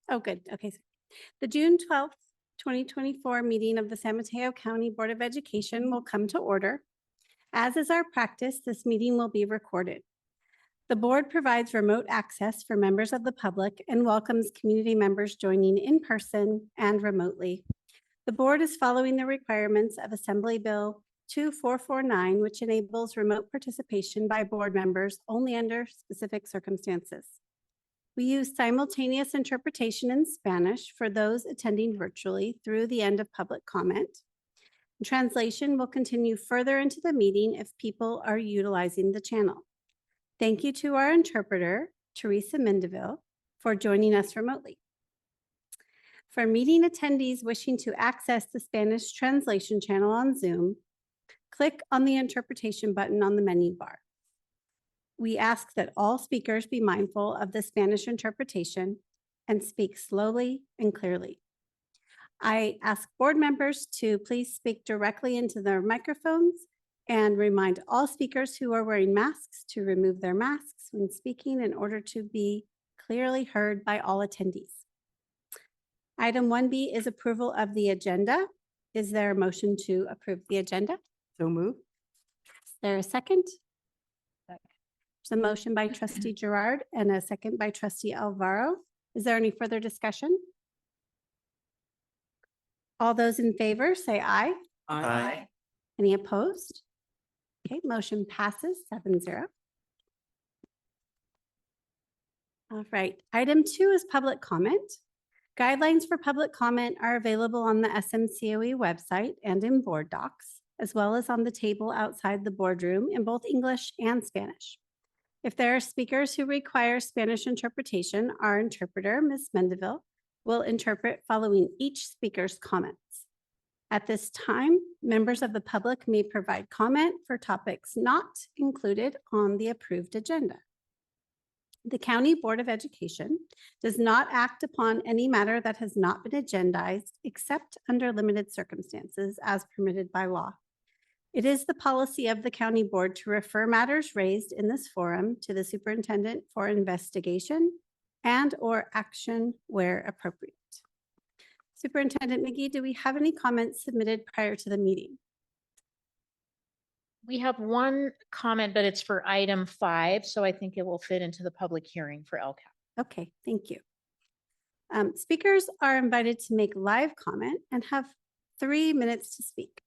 Oh, good. Okay. The June 12th, 2024 meeting of the San Mateo County Board of Education will come to order. As is our practice, this meeting will be recorded. The board provides remote access for members of the public and welcomes community members joining in person and remotely. The board is following the requirements of Assembly Bill 2449, which enables remote participation by board members only under specific circumstances. We use simultaneous interpretation in Spanish for those attending virtually through the end of public comment. Translation will continue further into the meeting if people are utilizing the channel. Thank you to our interpreter, Teresa Mendeville, for joining us remotely. For meeting attendees wishing to access the Spanish translation channel on Zoom, click on the interpretation button on the menu bar. We ask that all speakers be mindful of the Spanish interpretation and speak slowly and clearly. I ask board members to please speak directly into their microphones and remind all speakers who are wearing masks to remove their masks when speaking in order to be clearly heard by all attendees. Item 1B is approval of the agenda. Is there a motion to approve the agenda? So move. Is there a second? There's a motion by trustee Gerard and a second by trustee Alvaro. Is there any further discussion? All those in favor say aye. Aye. Any opposed? Okay, motion passes 7-0. All right, item 2 is public comment. Guidelines for public comment are available on the SMCOE website and in board docs, as well as on the table outside the boardroom in both English and Spanish. If there are speakers who require Spanish interpretation, our interpreter, Ms. Mendeville, will interpret following each speaker's comments. At this time, members of the public may provide comment for topics not included on the approved agenda. The County Board of Education does not act upon any matter that has not been agendized except under limited circumstances as permitted by law. It is the policy of the County Board to refer matters raised in this forum to the superintendent for investigation and/or action where appropriate. Superintendent McGee, do we have any comments submitted prior to the meeting? We have one comment, but it's for item 5, so I think it will fit into the public hearing for LCAP. Okay, thank you. Speakers are invited to make live comment and have 3 minutes to speak.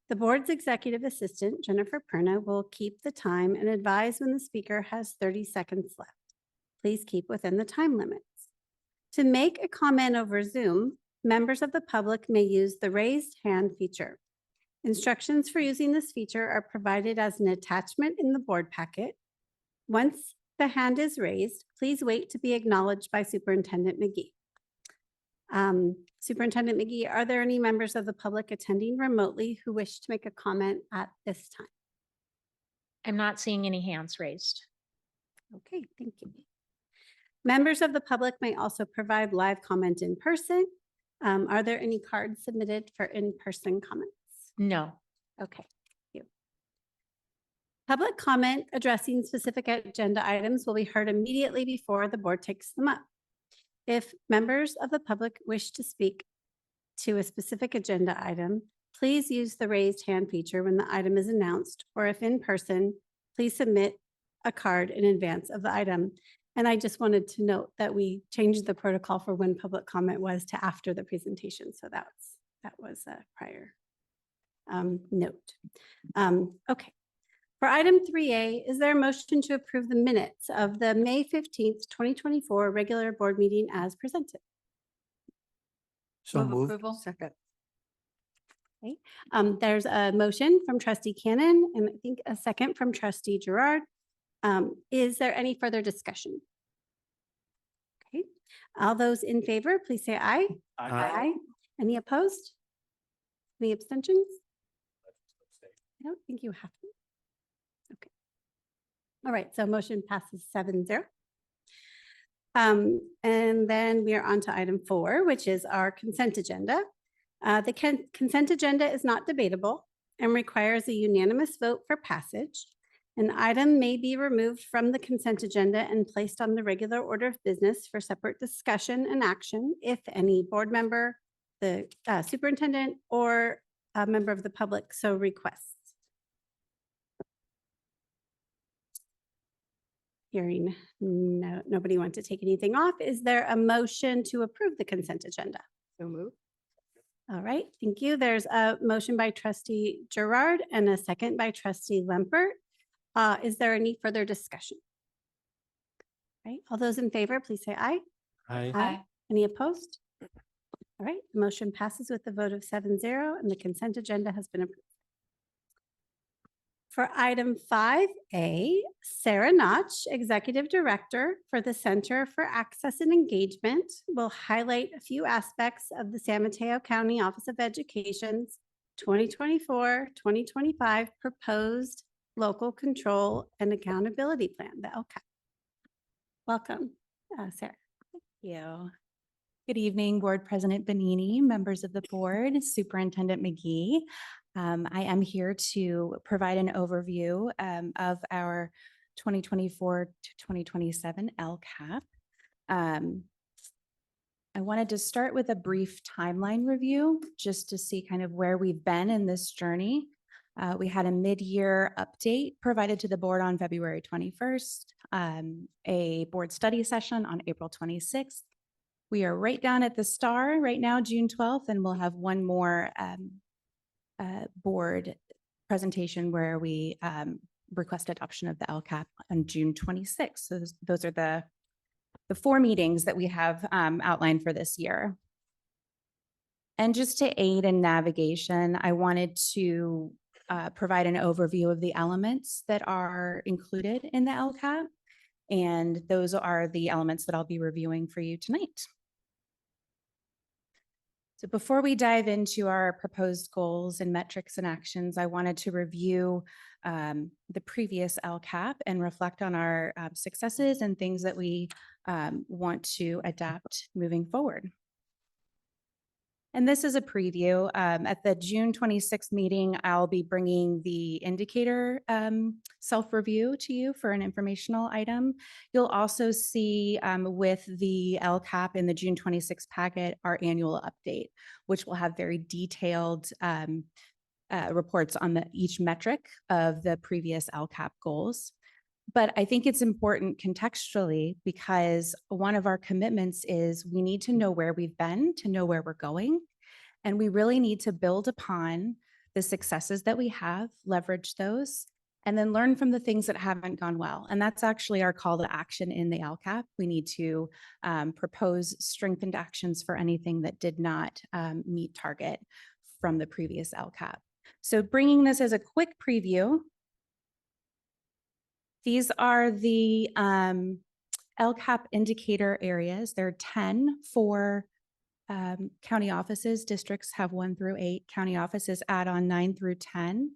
The board's executive assistant, Jennifer Perna, will keep the time and advise when the speaker has 30 seconds left. Please keep within the time limits. To make a comment over Zoom, members of the public may use the raised hand feature. Instructions for using this feature are provided as an attachment in the board packet. Once the hand is raised, please wait to be acknowledged by Superintendent McGee. Superintendent McGee, are there any members of the public attending remotely who wish to make a comment at this time? I'm not seeing any hands raised. Okay, thank you. Members of the public may also provide live comment in person. Are there any cards submitted for in-person comments? No. Okay, thank you. Public comment addressing specific agenda items will be heard immediately before the board takes them up. If members of the public wish to speak to a specific agenda item, please use the raised hand feature when the item is announced, or if in person, please submit a card in advance of the item. And I just wanted to note that we changed the protocol for when public comment was to after the presentation. So that was a prior note. Okay. For item 3A, is there a motion to approve the minutes of the May 15th, 2024 regular board meeting as presented? So move. Approval. Second. Okay. There's a motion from trustee Cannon and I think a second from trustee Gerard. Is there any further discussion? Okay. All those in favor, please say aye. Aye. Any opposed? Any abstentions? I don't think you have to. Okay. All right, so motion passes 7-0. And then we are on to item 4, which is our consent agenda. The consent agenda is not debatable and requires a unanimous vote for passage. An item may be removed from the consent agenda and placed on the regular order of business for separate discussion and action if any board member, the superintendent, or a member of the public so requests. Hearing nobody want to take anything off, is there a motion to approve the consent agenda? So moved. All right, thank you. There's a motion by trustee Gerard and a second by trustee Lempert. Is there any further discussion? Right, all those in favor, please say aye. Aye. Any opposed? All right, the motion passes with a vote of 7-0 and the consent agenda has been approved. For item 5A, Sarah Notch, Executive Director for the Center for Access and Engagement, will highlight a few aspects of the San Mateo County Office of Education's 2024-2025 proposed local control and accountability plan, the LCAP. Welcome, Sarah. Thank you. Good evening, Board President Benini, members of the board, Superintendent McGee. I am here to provide an overview of our 2024 to 2027 LCAP. I wanted to start with a brief timeline review just to see kind of where we've been in this journey. We had a mid-year update provided to the board on February 21st, a board study session on April 26th. We are right down at the star right now, June 12th, and we'll have one more board presentation where we request adoption of the LCAP on June 26th. So those are the 4 meetings that we have outlined for this year. And just to aid in navigation, I wanted to provide an overview of the elements that are included in the LCAP. And those are the elements that I'll be reviewing for you tonight. So before we dive into our proposed goals and metrics and actions, I wanted to review the previous LCAP and reflect on our successes and things that we want to adapt moving forward. And this is a preview. At the June 26th meeting, I'll be bringing the indicator self-review to you for an informational item. You'll also see with the LCAP in the June 26th packet, our annual update, which will have very detailed reports on each metric of the previous LCAP goals. But I think it's important contextually because one of our commitments is we need to know where we've been to know where we're going. And we really need to build upon the successes that we have, leverage those, and then learn from the things that haven't gone well. And that's actually our call to action in the LCAP. We need to propose strengthened actions for anything that did not meet target from the previous LCAP. So bringing this as a quick preview, these are the LCAP indicator areas. There are 10 for county offices. Districts have 1 through 8. County offices add on 9 through 10.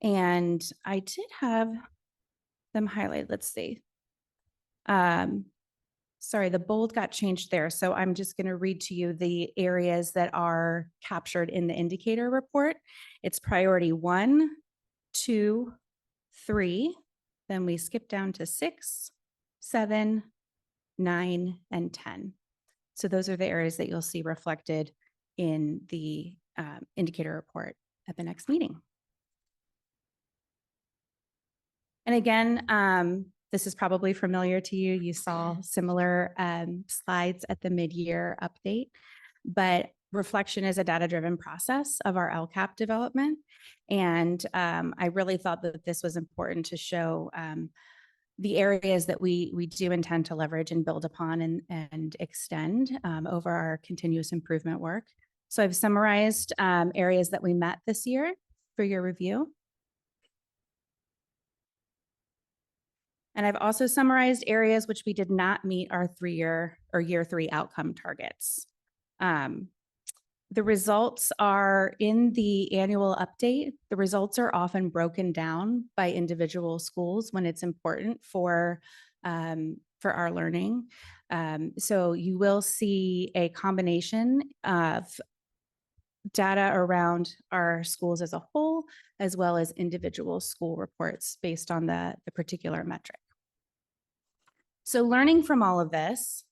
And I did have them highlighted. Let's see. Sorry, the bold got changed there. So I'm just going to read to you the areas that are captured in the indicator report. It's priority 1, 2, 3. Then we skip down to 6, 7, 9, and 10. So those are the areas that you'll see reflected in the indicator report at the next meeting. And again, this is probably familiar to you. You saw similar slides at the mid-year update, but reflection is a data-driven process of our LCAP development. And I really thought that this was important to show the areas that we do intend to leverage and build upon and extend over our continuous improvement work. So I've summarized areas that we met this year for your review. And I've also summarized areas which we did not meet our 3-year or year 3 outcome targets. The results are in the annual update. The results are often broken down by individual schools when it's important for our learning. So you will see a combination of data around our schools as a whole, as well as individual school reports based on the particular metric. So learning from all of this,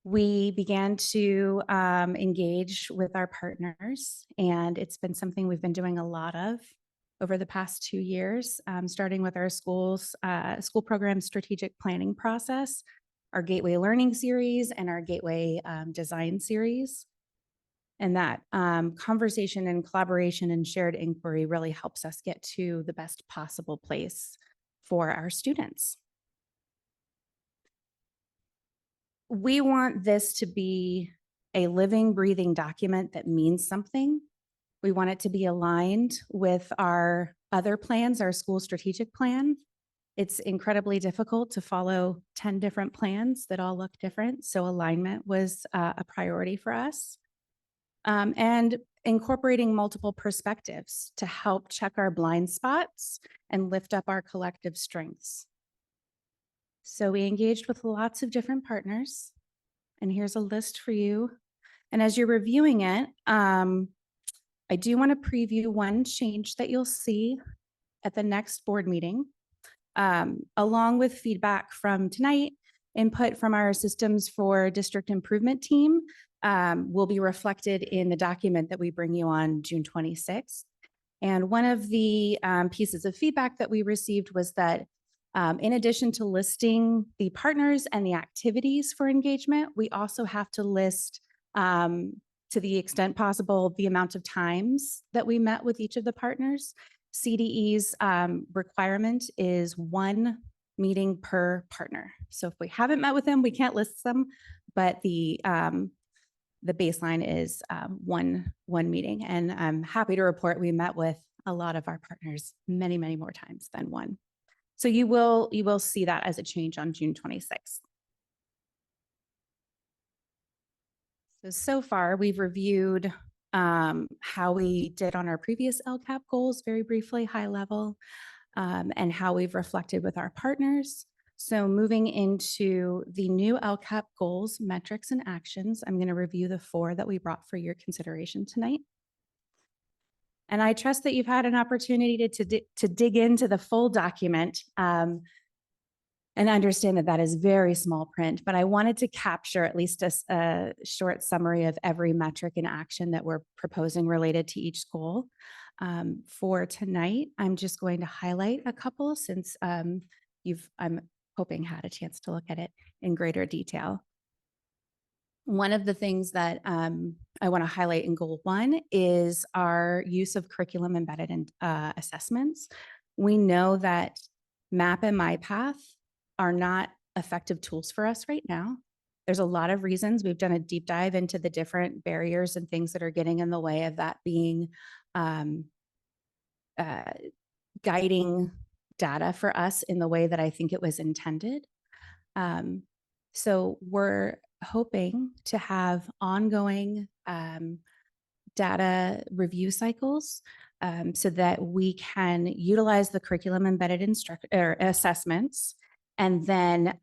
we began to engage with our partners, and it's been something we've been doing a lot of over the past 2 years, starting with our school program strategic planning process, our Gateway Learning Series, and our Gateway Design Series. And that conversation and collaboration and shared inquiry really helps us get to the best possible place for our students. We want this to be a living, breathing document that means something. We want it to be aligned with our other plans, our school strategic plan. It's incredibly difficult to follow 10 different plans that all look different, so alignment was a priority for us. And incorporating multiple perspectives to help check our blind spots and lift up our collective strengths. So we engaged with lots of different partners, and here's a list for you. And as you're reviewing it, I do want to preview one change that you'll see at the next board meeting, along with feedback from tonight, input from our Systems for District Improvement team will be reflected in the document that we bring you on June 26th. And one of the pieces of feedback that we received was that in addition to listing the partners and the activities for engagement, we also have to list, to the extent possible, the amount of times that we met with each of the partners. CDE's requirement is 1 meeting per partner. So if we haven't met with them, we can't list them, but the baseline is one meeting. And I'm happy to report we met with a lot of our partners many, many more times than 1. So you will see that as a change on June 26th. So far we've reviewed how we did on our previous LCAP goals, very briefly, high level, and how we've reflected with our partners. So moving into the new LCAP goals, metrics, and actions, I'm going to review the 4 that we brought for your consideration tonight. And I trust that you've had an opportunity to dig into the full document and understand that that is very small print, but I wanted to capture at least a short summary of every metric and action that we're proposing related to each goal. For tonight, I'm just going to highlight a couple since I'm hoping had a chance to look at it in greater detail. One of the things that I want to highlight in goal 1 is our use of curriculum embedded in assessments. We know that MAP and MyPath are not effective tools for us right now. There's a lot of reasons. We've done a deep dive into the different barriers and things that are getting in the way of that being guiding data for us in the way that I think it was intended. So we're hoping to have ongoing data review cycles so that we can utilize the curriculum embedded assessments. And then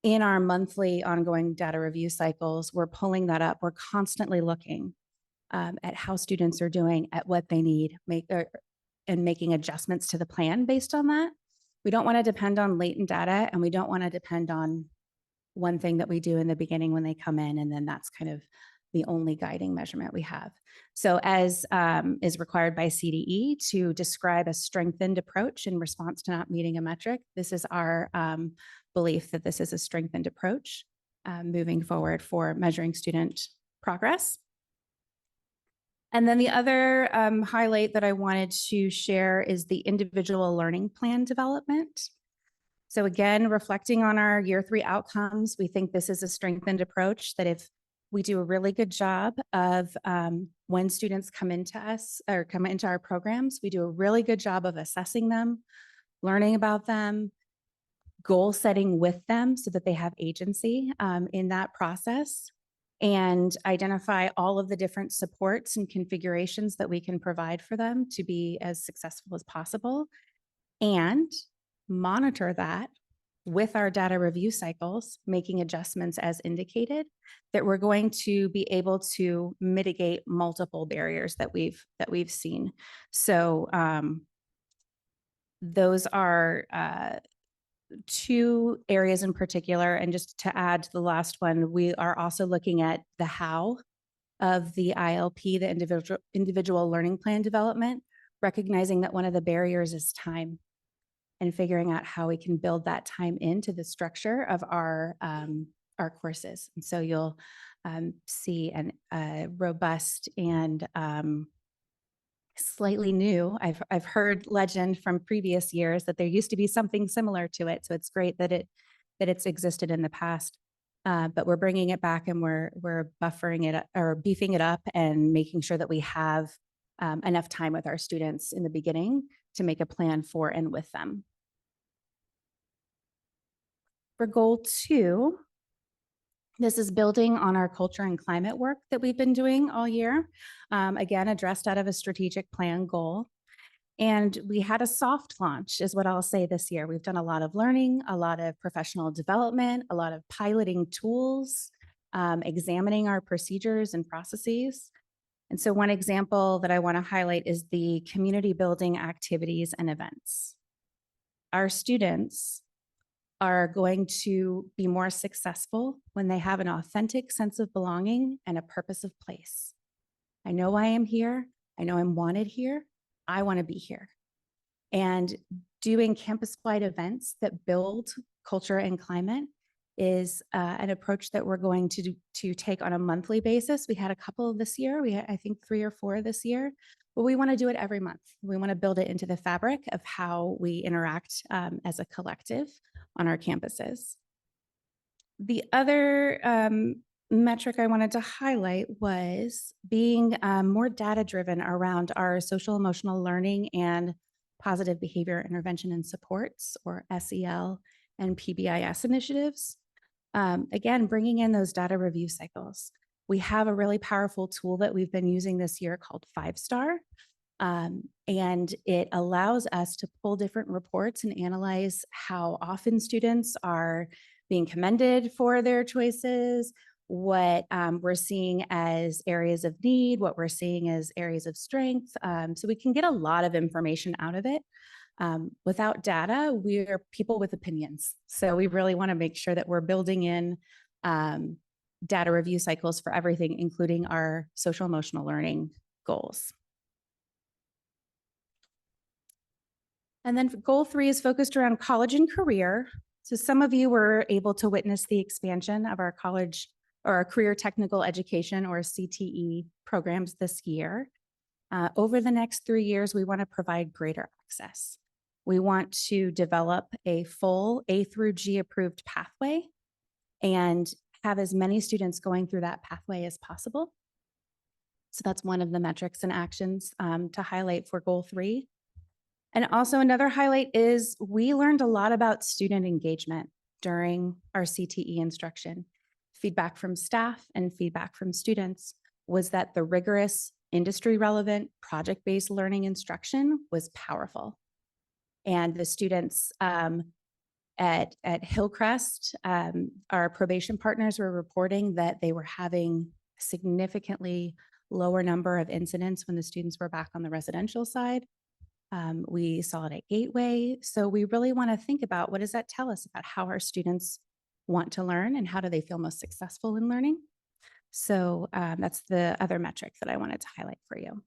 in our monthly ongoing data review cycles, we're pulling that up. We're constantly looking at how students are doing, at what they need, and making adjustments to the plan based on that. We don't want to depend on latent data, and we don't want to depend on one thing that we do in the beginning when they come in, and then that's kind of the only guiding measurement we have. So as is required by CDE to describe a strengthened approach in response to not meeting a metric, this is our belief that this is a strengthened approach moving forward for measuring student progress. And then the other highlight that I wanted to share is the individual learning plan development. So again, reflecting on our year 3 outcomes, we think this is a strengthened approach that if we do a really good job of when students come into us or come into our programs, we do a really good job of assessing them, learning about them, goal setting with them so that they have agency in that process, and identify all of the different supports and configurations that we can provide for them to be as successful as possible, and monitor that with our data review cycles, making adjustments as indicated, that we're going to be able to mitigate multiple barriers that we've seen. So those are two areas in particular. And just to add to the last one, we are also looking at the how of the ILP, the individual learning plan development, recognizing that one of the barriers is time and figuring out how we can build that time into the structure of our courses. And so you'll see a robust and slightly new. I've heard legend from previous years that there used to be something similar to it. So it's great that it's existed in the past. But we're bringing it back and we're buffering it or beefing it up and making sure that we have enough time with our students in the beginning to make a plan for and with them. For goal 2, this is building on our culture and climate work that we've been doing all year. Again, addressed out of a strategic plan goal. And we had a soft launch is what I'll say this year. We've done a lot of learning, a lot of professional development, a lot of piloting tools, examining our procedures and processes. And so one example that I want to highlight is the community building activities and events. Our students are going to be more successful when they have an authentic sense of belonging and a purpose of place. I know I am here. I know I'm wanted here. I want to be here. And doing campus-wide events that build culture and climate is an approach that we're going to take on a monthly basis. We had a couple this year. We had, I think, 3 or 4 this year. But we want to do it every month. We want to build it into the fabric of how we interact as a collective on our campuses. The other metric I wanted to highlight was being more data-driven around our social emotional learning and positive behavior intervention and supports, or SEL and PBIS initiatives. Again, bringing in those data review cycles. We have a really powerful tool that we've been using this year called 5-Star. And it allows us to pull different reports and analyze how often students are being commended for their choices, what we're seeing as areas of need, what we're seeing as areas of strength. So we can get a lot of information out of it. Without data, we're people with opinions. So we really want to make sure that we're building in data review cycles for everything, including our social emotional learning goals. And then goal 3 is focused around college and career. So some of you were able to witness the expansion of our college or our career technical education, or CTE programs this year. Over the next 3 years, we want to provide greater access. We want to develop a full A through G approved pathway and have as many students going through that pathway as possible. So that's one of the metrics and actions to highlight for goal 3. And also another highlight is we learned a lot about student engagement during our CTE instruction. Feedback from staff and feedback from students was that the rigorous, industry relevant, project-based learning instruction was powerful. And the students at Hillcrest, our probation partners were reporting that they were having significantly lower number of incidents when the students were back on the residential side. We saw it at Gateway. So we really want to think about, what does that tell us about how our students want to learn and how do they feel most successful in learning? So that's the other metric that I wanted to highlight for you.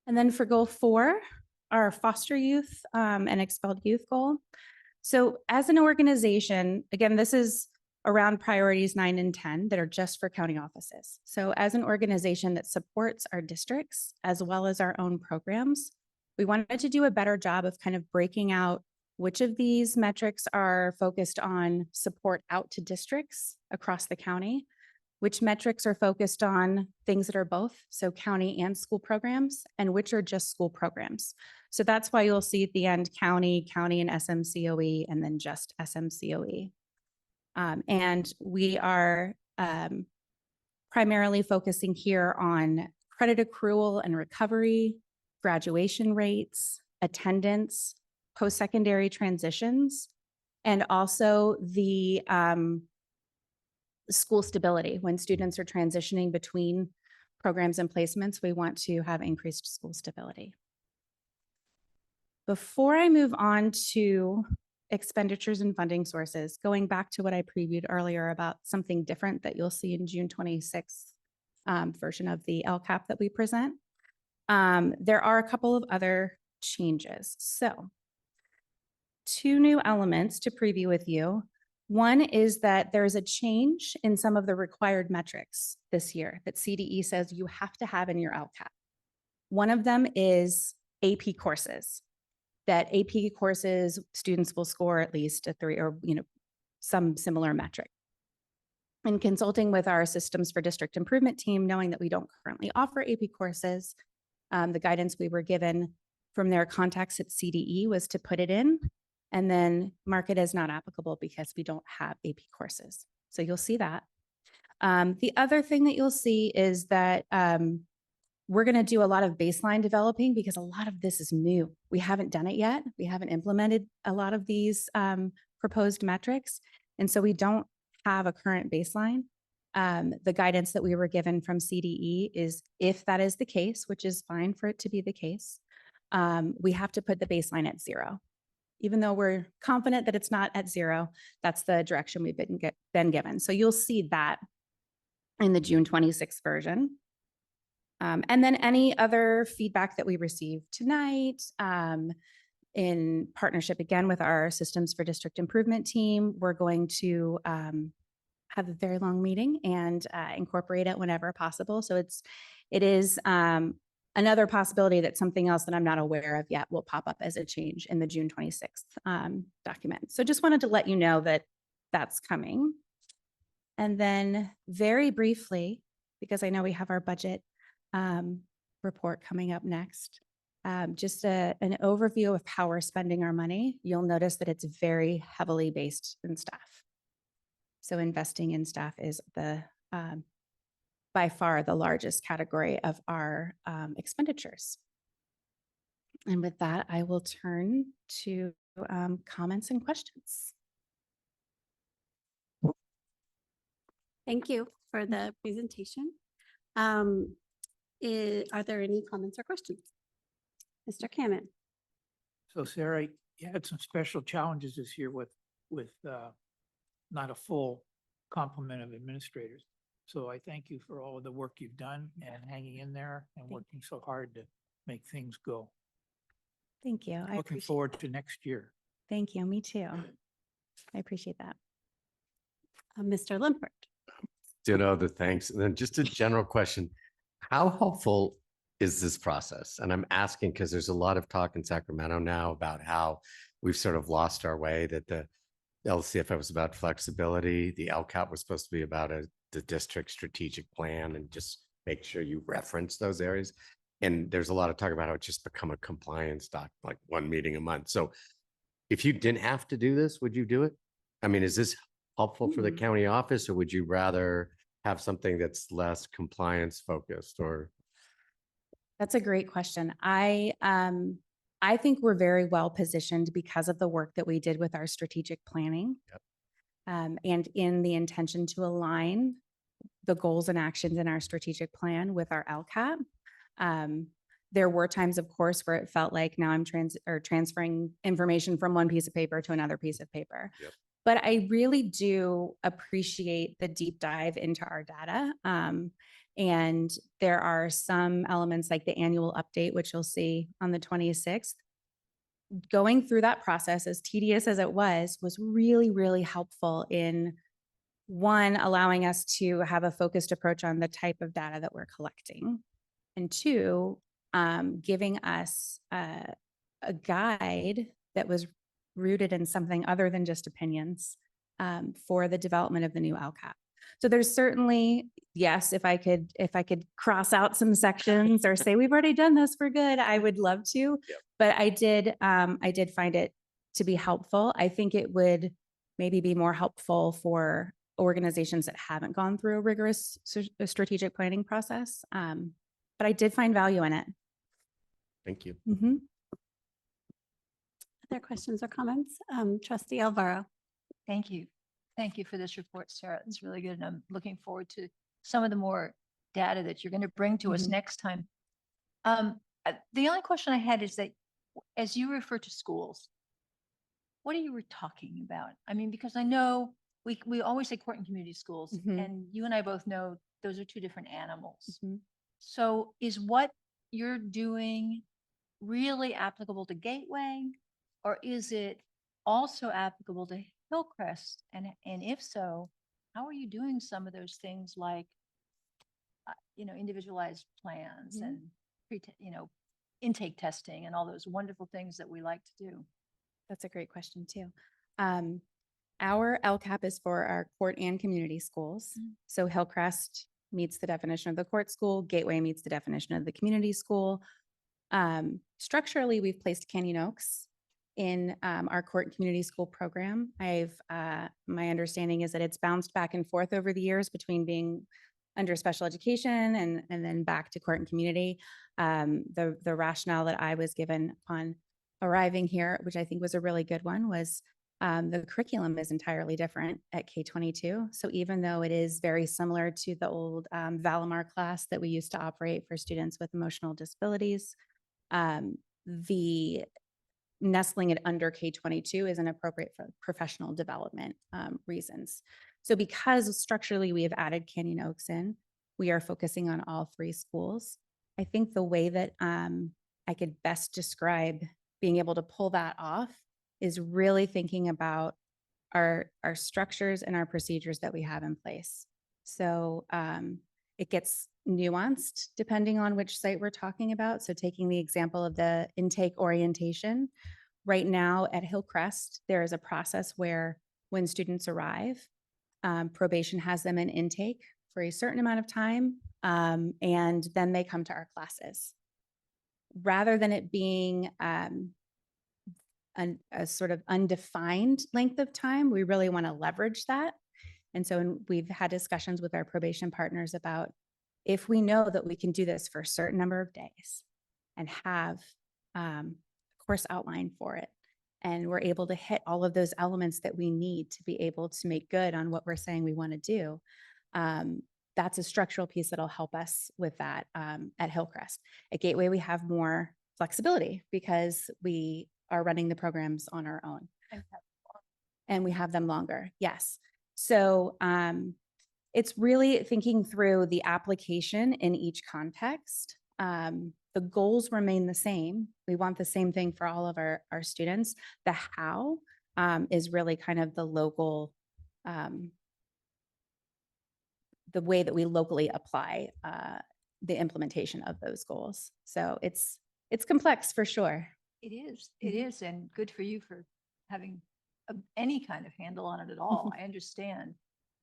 And then for goal 4, our foster youth and expelled youth goal. So as an organization, again, this is around priorities 9 and 10 that are just for county offices. So as an organization that supports our districts as well as our own programs, we wanted to do a better job of kind of breaking out which of these metrics are focused on support out to districts across the county, which metrics are focused on things that are both, so county and school programs, and which are just school programs. So that's why you'll see at the end county and SMCOE, and then just SMCOE. And we are primarily focusing here on credit accrual and recovery, graduation rates, attendance, post-secondary transitions, and also the school stability. When students are transitioning between programs and placements, we want to have increased school stability. Before I move on to expenditures and funding sources, going back to what I previewed earlier about something different that you'll see in June 26th version of the LCAP that we present, there are a couple of other changes. So 2 new elements to preview with you. One is that there is a change in some of the required metrics this year that CDE says you have to have in your LCAP. One of them is AP courses. That AP courses, students will score at least a 3 or, some similar metric. In consulting with our Systems for District Improvement team, knowing that we don't currently offer AP courses, the guidance we were given from their contacts at CDE was to put it in and then mark it as not applicable because we don't have AP courses. So you'll see that. The other thing that you'll see is that we're going to do a lot of baseline developing because a lot of this is new. We haven't done it yet. We haven't implemented a lot of these proposed metrics. And so we don't have a current baseline. The guidance that we were given from CDE is if that is the case, which is fine for it to be the case, we have to put the baseline at 0. Even though we're confident that it's not at 0, that's the direction we've been given. So you'll see that in the June 26th version. And then any other feedback that we received tonight, in partnership again with our Systems for District Improvement team, we're going to have a very long meeting and incorporate it whenever possible. So it is another possibility that something else that I'm not aware of yet will pop up as a change in the June 26th document. So just wanted to let you know that that's coming. And then very briefly, because I know we have our budget report coming up next, just an overview of how we're spending our money. You'll notice that it's very heavily based in staff. So investing in staff is the by far the largest category of our expenditures. And with that, I will turn to comments and questions. Thank you for the presentation. Are there any comments or questions? Mr. Cannon? So Sarah, you had some special challenges this year with not a full complement of administrators. So I thank you for all of the work you've done and hanging in there and working so hard to make things go. Thank you. I Looking appreciate forward that. to next year. Thank you. Me too. I appreciate that. Mr. Limpert? Ditto the thanks. And then just a general question. How helpful is this process? And I'm asking because there's a lot of talk in Sacramento now about how we've sort of lost our way, that the LCFF was about flexibility. The LCAP was supposed to be about the district strategic plan and just make sure you reference those areas. And there's a lot of talk about how it's just become a compliance doc, like 1 meeting a month. So if you didn't have to do this, would you do it? I mean, is this helpful for the county office, or would you rather have something that's less compliance focused? Or That's a great question. I think we're very well positioned because of the work that we did with our strategic planning. Yep. And in the intention to align the goals and actions in our strategic plan with our LCAP. There were times, of course, where it felt like now I'm transferring information from one piece of paper to another piece of paper. Yep. But I really do appreciate the deep dive into our data. And there are some elements like the annual update, which you'll see on the 26th. Going through that process, as tedious as it was really, really helpful in, one, allowing us to have a focused approach on the type of data that we're collecting. And two, giving us a guide that was rooted in something other than just opinions for the development of the new LCAP. So there's certainly, yes, if I could cross out some sections or say, we've already done this, we're good, I would love to. Yep. But I did find it to be helpful. I think it would maybe be more helpful for organizations that haven't gone through a rigorous strategic planning process. But I did find value in it. thank you. Mhm. Other questions or comments? Trustee Alvaro. Thank you. Thank you for this report, Sarah. It's really good. And I'm looking forward to some of the more data that you're going to bring to us Mhm. next time. The only question I had is that as you refer to schools, what are you talking about? I mean, because I know we always say court and community schools, Mhm. and you and I both know those are two different animals. Mhm. So is what you're doing really applicable to Gateway, or is it also applicable to Hillcrest? And if so, how are you doing some of those things like, individualized plans Mhm. and intake testing and all those wonderful things that we like to do? That's a great question too. Um, Our LCAP is for our court and community schools. Mm. So Hillcrest meets the definition of the court school, Gateway meets the definition of the community school. Structurally, we've placed Canyon Oaks in our court and community school program. My understanding is that it's bounced back and forth over the years between being under special education and then back to court and community. The rationale that I was given upon arriving here, which I think was a really good one, was the curriculum is entirely different at K-22. So even though it is very similar to the old Valimar class that we used to operate for students with emotional disabilities, the nestling it under K-22 is inappropriate for professional development reasons. So because structurally we have added Canyon Oaks in, we are focusing on all three schools. I think the way that I could best describe being able to pull that off is really thinking about our structures and our procedures that we have in place. So it gets nuanced depending on which site we're talking about. So taking the example of the intake orientation, right now at Hillcrest, there is a process where when students arrive, probation has them in intake for a certain amount of time, and then they come to our classes. Rather than it being a sort of undefined length of time, we really want to leverage that. And so we've had discussions with our probation partners about if we know that we can do this for a certain number of days and have a course outline for it, and we're able to hit all of those elements that we need to be able to make good on what we're saying we want to do. That's a structural piece that'll help us with that at Hillcrest. At Gateway, we have more flexibility because we are running the programs on our own. And we have them longer, yes. So it's really thinking through the application in each context. The goals remain the same. We want the same thing for all of our students. The how is really kind of the local, the way that we locally apply the implementation of those goals. So it's complex for sure. It is, it Mhm. is, and good for you for having any kind of handle on it at all. I understand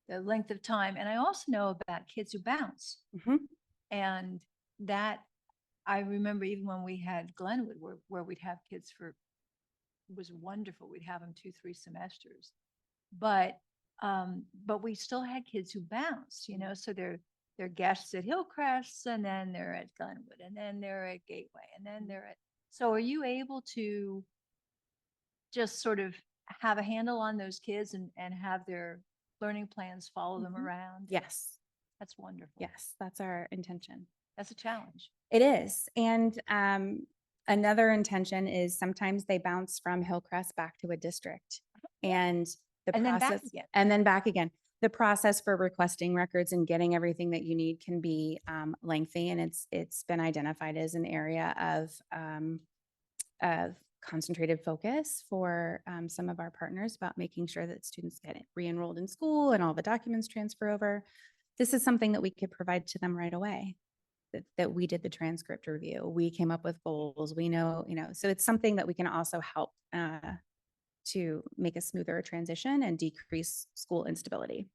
the length of time, and I also know about kids who bounce. Mhm. And that, I remember even when we had Glenwood, where we'd have kids for, it was wonderful. We'd have them 2-3 semesters. But we still had kids who bounced, so they're guests at Hillcrest, and then they're at Glenwood, and then they're at Gateway, and then they're at, so are you able to just sort of have a handle on those kids and have their learning plans follow them Mhm. around? Yes, That's wonderful. yes, that's our intention. That's a challenge. It is. And another intention is sometimes they bounce from Hillcrest back to a district. And the And then back process, again. and then back again. The process for requesting records and getting everything that you need can be lengthy, and it's been identified as an area of concentrated focus for some of our partners about making sure that students get re-enrolled in school and all the documents transfer over. This is something that we could provide to them right away. That we did the transcript review. We came up with goals. We know, so it's something that we can also help to make a smoother transition and decrease school instability.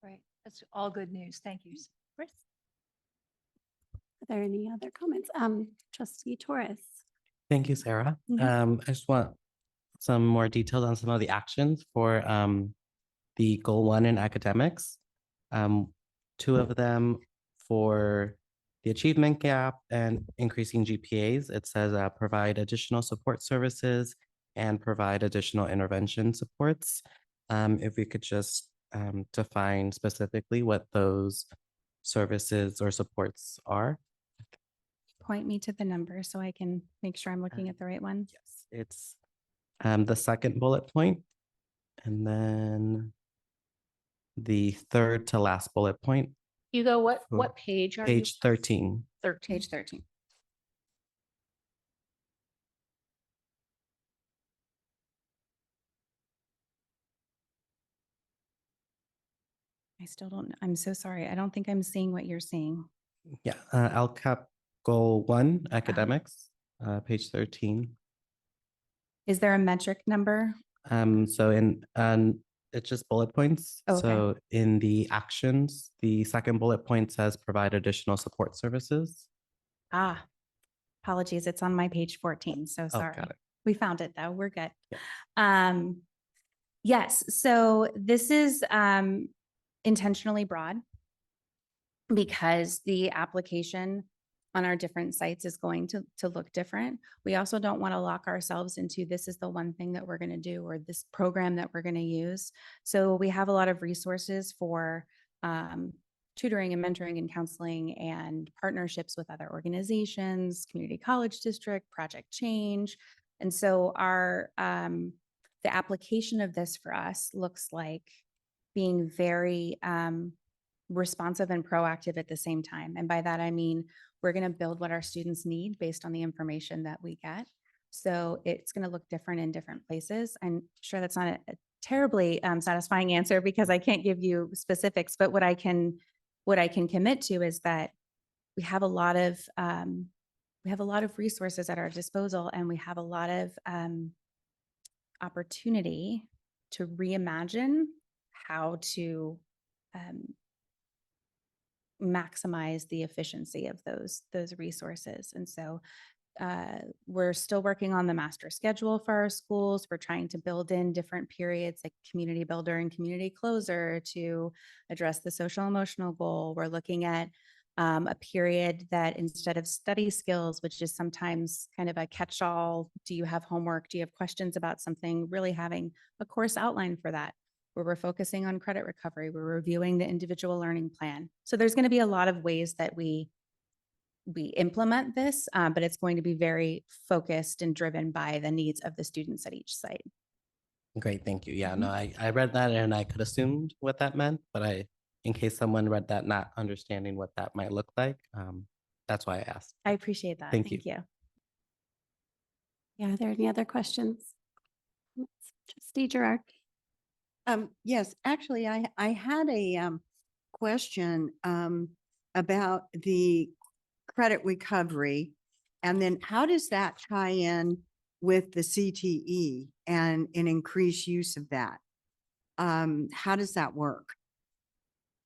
Right. That's all good news. Thank you. Are there any other comments? Trustee Torres. Thank you, Sarah. Mhm. I just want some more details on some of the actions for the goal 1 in academics. 2 of them for the achievement gap and increasing GPAs. It says provide additional support services and provide additional intervention supports. If we could just define specifically what those services or supports are. Point me to the number so I can make sure I'm looking at the right one. Yes, it's the second bullet point, and then the third to last bullet point, Hugo, what Sure. page are you? page 13. 13. Page 13. I still don't, I'm so sorry. I don't think I'm seeing what you're seeing. Yeah, LCAP Goal 1, academics, page 13. Is there a metric number? So it's just bullet points. Okay. So in the actions, the second bullet point says provide additional support services. Ah, apologies. It's on my page 14. So Oh, sorry. got it. We found it though. We're good. Yeah. Yes, so this is intentionally broad because the application on our different sites is going to look different. We also don't want to lock ourselves into this is the one thing that we're going to do or this program that we're going to use. So we have a lot of resources for tutoring and mentoring and counseling and partnerships with other organizations, community college district, Project Change. And so our the application of this for us looks like being very responsive and proactive at the same time. And by that, I mean, we're going to build what our students need based on the information that we get. So it's going to look different in different places. I'm sure that's not a terribly satisfying answer because I can't give you specifics, but what I can commit to is that we have a lot of resources at our disposal, and we have a lot of opportunity to reimagine how to maximize the efficiency of those resources. And so we're still working on the master schedule for our schools. We're trying to build in different periods like community builder and community closer to address the social emotional goal. We're looking at a period that instead of study skills, which is sometimes kind of a catch-all, do you have homework? Do you have questions about something? Really having a course outline for that, where we're focusing on credit recovery. We're reviewing the individual learning plan. So there's going to be a lot of ways that we implement this, but it's going to be very focused and driven by the needs of the students at each site. Great, thank you. Yeah, no, I read that and I could assumed what that meant, but in case someone read that not understanding what that might look like, that's why I asked. I appreciate that. Thank you. you. Yeah, are there any other questions? Trustee Gerard. Yes, actually, I had a question about the credit recovery. And then how does that tie in with the CTE and an increased use of that? How does that work?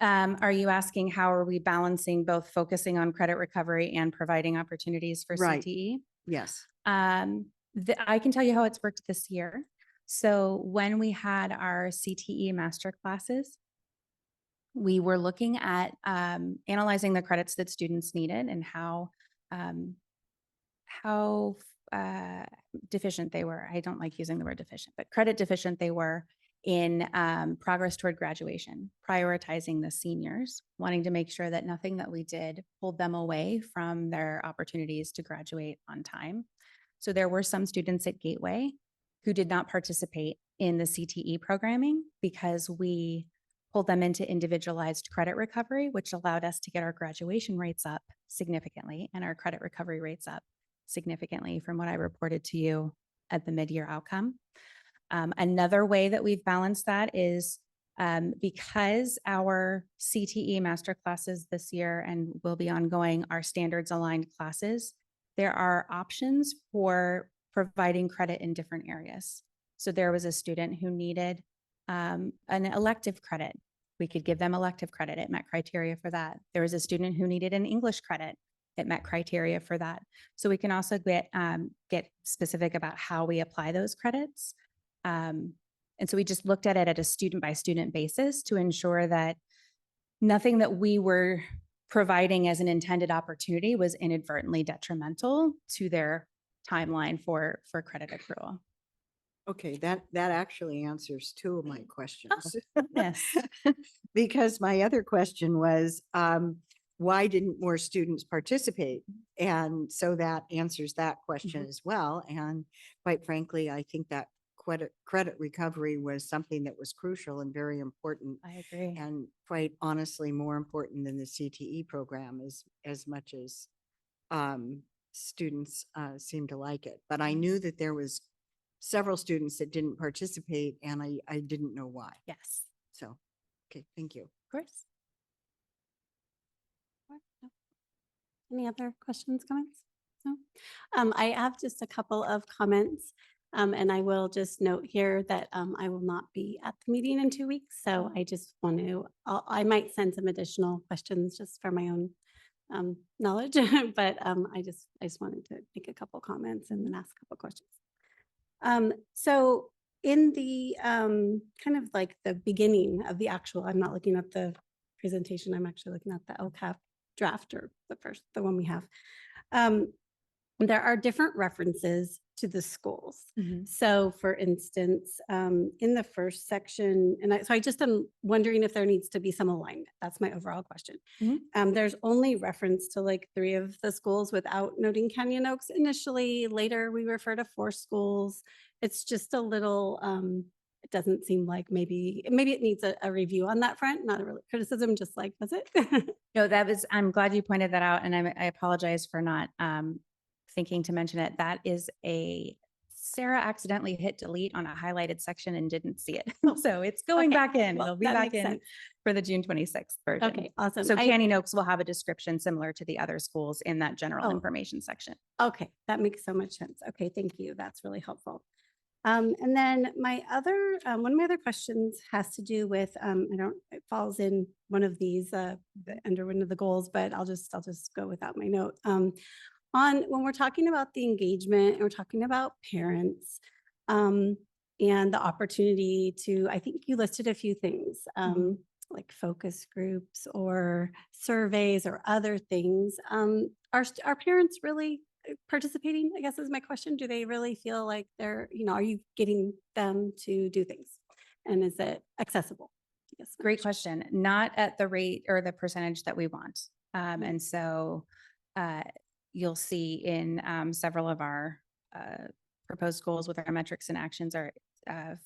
Are you asking how are we balancing both focusing on credit recovery and providing opportunities for Right. CTE? Yes. I can tell you how it's worked this year. So when we had our CTE master classes, we were looking at analyzing the credits that students needed and how deficient they were. I don't like using the word deficient, but credit deficient they were in progress toward graduation, prioritizing the seniors, wanting to make sure that nothing that we did pulled them away from their opportunities to graduate on time. So there were some students at Gateway who did not participate in the CTE programming because we pulled them into individualized credit recovery, which allowed us to get our graduation rates up significantly and our credit recovery rates up significantly from what I reported to you at the mid-year outcome. Another way that we've balanced that is because our CTE master classes this year and will be ongoing are standards aligned classes, there are options for providing credit in different areas. So there was a student who needed an elective credit. We could give them elective credit. It met criteria for that. There was a student who needed an English credit. It met criteria for that. So we can also get specific about how we apply those credits. And so we just looked at it at a student by student basis to ensure that nothing that we were providing as an intended opportunity was inadvertently detrimental to their timeline for credit accrual. Okay, that actually answers two of my questions. yes. Because my other question was, why didn't more students participate? And so that answers that question as well. And quite frankly, I think that credit recovery was something that was crucial and very important. I agree. And quite honestly, more important than the CTE program as much as students seem to like it. But I knew that there was several students that didn't participate and I didn't know why. Yes, So, okay, thank you. of course. Any other questions, comments? No? I have just a couple of comments. And I will just note here that I will not be at the meeting in 2 weeks. So I just want to, I might send some additional questions just for my own knowledge, but I just wanted to make a couple comments and then ask a couple questions. So in the kind of like the beginning of the actual, I'm not looking at the presentation, I'm actually looking at the LCAP draft or the one we have. There are different references to the schools. Mhm. So for instance, in the first section, so I just am wondering if there needs to be some alignment. That's my overall question. Mhm. There's only reference to like 3 of the schools without noting Canyon Oaks initially. Later, we refer to 4 schools. It's just a little, it doesn't seem like maybe it needs a review on that front, not a really criticism, just like, was it? No, I'm glad you pointed that out and I apologize for not thinking to mention it. That is Sarah accidentally hit delete on a highlighted section and didn't see it. So it's going Okay, back in. well, It'll be that back makes in sense. for the June 26th version. Okay, awesome. So Canyon Oaks will have a description similar to the other schools in that general Oh. information section. Okay, that makes so much sense. Okay, thank you. That's really helpful. And then my other, one of my other questions has to do with, it falls in one of these, under one of the goals, but I'll just go without my note. When we're talking about the engagement and we're talking about parents, and the opportunity to, I think you listed a few things, like focus groups or surveys or other things. Are parents really participating, I guess is my question. Do they really feel like they're, are you getting them to do things? And is it accessible? Yes. Great question. Not at the rate or the percentage that we want. And so you'll see in several of our proposed goals with our metrics and actions are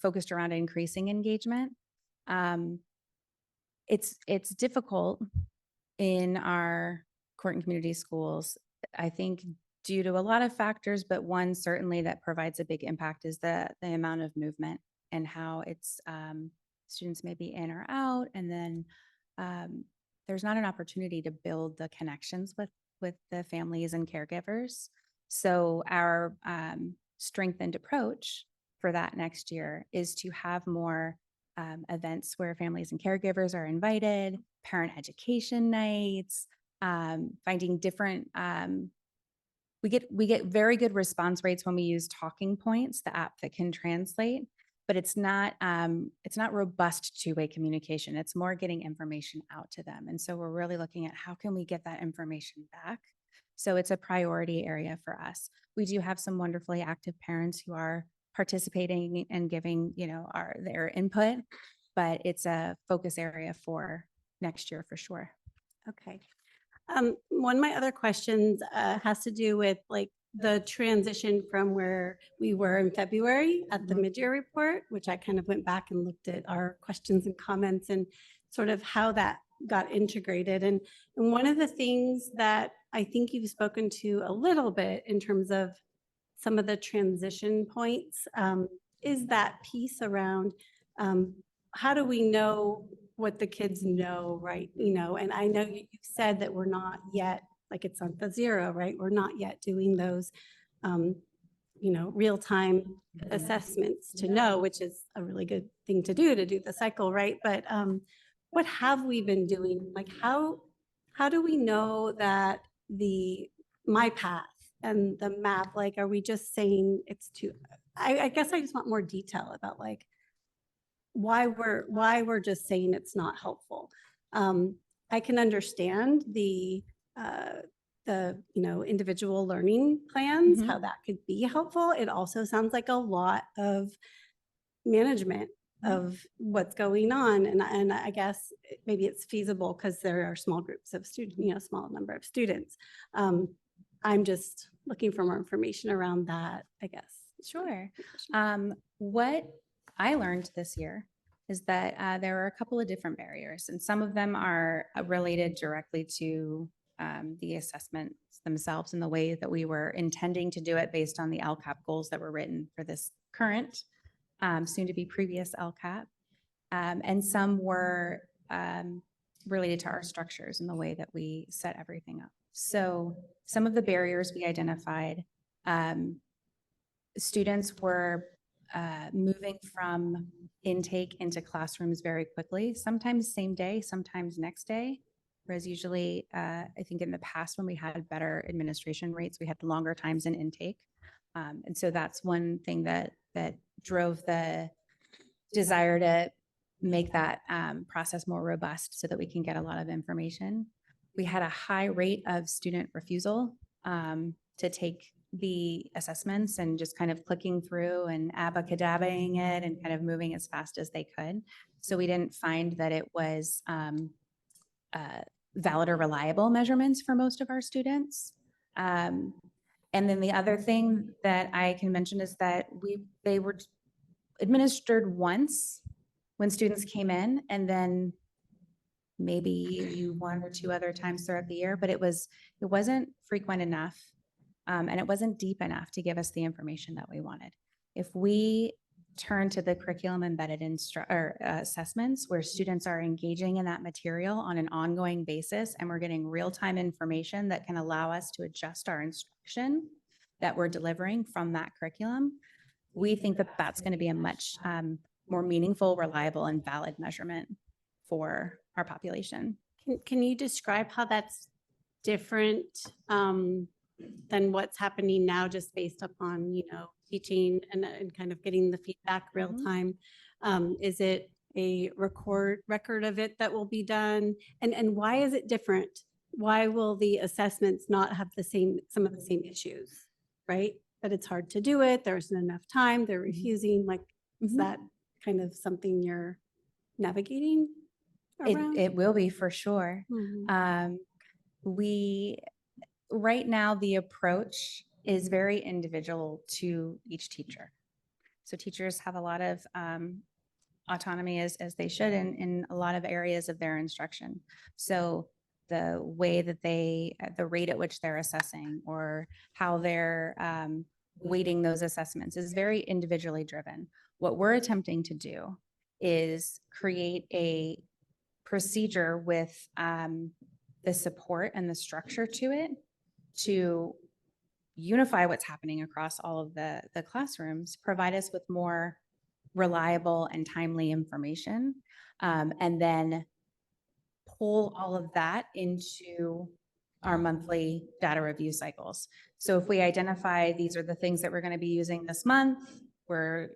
focused around increasing engagement. It's difficult in our court and community schools, I think, due to a lot of factors, but one certainly that provides a big impact is the amount of movement and how it's students may be in or out, and then there's not an opportunity to build the connections with the families and caregivers. So our strengthened approach for that next year is to have more events where families and caregivers are invited, parent education nights, finding different we get very good response rates when we use Talking Points, the app that can translate, but it's not robust two-way communication. It's more getting information out to them. And so we're really looking at how can we get that information back? So it's a priority area for us. We do have some wonderfully active parents who are participating and giving, their input, but it's a focus area for next year for sure. Okay. One of my other questions has to do with like the transition from where we were in February at the mid-year report, which I kind of went back and looked at our questions and comments and sort of how that got integrated. And one of the things that I think you've spoken to a little bit in terms of some of the transition points is that piece around how do we know what the kids know, right? And I know you've said that we're not yet, like it's on the 0, right? We're not yet doing those, real-time assessments to know, which is a really good thing to do the cycle, right? But what have we been doing? Like how do we know that my path and the map, like, are we just saying it's too, I guess I just want more detail about like, why we're just saying it's not helpful. I can understand the individual learning plans, Mhm. how that could be helpful. It also sounds like a lot of management of what's going on. And I guess maybe it's feasible because there are small groups of students, small number of students. I'm just looking for more information around that, I guess. Sure. What I learned this year is that there are a couple of different barriers, and some of them are related directly to the assessments themselves and the way that we were intending to do it based on the LCAP goals that were written for this current, soon to be previous LCAP. And some were related to our structures and the way that we set everything up. So some of the barriers we identified, students were moving from intake into classrooms very quickly, sometimes same day, sometimes next day. Whereas usually, I think in the past, when we had better administration rates, we had longer times in intake. And so that's one thing that drove the desire to make that process more robust so that we can get a lot of information. We had a high rate of student refusal to take the assessments and just kind of clicking through and abacadabbing it and kind of moving as fast as they could. So we didn't find that it was valid or reliable measurements for most of our students. And then the other thing that I can mention is that they were administered once when students came in, and then maybe one or two other times throughout the year, but it wasn't frequent enough. And it wasn't deep enough to give us the information that we wanted. If we turn to the curriculum embedded assessments where students are engaging in that material on an ongoing basis, and we're getting real-time information that can allow us to adjust our instruction that we're delivering from that curriculum, we think that that's going to be a much more meaningful, reliable, and valid measurement for our population. Can you describe how that's different than what's happening now, just based upon, teaching and kind of getting the feedback real time? Is it a record of it that will be done? And why is it different? Why will the assessments not have some of the same issues, right? That it's hard to do it, there isn't enough time, they're refusing, is Mhm. that kind of something you're navigating around? It will be for sure. Mhm. Right now, the approach is very individual to each teacher. So teachers have a lot of autonomy as they should in a lot of areas of their instruction. So the way that the rate at which they're assessing or how they're weighting those assessments is very individually driven. What we're attempting to do is create a procedure with the support and the structure to it to unify what's happening across all of the classrooms, provide us with more reliable and timely information, and then pull all of that into our monthly data review cycles. So if we identify these are the things that we're going to be using this month, we're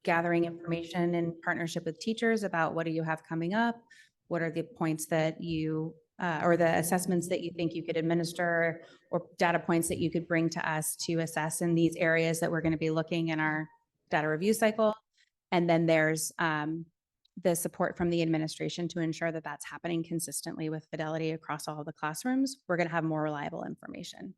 gathering information in partnership with teachers about what do you have coming up, what are the points that you or the assessments that you think you could administer, or data points that you could bring to us to assess in these areas that we're going to be looking in our data review cycle. And then there's the support from the administration to ensure that that's happening consistently with fidelity across all of the classrooms. We're going to have more reliable information.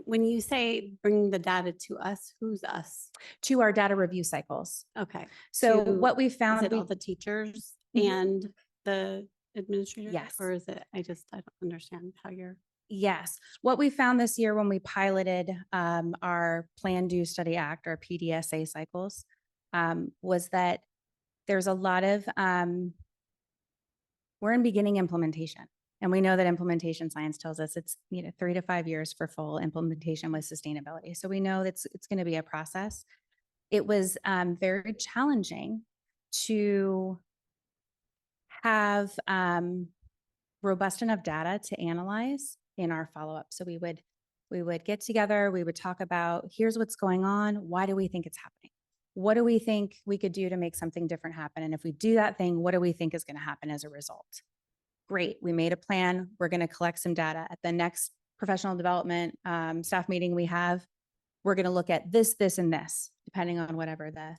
When you say bring the data to us, who's us? To our data review cycles. Okay. So To- what we Is found, it all the teachers Mhm. and the administrators? Yes. Or is it, I don't understand how you're. yes, what we found this year when we piloted our Plan, Do, Study, Act, or PDSA cycles, was that there's a lot of, we're in beginning implementation. And we know that implementation science tells us it's 3 to 5 years for full implementation with sustainability. So we know it's going to be a process. It was very challenging to have robust enough data to analyze in our follow-up. So we would get together, we would talk about, here's what's going on, why do we think it's happening? What do we think we could do to make something different happen? And if we do that thing, what do we think is going to happen as a result? Great, we made a plan, we're going to collect some data. At the next professional development staff meeting we have, we're going to look at this, this, and this, depending on whatever the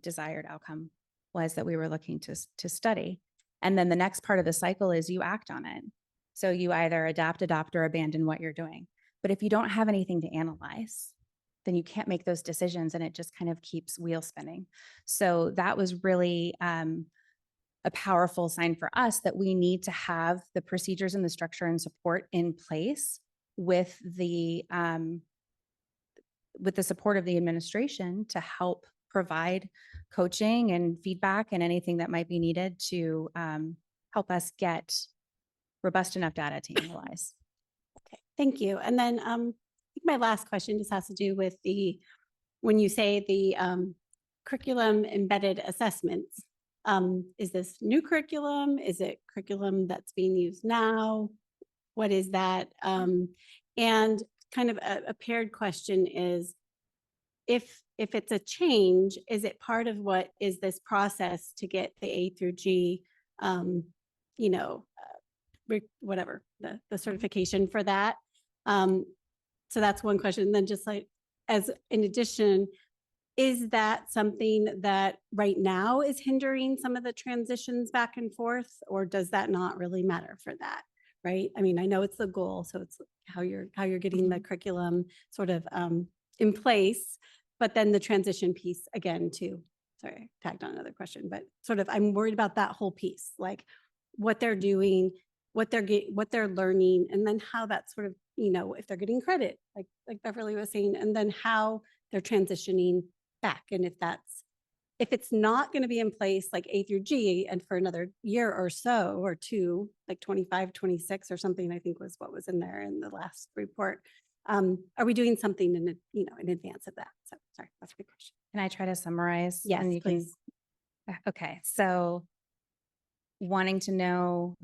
desired outcome was that we were looking to study. And then the next part of the cycle is you act on it. So you either adapt, adopt, or abandon what you're doing. But if you don't have anything to analyze, then you can't make those decisions, and it just kind of keeps wheel spinning. So that was really a powerful sign for us that we need to have the procedures and the structure and support in place with the support of the administration to help provide coaching and feedback and anything that might be needed to help us get robust enough data to analyze. Okay, thank you. And then I think my last question just has to do with when you say the curriculum embedded assessments, is this new curriculum? Is it curriculum that's being used now? What is that? And kind of a paired question is, if it's a change, is it part of what is this process to get the A through G, whatever, the certification for that? So that's one question. And then just like, as in addition, is that something that right now is hindering some of the transitions back and forth, or does that not really matter for that? Right? I mean, I know it's the goal, so it's how you're getting the curriculum sort of in place, but then the transition piece again too. Sorry, I tagged on another question, but sort of I'm worried about that whole piece, like what they're doing, what they're learning, and then how that sort of, if they're getting credit, like Beverly was saying, and then how they're transitioning back. And if it's not going to be in place like A through G and for another year or so or two, like 25, 26 or something, I think was what was in there in the last report. Are we doing something in advance of that? So sorry, that's a good question. Can I try to summarize? Yes, And you please. Okay, so wanting to know,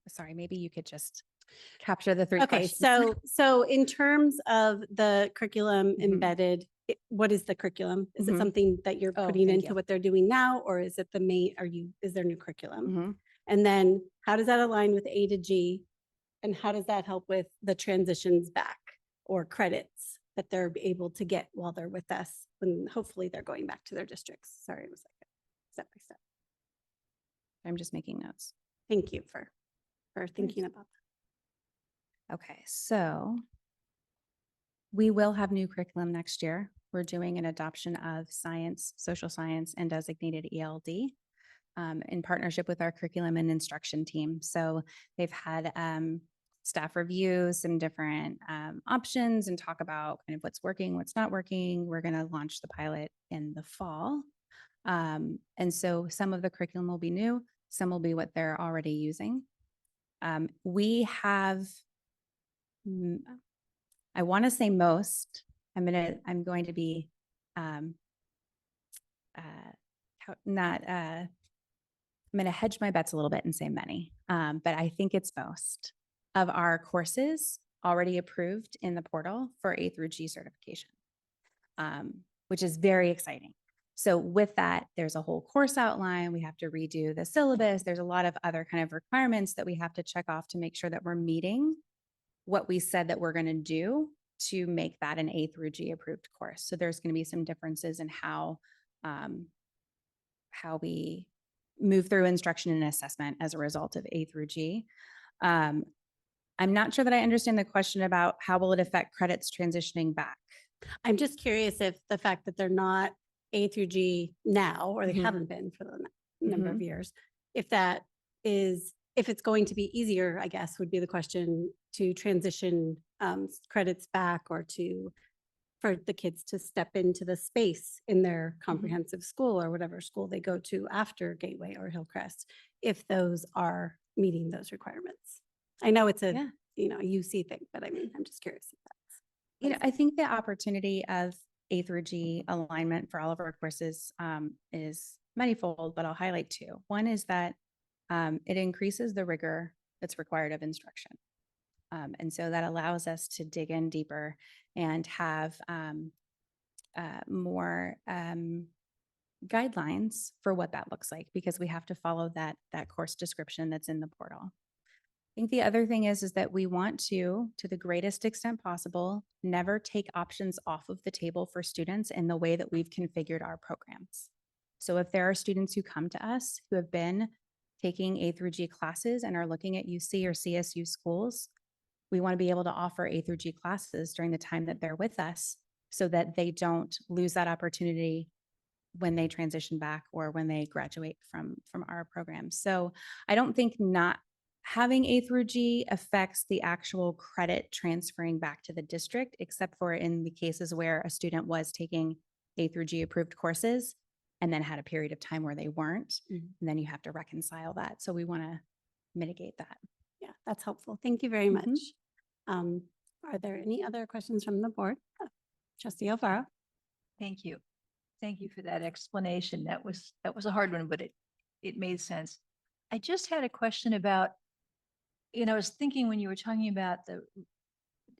sorry, maybe you could just capture the three Okay, questions. so in terms of the curriculum Mhm. embedded, what is the curriculum? Is it Mhm. something that you're Oh, putting thank into you. what they're doing now, or is it is there new curriculum? Mhm. And then how does that align with A to G? And how does that help with the transitions back or credits that they're able to get while they're with us when hopefully they're going back to their districts? Sorry, it was like step by step. I'm just making notes. Thank you for thinking about that. Okay, so we will have new curriculum next year. We're doing an adoption of science, social science, and designated ELD in partnership with our curriculum and instruction team. So they've had staff review some different options and talk about kind of what's working, what's not working. We're going to launch the pilot in the fall. And so some of the curriculum will be new, some will be what they're already using. We have, I want to say most, I'm going to be I'm going to hedge my bets a little bit and say many, but I think it's most of our courses already approved in the portal for A through G certification, which is very exciting. So with that, there's a whole course outline. We have to redo the syllabus. There's a lot of other kind of requirements that we have to check off to make sure that we're meeting what we said that we're going to do to make that an A through G approved course. So there's going to be some differences in how we move through instruction and assessment as a result of A through G. I'm not sure that I understand the question about how will it affect credits transitioning back. I'm just curious if the fact that they're not A through G now, or they Mhm. haven't been for the number of Mhm. years, if it's going to be easier, I guess, would be the question, to transition credits back, or for the kids to step into the space in their comprehensive school or whatever school they go to after Gateway or Hillcrest, if those are meeting those requirements. I know it's a Yeah. UC thing, but I mean, I'm just curious if that's. I think the opportunity of A through G alignment for all of our courses is manifold, but I'll highlight two. One is that it increases the rigor that's required of instruction. And so that allows us to dig in deeper and have more guidelines for what that looks like, because we have to follow that course description that's in the portal. think the other thing is that we want to the greatest extent possible, never take options off of the table for students in the way that we've configured our programs. So if there are students who come to us who have been taking A through G classes and are looking at UC or CSU schools, we want to be able to offer A through G classes during the time that they're with us so that they don't lose that opportunity when they transition back or when they graduate from our program. So I don't think not having A through G affects the actual credit transferring back to the district, except for in the cases where a student was taking A through G approved courses and then had a period of time where they weren't. And then you have to reconcile that. So we want to mitigate that. Yeah, that's helpful. Thank you very much. Mhm. Are there any other questions from the board? Trustee Alvaro? Thank you. Thank you for that explanation. That was a hard one, but it made sense. I just had a question about, I was thinking when you were talking about the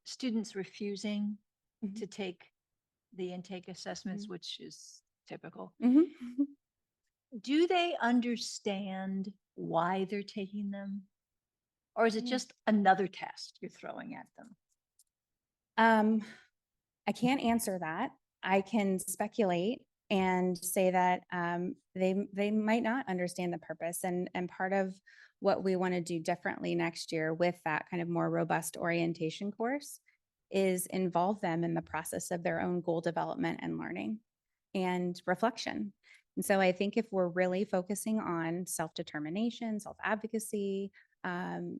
students refusing Mhm. to take the intake assessments, which is typical. Mhm. Do they understand why they're taking them? Or is it Yeah. just another test you're throwing at them? I can't answer that. I can speculate and say that they might not understand the purpose. And part of what we want to do differently next year with that kind of more robust orientation course is involve them in the process of their own goal development and learning and reflection. And so I think if we're really focusing on self-determination, self-advocacy, kind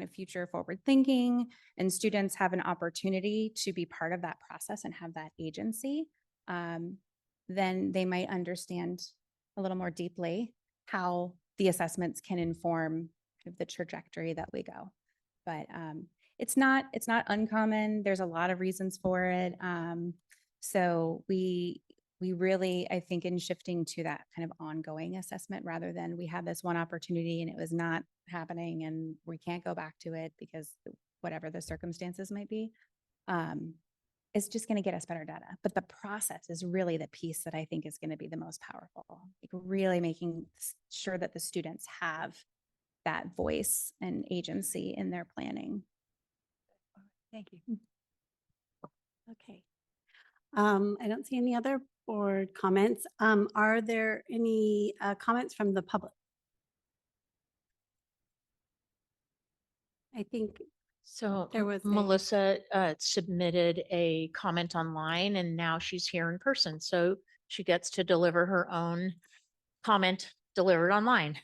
of future forward thinking, and students have an opportunity to be part of that process and have that agency, then they might understand a little more deeply how the assessments can inform kind of the trajectory that we go. But it's not uncommon. There's a lot of reasons for it. So we really, I think, in shifting to that kind of ongoing assessment rather than we had this one opportunity and it was not happening and we can't go back to it because whatever the circumstances might be, it's just going to get us better data. But the process is really the piece that I think is going to be the most powerful, like really making sure that the students have that voice and agency in their planning. Thank you. Okay. I don't see any other board comments. Are there any comments from the public? I think So There was a- Melissa submitted a comment online and now she's here in person. So she gets to deliver her own comment delivered online.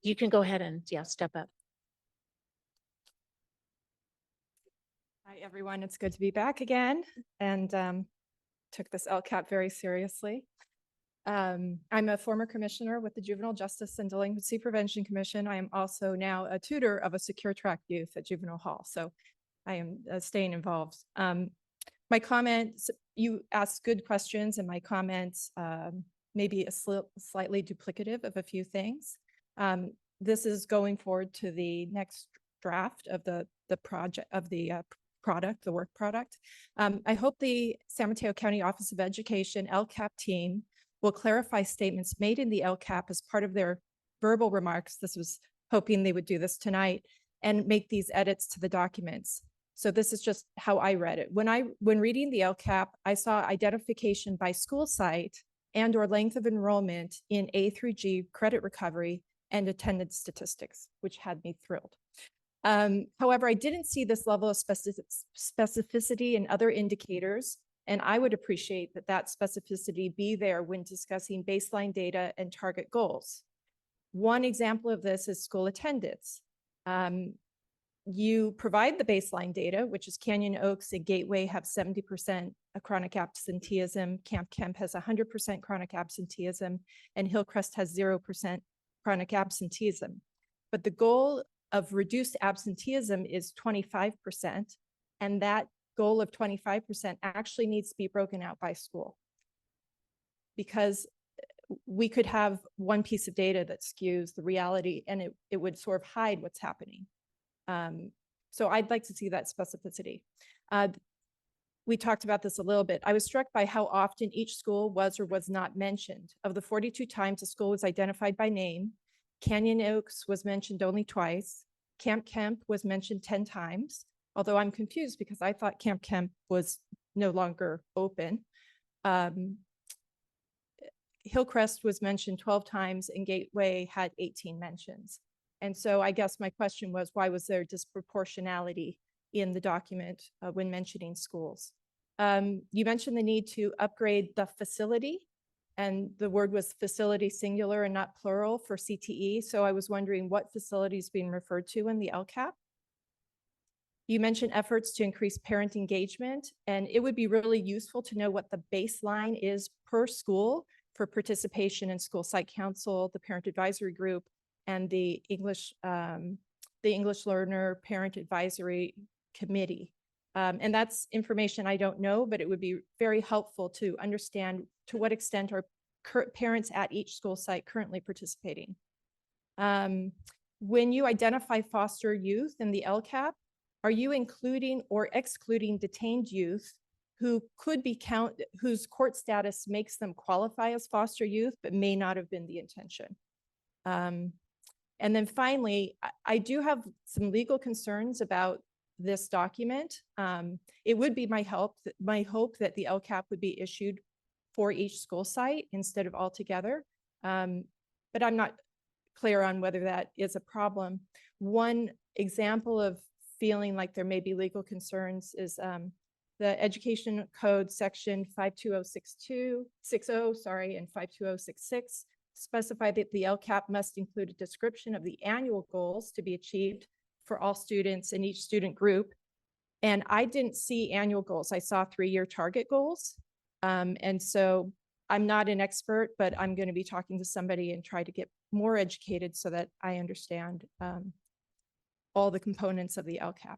You can go ahead and, step up. Hi, everyone. It's good to be back again and took this LCAP very seriously. I'm a former commissioner with the Juvenile Justice and Delinquency Prevention Commission. I am also now a tutor of a secure track youth at Juvenile Hall. So I am staying involved. My comments, you asked good questions and my comments may be slightly duplicative of a few things. This is going forward to the next draft of the project of the product, the work product. I hope the San Mateo County Office of Education LCAP team will clarify statements made in the LCAP as part of their verbal remarks. This was hoping they would do this tonight and make these edits to the documents. So this is just how I read it. When reading the LCAP, I saw identification by school site and or length of enrollment in A through G credit recovery and attendance statistics, which had me thrilled. However, I didn't see this level of specificity in other indicators, and I would appreciate that specificity be there when discussing baseline data and target goals. One example of this is school attendance. You provide the baseline data, which is Canyon Oaks and Gateway have 70% chronic absenteeism, Camp Kemp has 100% chronic absenteeism, and Hillcrest has 0% chronic absenteeism. But the goal of reduced absenteeism is 25%, and that goal of 25% actually needs to be broken out by school. Because we could have one piece of data that skews the reality and it would sort of hide what's happening. So I'd like to see that specificity. We talked about this a little bit. I was struck by how often each school was or was not mentioned. Of the 42 times a school was identified by name, Canyon Oaks was mentioned only twice, Camp Kemp was mentioned 10 times, although I'm confused because I thought Camp Kemp was no longer open. Hillcrest was mentioned 12 times and Gateway had 18 mentions. And so I guess my question was, why was there disproportionality in the document when mentioning schools? You mentioned the need to upgrade the facility, and the word was facility singular and not plural for CTE. So I was wondering what facility is being referred to in the LCAP. You mentioned efforts to increase parent engagement, and it would be really useful to know what the baseline is per school for participation in school site council, the parent advisory group, and the English learner parent advisory committee. And that's information I don't know, but it would be very helpful to understand to what extent are parents at each school site currently participating. When you identify foster youth in the LCAP, are you including or excluding detained youth who could be whose court status makes them qualify as foster youth, but may not have been the intention? And then finally, I do have some legal concerns about this document. It would be my hope that the LCAP would be issued for each school site instead of all together. But I'm not clear on whether that is a problem. One example of feeling like there may be legal concerns is the Education Code section 52060 and 52066 specify that the LCAP must include a description of the annual goals to be achieved for all students in each student group. And I didn't see annual goals. I saw 3-year target goals. And so I'm not an expert, but I'm going to be talking to somebody and try to get more educated so that I understand all the components of the LCAP.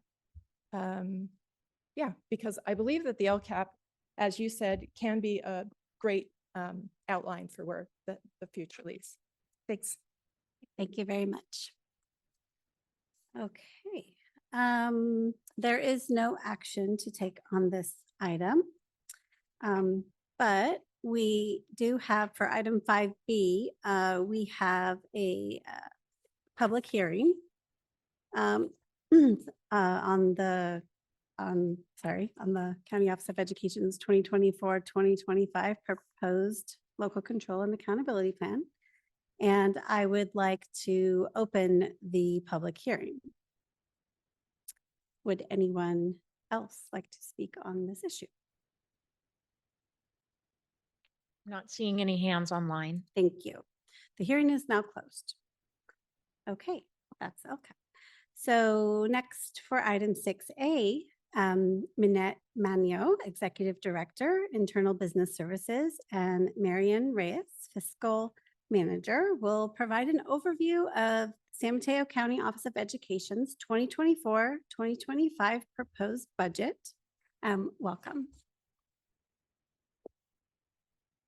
Yeah, because I believe that the LCAP, as you said, can be a great outline for where the future leads. Thanks. Thank you very much. Okay. There is no action to take on this item. But we do have for item 5B, we have a public hearing on the County Office of Education's 2024-2025 proposed local control and accountability plan. And I would like to open the public hearing. Would anyone else like to speak on this issue? Not seeing any hands online. Thank you. The hearing is now closed. Okay, that's okay. So next for item 6A, Minette Manio, Executive Director, Internal Business Services, and Marian Reyes, Fiscal Manager, will provide an overview of San Mateo County Office of Education's 2024-2025 proposed budget. Welcome.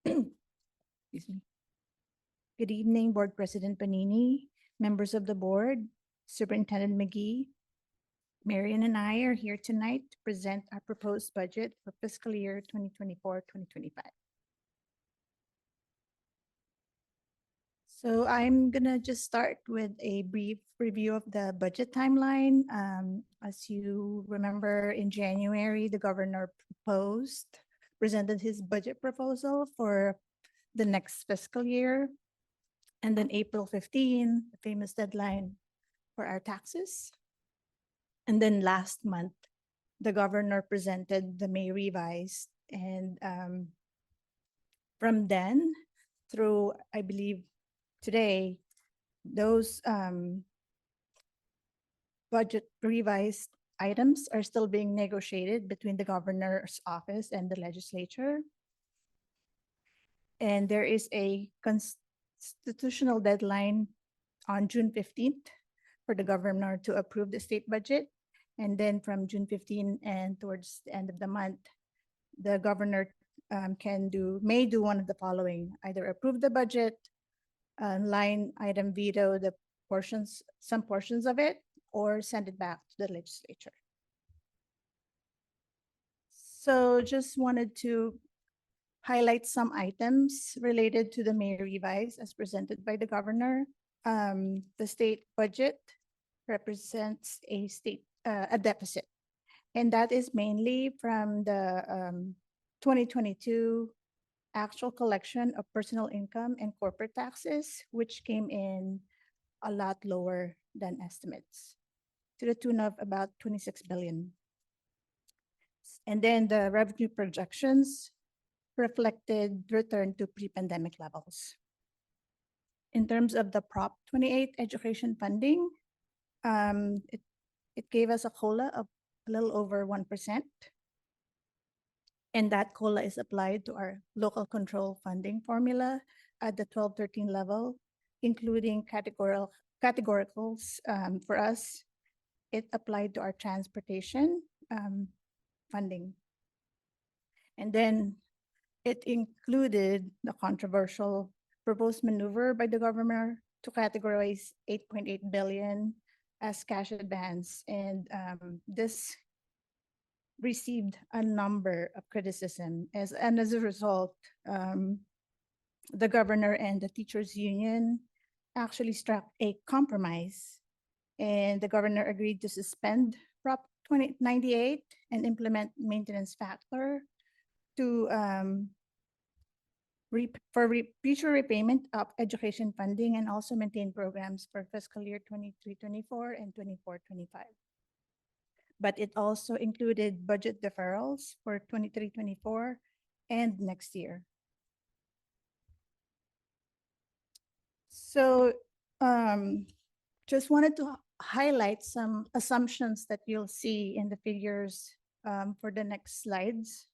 Excuse me. Good evening, Board President Panini, members of the board, Superintendent McGee. Marian and I are here tonight to present our proposed budget for fiscal year 2024-2025. So I'm gonna just start with a brief review of the budget timeline. As you remember, in January, the governor presented his budget proposal for the next fiscal year. And then April 15, the famous deadline for our taxes. And then last month, the governor presented the May revised. And from then through, I believe, today, those budget revised items are still being negotiated between the governor's office and the legislature. And there is a constitutional deadline on June 15th for the governor to approve the state budget. And then from June 15 and towards the end of the month, the governor may do one of the following: either approve the budget, line item veto some portions of it, or send it back to the legislature. So just wanted to highlight some items related to the May revise as presented by the governor. The state budget represents a deficit. And that is mainly from the 2022 actual collection of personal income and corporate taxes, which came in a lot lower than estimates, to the tune of about 26 billion. And then the revenue projections reflected return to pre-pandemic levels. In terms of the Prop 28 education funding, it gave us a COLA of a little over 1%. And that COLA is applied to our local control funding formula at the 12-13 level, including categoricals. For us, it applied to our transportation funding. And then it included the controversial proposed maneuver by the governor to categorize 8.8 billion as cash advance. And this received a number of criticism and as a result, the governor and the teachers union actually struck a compromise, and the governor agreed to suspend Prop 2098 and implement maintenance factor to future repayment of education funding, and also maintain programs for fiscal year 23-24 and 24-25. But it also included budget deferrals for 23-24 and next year. So just wanted to highlight some assumptions that you'll see in the figures for the next slides.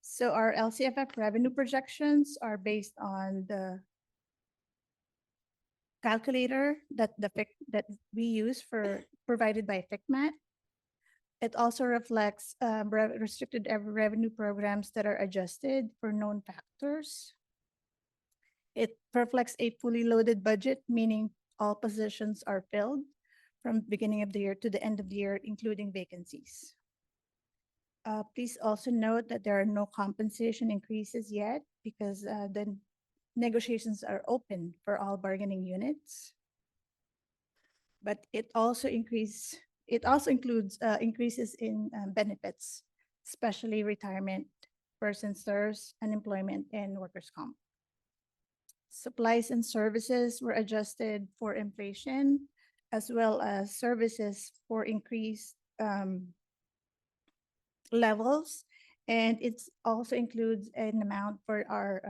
So our LCFF revenue projections are based on the calculator that we use for provided by FICMAT. It also reflects restricted revenue programs that are adjusted for known factors. It reflects a fully loaded budget, meaning all positions are filled from beginning of the year to the end of the year, including vacancies. Please also note that there are no compensation increases yet because the negotiations are open for all bargaining units. But it also includes increases in benefits, especially retirement, person serves, unemployment, and workers' comp. Supplies and services were adjusted for inflation, as well as services for increased levels. And it also includes an amount for our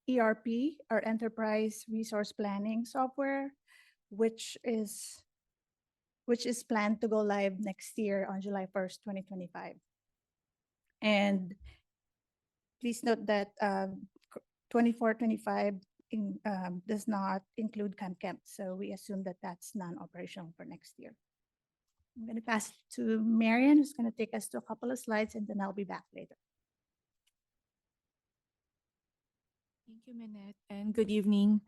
ERP, our enterprise resource planning software, which is planned to go live next year on July 1st, 2025. And please note that 24-25 does not include CAMP, so we assume that that's non-operational for next year. I'm going to pass it to Marian, who's going to take us to a couple of slides, and then I'll be back later. Thank you, Minette, and good evening.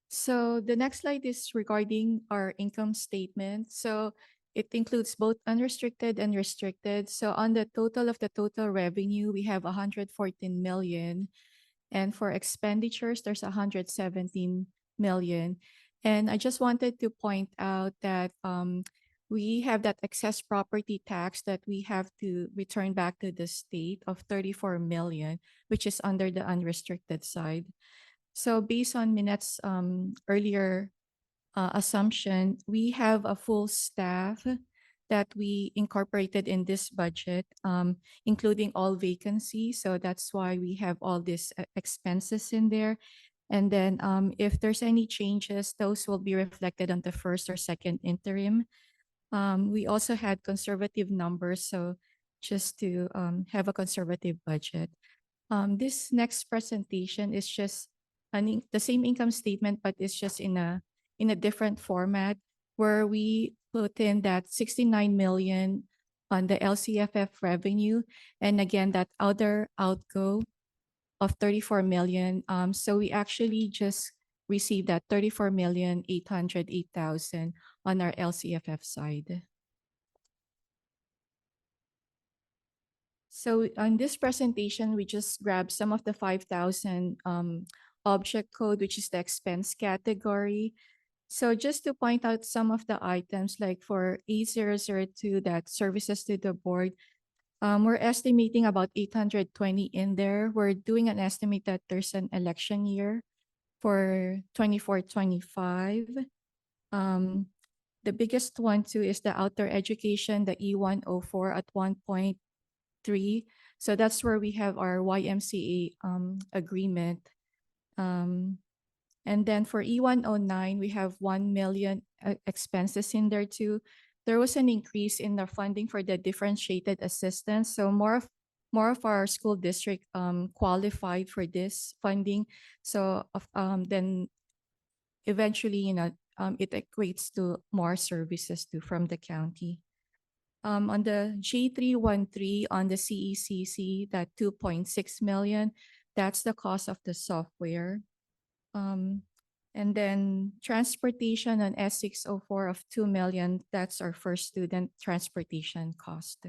So the next slide is regarding our income statement. So it includes both unrestricted and restricted. So on the total of the total revenue, we have 114 million. And for expenditures, there's 117 million. And I just wanted to point out that we have that excess property tax that we have to return back to the state of 34 million, which is under the unrestricted side. So based on Minette's earlier assumption, we have a full staff that we incorporated in this budget, including all vacancies. So that's why we have all these expenses in there. And then if there's any changes, those will be reflected on the first or second interim. We also had conservative numbers, so just to have a conservative budget. This next presentation is just the same income statement, but it's just in a different format, where we put in that 69 million on the LCFF revenue, and again that other outgo of 34 million. So we actually just received that 34,808,000 on our LCFF side. So on this presentation, we just grabbed some of the 5,000 object code, which is the expense category. So just to point out some of the items, like for A002, that services to the board, we're estimating about 820 in there. We're doing an estimate that there's an election year for 24-25. The biggest one too is the outdoor education, the E104 at 1.3. So that's where we have our YMCA agreement. And then for E109, we have 1 million expenses in there too. There was an increase in the funding for the differentiated assistance. So more of our school district qualified for this funding. So then eventually, it equates to more services too from the county. On the J313 on the CECC, that 2.6 million, that's the cost of the software. And then transportation on S604 of 2 million, that's our first student transportation cost.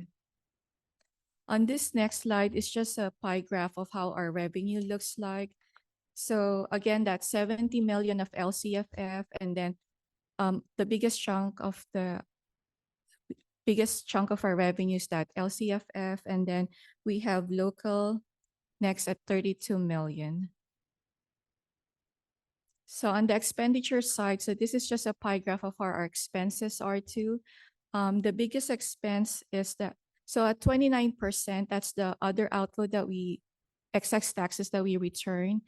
On this next slide is just a pie graph of how our revenue looks like. So again, that's 70 million of LCFF, and then the biggest chunk of our revenue is that LCFF, and then we have local next at 32 million. So on the expenditure side, so this is just a pie graph of our expenses are too. The biggest expense is that, so at 29%, that's the other outflow that excess taxes that we return.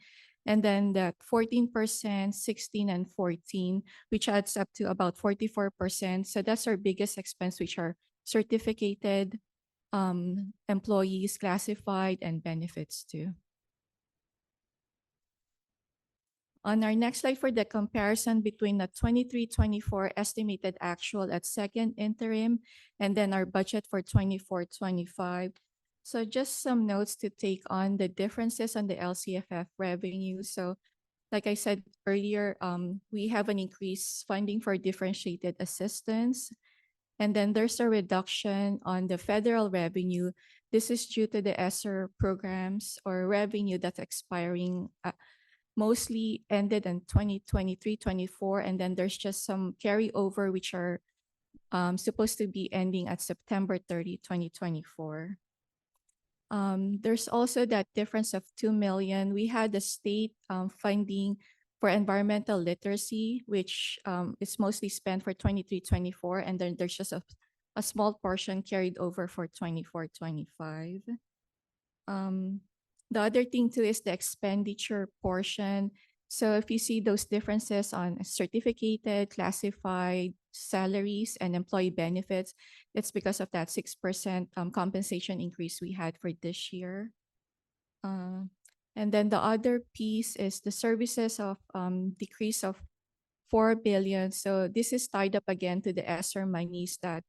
And then that 14%, 16, and 14, which adds up to about 44%. So that's our biggest expense, which are certificated employees, classified, and benefits too. On our next slide for the comparison between the 23-24 estimated actual at second interim and then our budget for 24-25. So just some notes to take on the differences on the LCFF revenue. So like I said earlier, we have an increased funding for differentiated assistance. And then there's a reduction on the federal revenue. This is due to the ESSER programs or revenue that's expiring, mostly ended in 2023-24. And then there's just some carryover, which are supposed to be ending at September 30, 2024. There's also that difference of 2 million. We had the state funding for environmental literacy, which is mostly spent for 23-24, and then there's just a small portion carried over for 24-25. The other thing too is the expenditure portion. So if you see those differences on certificated, classified salaries and employee benefits, it's because of that 6% compensation increase we had for this year. And then the other piece is the services of decrease of 4 billion. So this is tied up again to the ESSER monies that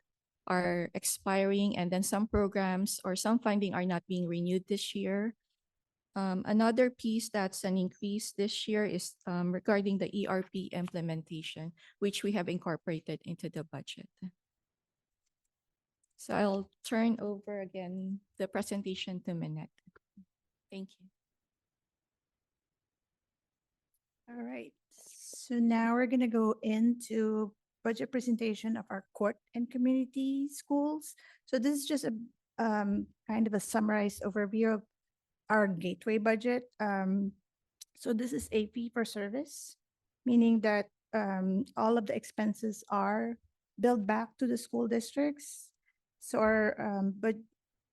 are expiring, and then some programs or some funding are not being renewed this year. Another piece that's an increase this year is regarding the ERP implementation, which we have incorporated into the budget. So I'll turn over again the presentation to Minette. Thank you. All right, so now we're gonna go into budget presentation of our court and community schools. So this is just a kind of a summarized overview of our gateway budget. So this is a fee for service, meaning that all of the expenses are billed back to the school districts. So our but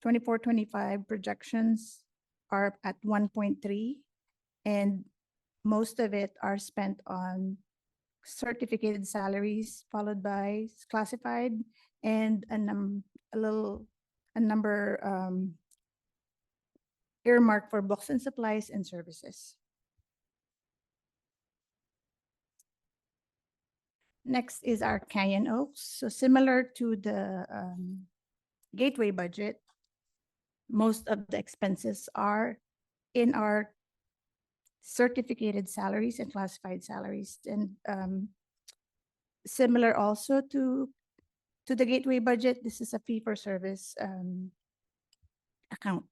24-25 projections are at 1.3, and most of it are spent on certificated salaries, followed by classified, and a number earmarked for books and supplies and services. Next is our Canyon Oaks. So similar to the gateway budget, most of the expenses are in our certificated salaries and classified salaries, and similar also to the gateway budget. This is a fee for service account.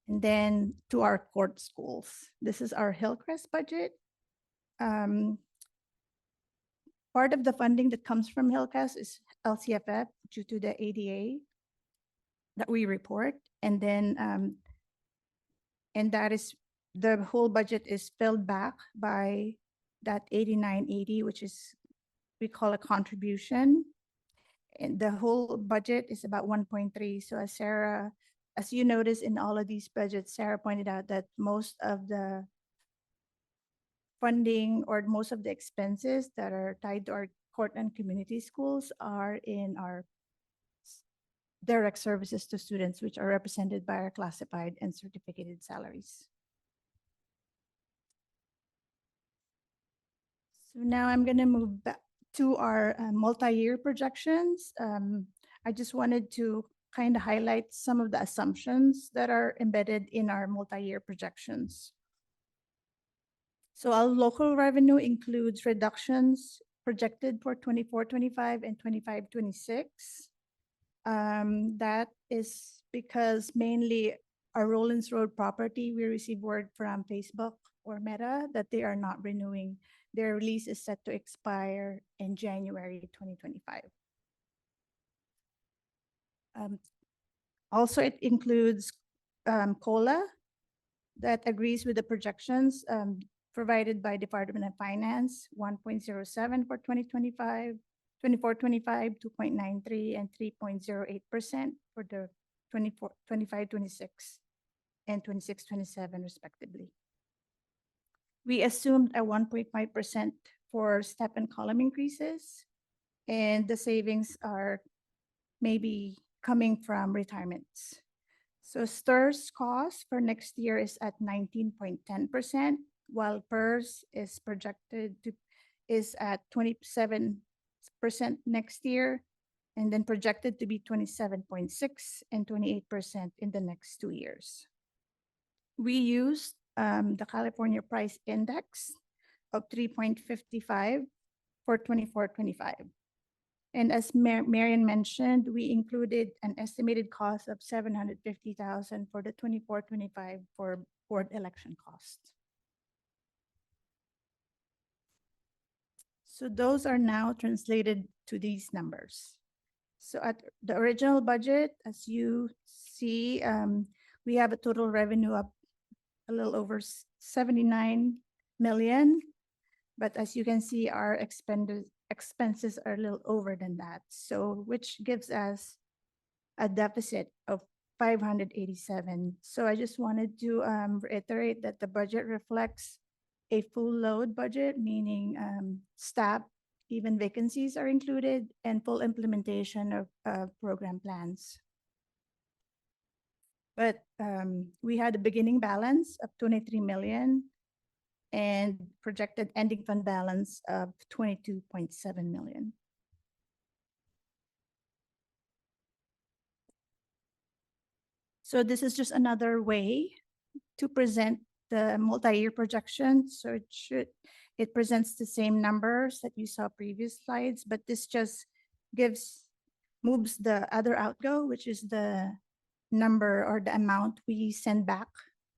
And then to our court schools. This is our Hillcrest budget. Part of the funding that comes from Hillcrest is LCFF due to the ADA that we report. And then, and that is, the whole budget is filled back by that 8980, which is, we call a contribution. And the whole budget is about 1.3. So as Sarah, as you notice in all of these budgets, Sarah pointed out that most of the funding or most of the expenses that are tied to our court and community schools are in our direct services to students, which are represented by our classified and certificated salaries. So now I'm going to move back to our multi-year projections. I just wanted to kind of highlight some of the assumptions that are embedded in our multi-year projections. So our local revenue includes reductions projected for 24-25 and 25-26. That is because mainly our Rollins Road property, we receive word from Facebook or Meta that they are not renewing. Their lease is set to expire in January 2025. Also, it includes COLA that agrees with the projections provided by Department of Finance, 1.07 for 2025, 24-25, 2.93, and 3.08% for the 25-26 and 26-27 respectively. We assumed a 1.5% for step and column increases, and the savings are maybe coming from retirements. So STRS cost for next year is at 19.10%, while PERS is projected to is at 27% next year, and then projected to be 27.6 and 28% in the next 2 years. We used the California Price Index of 3.55 for 24-25. And as Marian mentioned, we included an estimated cost of $750,000 for the 24-25 for board election costs. So those are now translated to these numbers. So at the original budget, as you see, we have a total revenue of a little over 79 million. But as you can see, our expenses are a little over than that. So which gives us a deficit of 587. So I just wanted to reiterate that the budget reflects a full load budget, meaning staff, even vacancies are included, and full implementation of program plans. But we had a beginning balance of 23 million and projected ending fund balance of 22.7 million. So this is just another way to present the multi-year projection. So it presents the same numbers that you saw previous slides, but this just moves the other outgo, which is the number or the amount we send back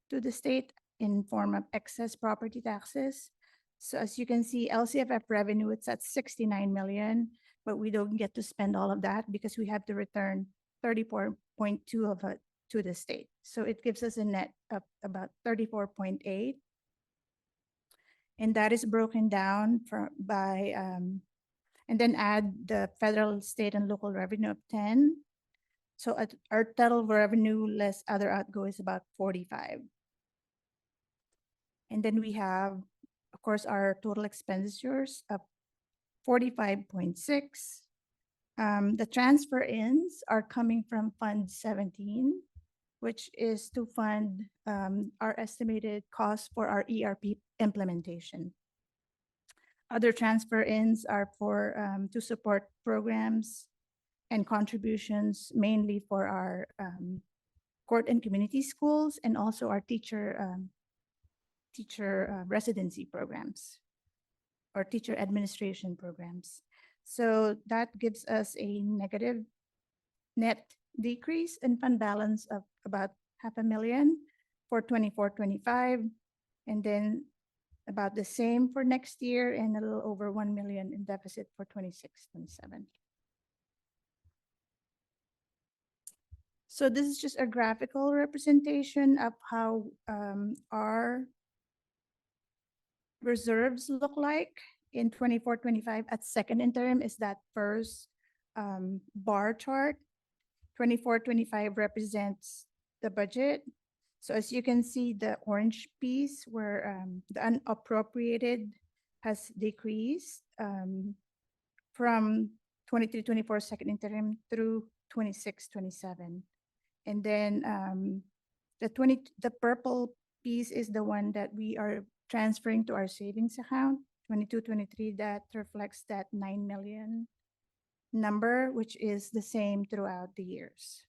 to the state in form of excess property taxes. So as you can see, LCFF revenue, it's at 69 million, but we don't get to spend all of that because we have to return 34.2 of it to the state. So it gives us a net of about 34.8. And that is broken down by, and then add the federal, state, and local revenue of 10. So our total revenue less other outgo is about 45. And then we have, of course, our total expenditures of 45.6. The transfer ins are coming from Fund 17, which is to fund our estimated cost for our ERP implementation. Other transfer ins are for to support programs and contributions, mainly for our court and community schools, and also our teacher residency programs or teacher administration programs. So that gives us a negative net decrease in fund balance of about $500,000. for 24-25, and then about the same for next year and a little over 1 million in deficit for 26-27. So this is just a graphical representation of how our reserves look like in 24-25 at second interim is that first bar chart. 24-25 represents the budget. So as you can see, the orange piece where the unappropriated has decreased from 23-24 second interim through 26-27. And then the purple piece is the one that we are transferring to our savings account, 22-23, that reflects that 9 million number, which is the same throughout the years.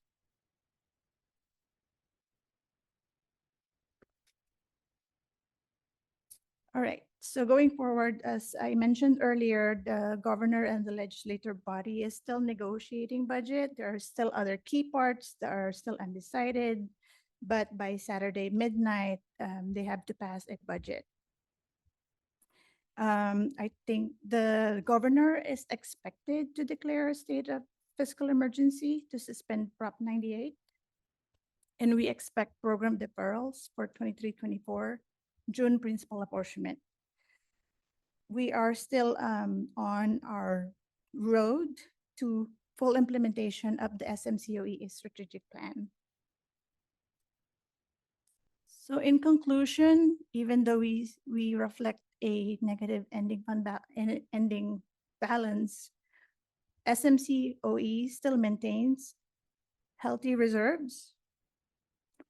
All right, so going forward, as I mentioned earlier, the governor and the legislative body is still negotiating budget. There are still other key parts that are still undecided, but by Saturday midnight, they have to pass a budget. I think the governor is expected to declare a state of fiscal emergency to suspend Prop 98. And we expect program deferrals for 23-24, June principal apportionment. We are still on our road to full implementation of the SMCOE strategic plan. So in conclusion, even though we reflect a negative ending ending balance, SMCOE still maintains healthy reserves,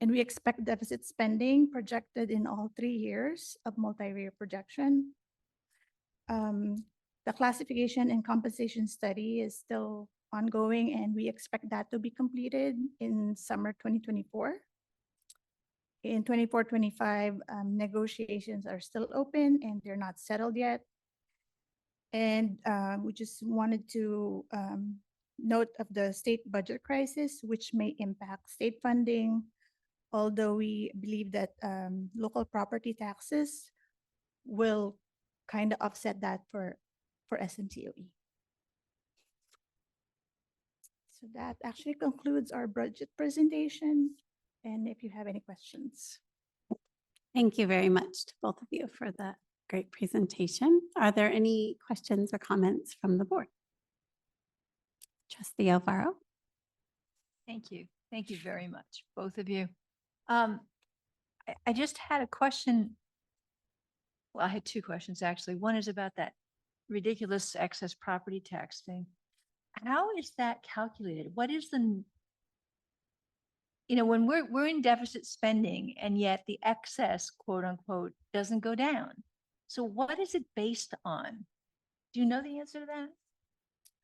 and we expect deficit spending projected in all 3 years of multi-year projection. The classification and compensation study is still ongoing, and we expect that to be completed in summer 2024. In 24-25, negotiations are still open and they're not settled yet. And we just wanted to note of the state budget crisis, which may impact state funding, although we believe that local property taxes will kind of offset that for SMCOE. So that actually concludes our budget presentation. And if you have any questions. Thank you very much to both of you for that great presentation. Are there any questions or comments from the board? Trustee Alvaro? Thank you. Thank you very much, both of you. I just had a question. Well, I had 2 questions, actually. One is about that ridiculous excess property tax thing. How is that calculated? What is the, when we're in deficit spending and yet the excess, quote unquote, doesn't go down. So what is it based on? Do you know the answer to that?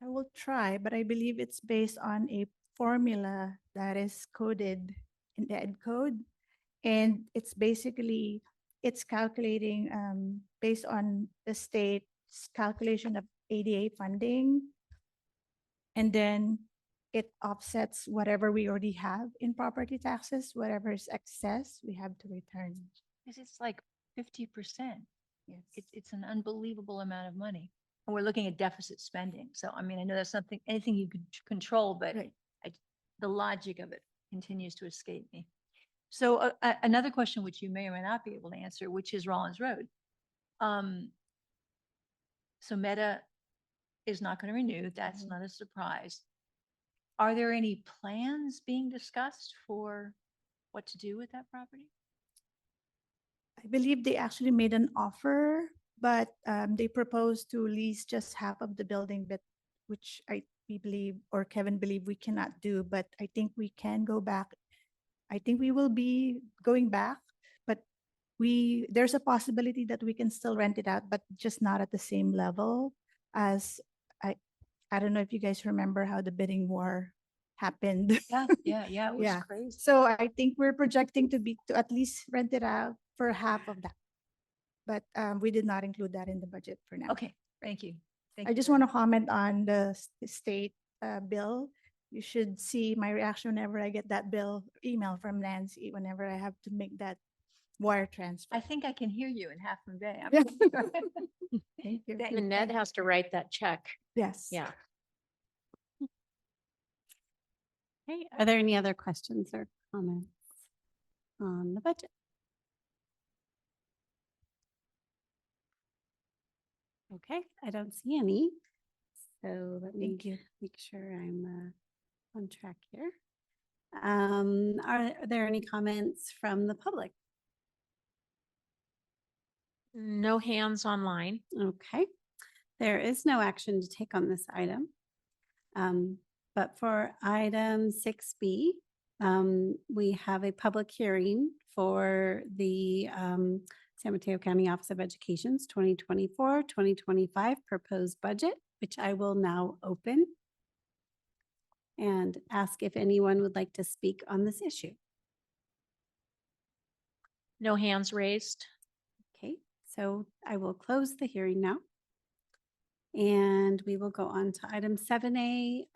I will try, but I believe it's based on a formula that is coded in the Ed code. And it's basically, it's calculating based on the state's calculation of ADA funding. And then it offsets whatever we already have in property taxes, whatever is excess, we have to return. Because it's like 50%. Yes. It's an unbelievable amount of money. And we're looking at deficit spending. So, I mean, I know that's something, anything you can control, but Right. the logic of it continues to escape me. So another question, which you may or may not be able to answer, which is Rollins Road. So Meta is not going to renew. That's not a surprise. Are there any plans being discussed for what to do with that property? I believe they actually made an offer, but they proposed to lease just half of the building, but which we believe, or Kevin believe we cannot do, but I think we can go back. I think we will be going back, but there's a possibility that we can still rent it out, but just not at the same level as I don't know if you guys remember how the bidding war happened. Yeah. It was Yeah. crazy. So I think we're projecting to at least rent it out for half of that. But we did not include that in the budget for now. Okay, thank you. I just want to comment on the state bill. You should see my reaction whenever I get that bill email from Nancy, whenever I have to make that wire transfer. I think I can hear you in Half Moon Bay. I'm Yeah. sure. Thank you. Thank- And Ned thank has you. to write that check. Yes. Yeah. Okay, are there any other questions or comments on the budget? Okay, I don't see any. So let me Thank you. make sure I'm on track here. Are there any comments from the public? No hands online. Okay, there is no action to take on this item. But for item 6B, we have a public hearing for the San Mateo County Office of Education's 2024-2025 proposed budget, which I will now open and ask if anyone would like to speak on this issue. No hands raised. Okay, so I will close the hearing now. And we will go on to item 7A,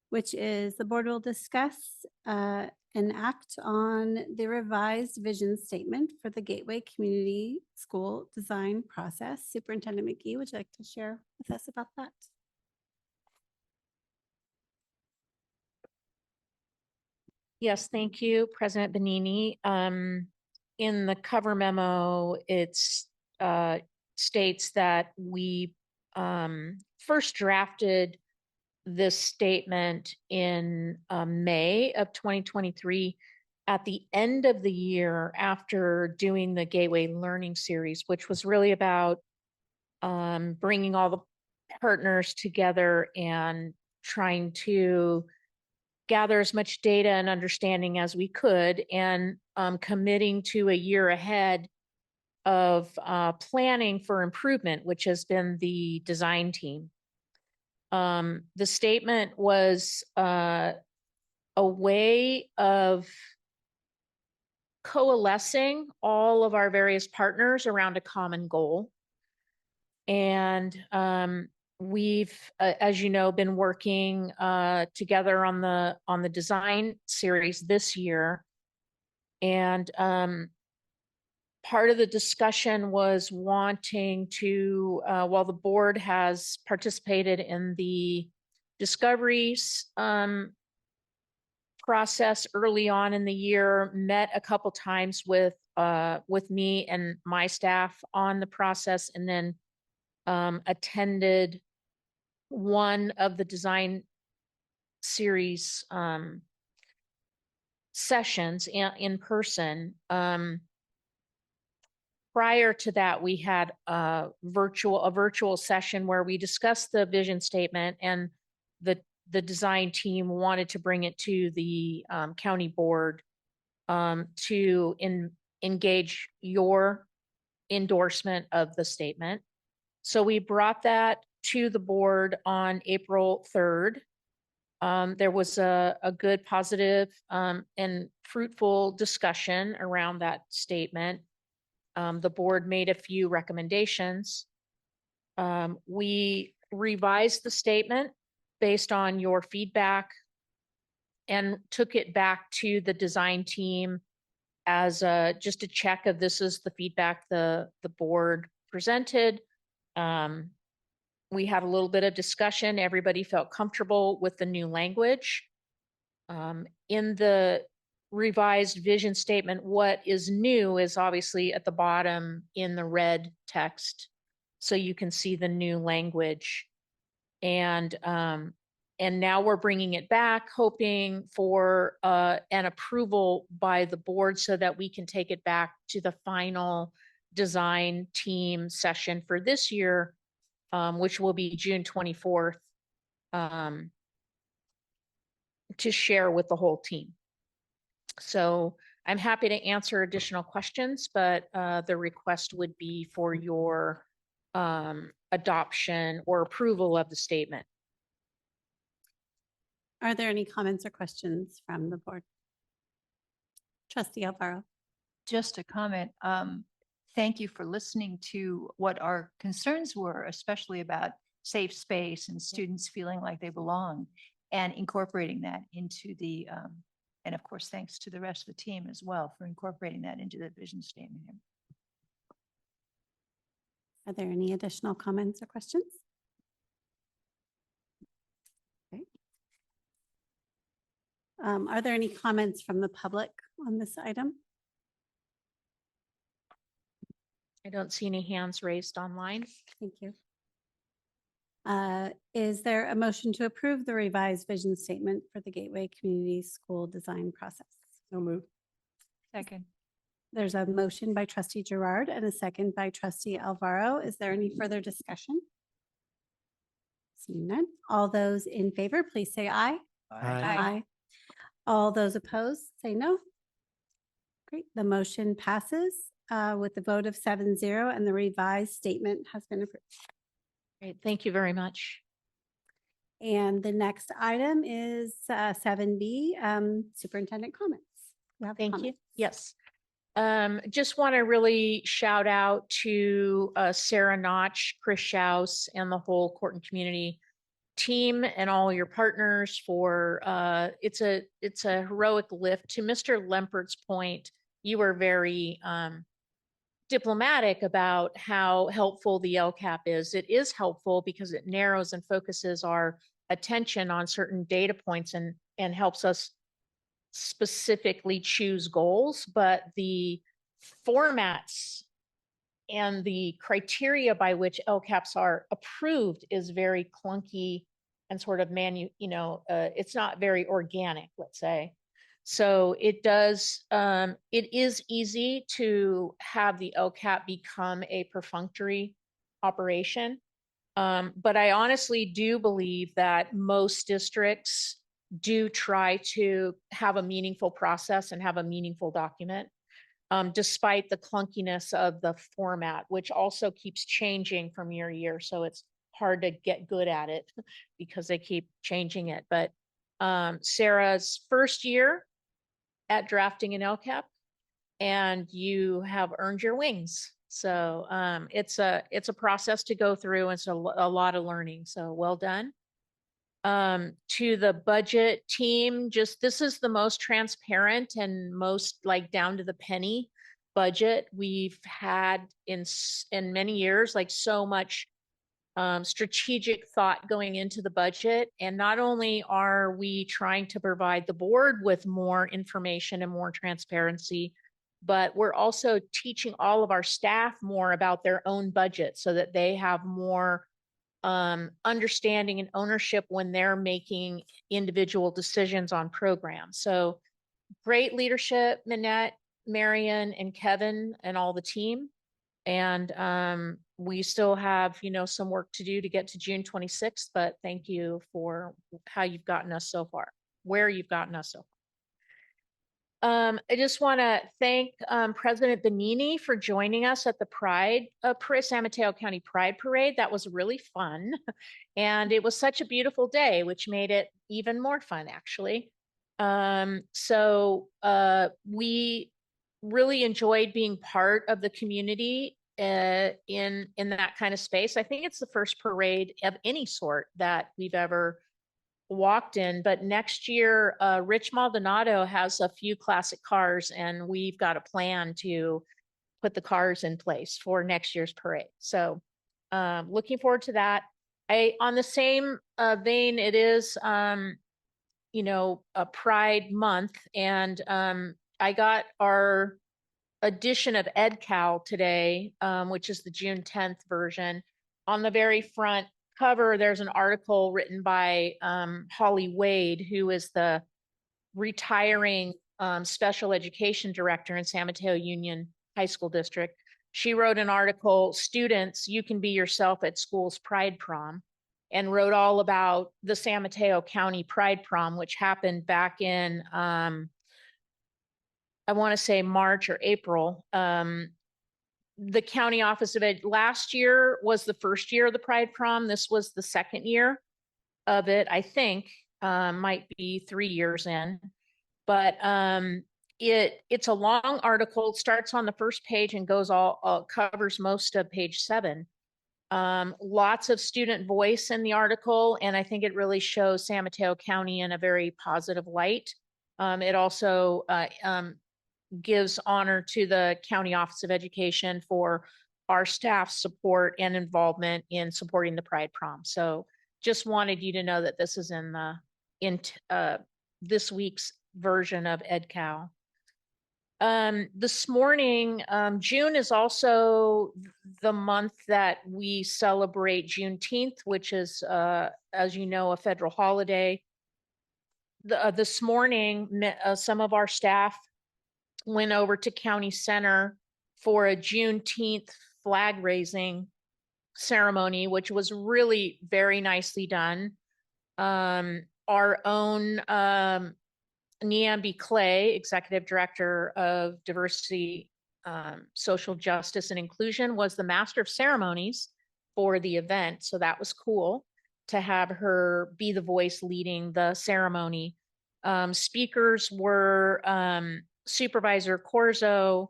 which is the board will discuss and act on the revised vision statement for the Gateway Community School Design Process. Superintendent McGee, would you like to share with us about that? Yes, thank you, President Benini. In the cover memo, it's states that we first drafted this statement in May of 2023 at the end of the year after doing the Gateway Learning Series, which was really about bringing all the partners together and trying to gather as much data and understanding as we could, and committing to a year ahead of planning for improvement, which has been the design team. The statement was a way of coalescing all of our various partners around a common goal. And we've, as you know, been working together on the design series this year. And part of the discussion was wanting to, while the board has participated in the discoveries process early on in the year, met a couple times with me and my staff on the process, and then attended one of the design series sessions in person. Prior to that, we had a virtual session where we discussed the vision statement, and the design team wanted to bring it to the county board to engage your endorsement of the statement. So we brought that to the board on April 3rd. There was a good, positive, and fruitful discussion around that statement. The board made a few recommendations. We revised the statement based on your feedback and took it back to the design team as just a check of this is the feedback the board presented. We had a little bit of discussion. Everybody felt comfortable with the new language. In the revised vision statement, what is new is obviously at the bottom in the red text, so you can see the new language. And now we're bringing it back, hoping for an approval by the board so that we can take it back to the final design team session for this year, which will be June 24th, to share with the whole team. So I'm happy to answer additional questions, but the request would be for your adoption or approval of the statement. Are there any comments or questions from the board? Trustee Alvaro. Just a comment. Thank you for listening to what our concerns were, especially about safe space and students feeling like they belong. and incorporating that into the, and of course, thanks to the rest of the team as well for incorporating that into the vision statement here. Are there any additional comments or questions? Okay. Are there any comments from the public on this item? I don't see any hands raised online. Thank you. Is there a motion to approve the revised vision statement for the Gateway Community School design process? So moved. Second. There's a motion by trustee Gerard and a second by trustee Alvaro. Is there any further discussion? Seeing none. All those in favor, please say aye. Aye. All those opposed, say no. Great, the motion passes with the vote of 7-0 and the revised statement has been approved. Great, thank you very much. And the next item is 7B, superintendent comments. You have Thank you. comments? Yes. Just want to really shout out to Sarah Notch, Chris Schaus, and the whole Corton community team and all your partners for it's a heroic lift. To Mr. Lempert's point, you were very diplomatic about how helpful the LCAP is. It is helpful because it narrows and focuses our attention on certain data points and helps us specifically choose goals, but the formats and the criteria by which LCAPs are approved is very clunky and sort of it's not very organic, let's say. So it does, it is easy to have the LCAP become a perfunctory operation. But I honestly do believe that most districts do try to have a meaningful process and have a meaningful document, despite the clunkiness of the format, which also keeps changing from year to year. So it's hard to get good at it because they keep changing it. But Sarah's first year at drafting an LCAP, and you have earned your wings. So it's a process to go through. And so a lot of learning. So well done. To the budget team, this is the most transparent and most like down to the penny budget we've had in many years, like so much strategic thought going into the budget. And not only are we trying to provide the board with more information and more transparency, but we're also teaching all of our staff more about their own budget so that they have more understanding and ownership when they're making individual decisions on programs. So great leadership, Minette, Marion, and Kevin, and all the team. And we still have, some work to do to get to June 26th, but thank you for how you've gotten us so far, where you've gotten us so far. I just want to thank President Benini for joining us at the San Mateo County Pride Parade. That was really fun. And it was such a beautiful day, which made it even more fun, actually. So we really enjoyed being part of the community in that kind of space. I think it's the first parade of any sort that we've ever walked in, but next year, Rich Maldonado has a few classic cars, and we've got a plan to put the cars in place for next year's parade. So looking forward to that. On the same vein, it is, a Pride Month, and I got our edition of EdCal today, which is the June 10th version. On the very front cover, there's an article written by Holly Wade, who is the retiring special education director in San Mateo Union High School District. She wrote an article, Students, You Can Be Yourself at School's Pride Prom, and wrote all about the San Mateo County Pride Prom, which happened back in, I want to say March or April. The county office of ed last year was the first year of the Pride Prom. This was the second year of it, I think, might be 3 years in, but it's a long article. It starts on the first page and goes covers most of page 7. Lots of student voice in the article, and I think it really shows San Mateo County in a very positive light. It also gives honor to the County Office of Education for our staff's support and involvement in supporting the Pride Prom. So just wanted you to know that this is in this week's version of EdCal. This morning, June is also the month that we celebrate Juneteenth, which is, as you know, a federal holiday. This morning, some of our staff went over to County Center for a Juneteenth flag raising ceremony, which was really very nicely done. Our own Niambi Clay, Executive Director of Diversity, Social Justice and Inclusion, was the Master of Ceremonies for the event. So that was cool to have her be the voice leading the ceremony. Speakers were Supervisor Corzo,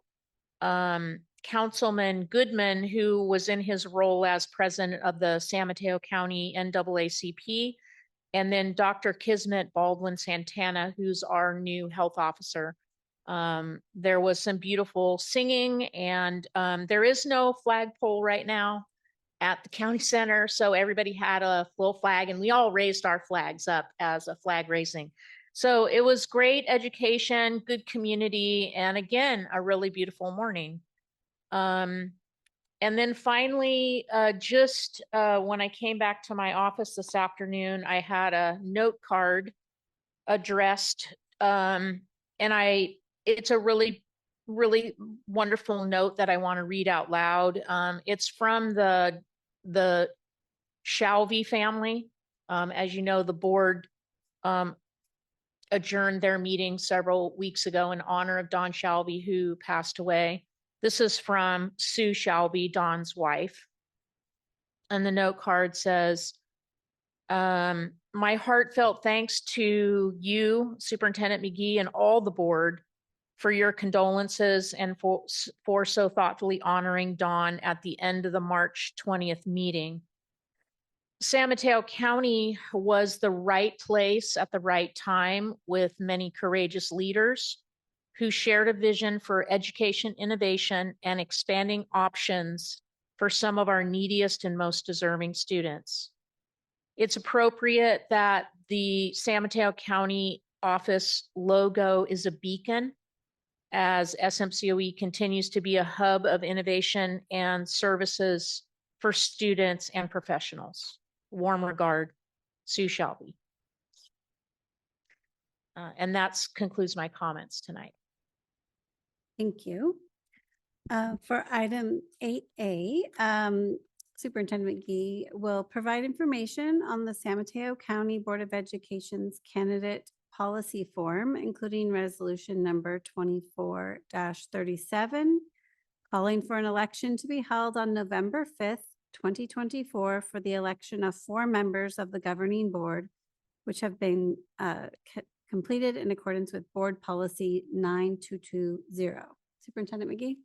Councilman Goodman, who was in his role as president of the San Mateo County NAACP, and then Dr. Kismet Baldwin Santana, who's our new health officer. There was some beautiful singing, and there is no flagpole right now at the county center, so everybody had a full flag, and we all raised our flags up as a flag raising. So it was great education, good community, and again, a really beautiful morning. And then finally, just when I came back to my office this afternoon, I had a note card addressed, and it's a really, really wonderful note that I want to read out loud. It's from the Shalvey family. As you know, the board adjourned their meeting several weeks ago in honor of Don Shalvey, who passed away. This is from Sue Shalvey, Don's wife. And the note card says, my heartfelt thanks to you, Superintendent McGee, and all the board for your condolences and for so thoughtfully honoring Don at the end of the March 20th meeting. San Mateo County was the right place at the right time with many courageous leaders who shared a vision for education innovation and expanding options for some of our neediest and most deserving students. It's appropriate that the San Mateo County office logo is a beacon as SMCOE continues to be a hub of innovation and services for students and professionals. Warm regard, Sue Shelby. And that concludes my comments tonight. Thank you. For item 8A, Superintendent McGee will provide information on the San Mateo County Board of Education's candidate policy form, including resolution number 24-37, calling for an election to be held on November 5th, 2024 for the election of 4 members of the governing board, which have been completed in accordance with board policy 9220. Superintendent McGee.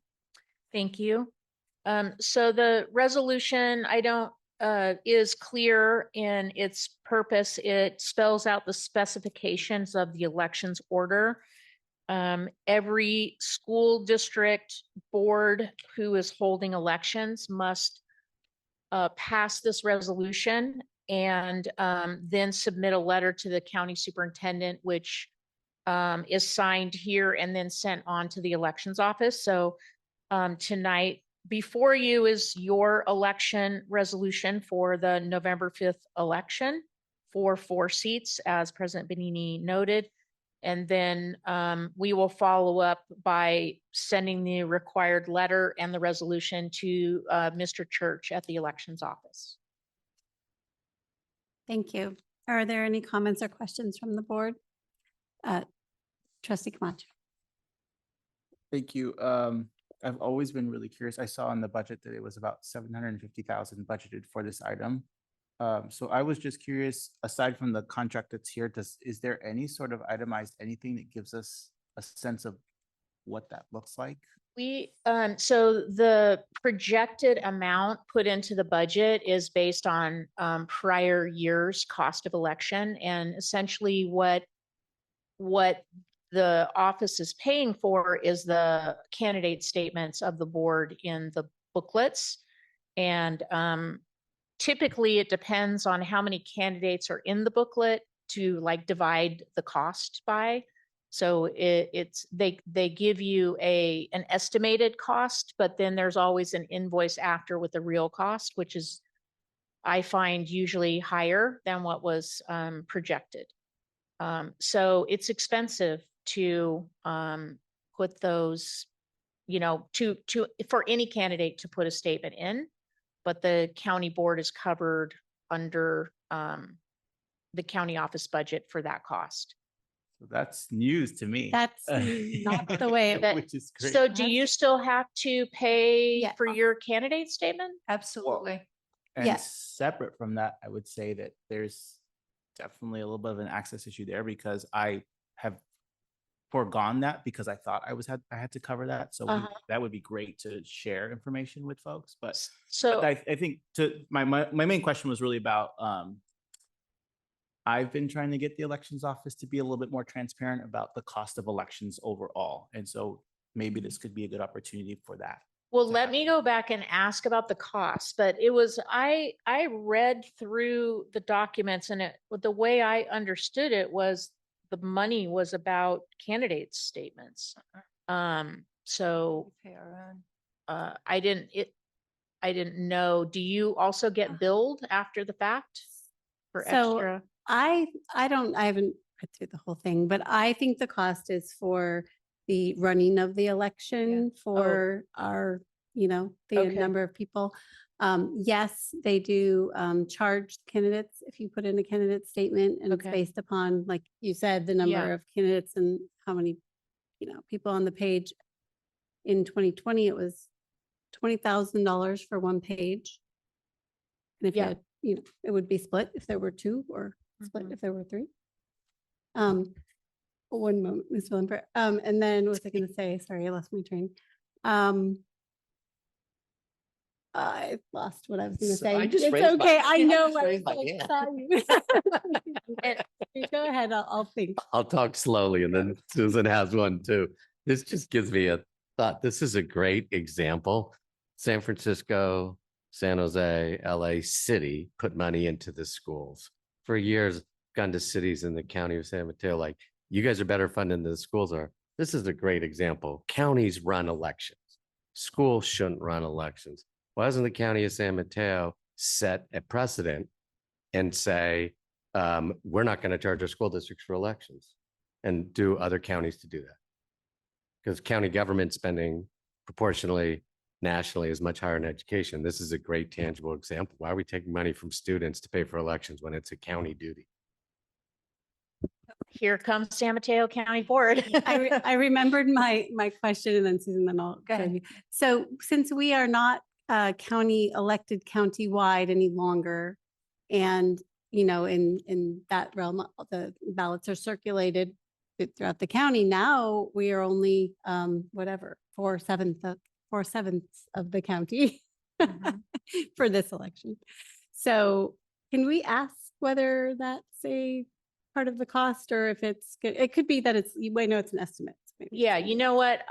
Thank you. So the resolution is clear in its purpose. It spells out the specifications of the elections order. Every school district board who is holding elections must pass this resolution and then submit a letter to the county superintendent, which is signed here and then sent on to the elections office. So tonight before you is your election resolution for the November 5th election for 4 seats, as President Benini noted. And then we will follow up by sending the required letter and the resolution to Mr. Church at the elections office. Thank you. Are there any comments or questions from the board? Trustee Camacho. Thank you. I've always been really curious. I saw in the budget that it was about 750,000 budgeted for this item. So I was just curious, aside from the contract that's here, is there any sort of itemized anything that gives us a sense of what that looks like? So the projected amount put into the budget is based on prior year's cost of election, and essentially what the office is paying for is the candidate statements of the board in the booklets. And typically it depends on how many candidates are in the booklet to like divide the cost by. So they give you an estimated cost, but then there's always an invoice after with the real cost, which is, I find, usually higher than what was projected. So it's expensive to put those, for any candidate to put a statement in, but the county board is covered under the county office budget for that cost. So that's news to me. That's not the way it- Which is great. So do you still have to pay Yeah. for your candidate statement? Absolutely. And Yes. separate from that, I would say that there's definitely a little bit of an access issue there because I have foregone that because I thought I had to cover that. So Uh-huh. that would be great to share information with folks. But So I think my main question was really about I've been trying to get the elections office to be a little bit more transparent about the cost of elections overall. And so maybe this could be a good opportunity for that. well, to let me happen. go back and ask about the cost, but it was, I read through the documents and the way I understood it was the money was about candidate statements. So We pay our own. I didn't know. Do you also get billed after the fact for So extra? I haven't read through the whole thing, but I think the cost is for the running of the election for our, the Okay. number of people. Yes, they do charge candidates if you put in a candidate statement, and it's Okay. based upon, like you said, the Yeah. number of candidates and how many, people on the page. In 2020, it was $20,000 for one page. And if you Yeah. had, it would be split if there were two, or split Mhm. if there were three. One moment, Ms. Willenper. And then what was I going to say? Sorry, I lost my train. I lost what I was going to So say. I just It's raised my- okay. I I know. just I raised my was hand. sorry. You Go ahead. I'll think. I'll talk slowly and then Susan has one too. This just gives me a thought. This is a great example. San Francisco, San Jose, LA City put money into the schools. For years, gone to cities in the county of San Mateo, like, you guys are better funded than the schools are. This is a great example. Counties run elections. Schools shouldn't run elections. Why doesn't the county of San Mateo set a precedent and say, we're not going to charge our school districts for elections, and do other counties to do that? Because county government spending proportionally nationally is much higher in education. This is a great tangible example. Why are we taking money from students to pay for elections when it's a county duty? Here comes San Mateo County Board. I remembered my question, and then Susan, then I'll Go go ahead. you. So since we are not county elected countywide any longer, and in that realm, the ballots are circulated throughout the county. Now we are only whatever 4/7 of the county for this election. So can we ask whether that's a part of the cost, or if it's good? It could be that it's, I know it's an estimate. so maybe it's Yeah, not. you know what?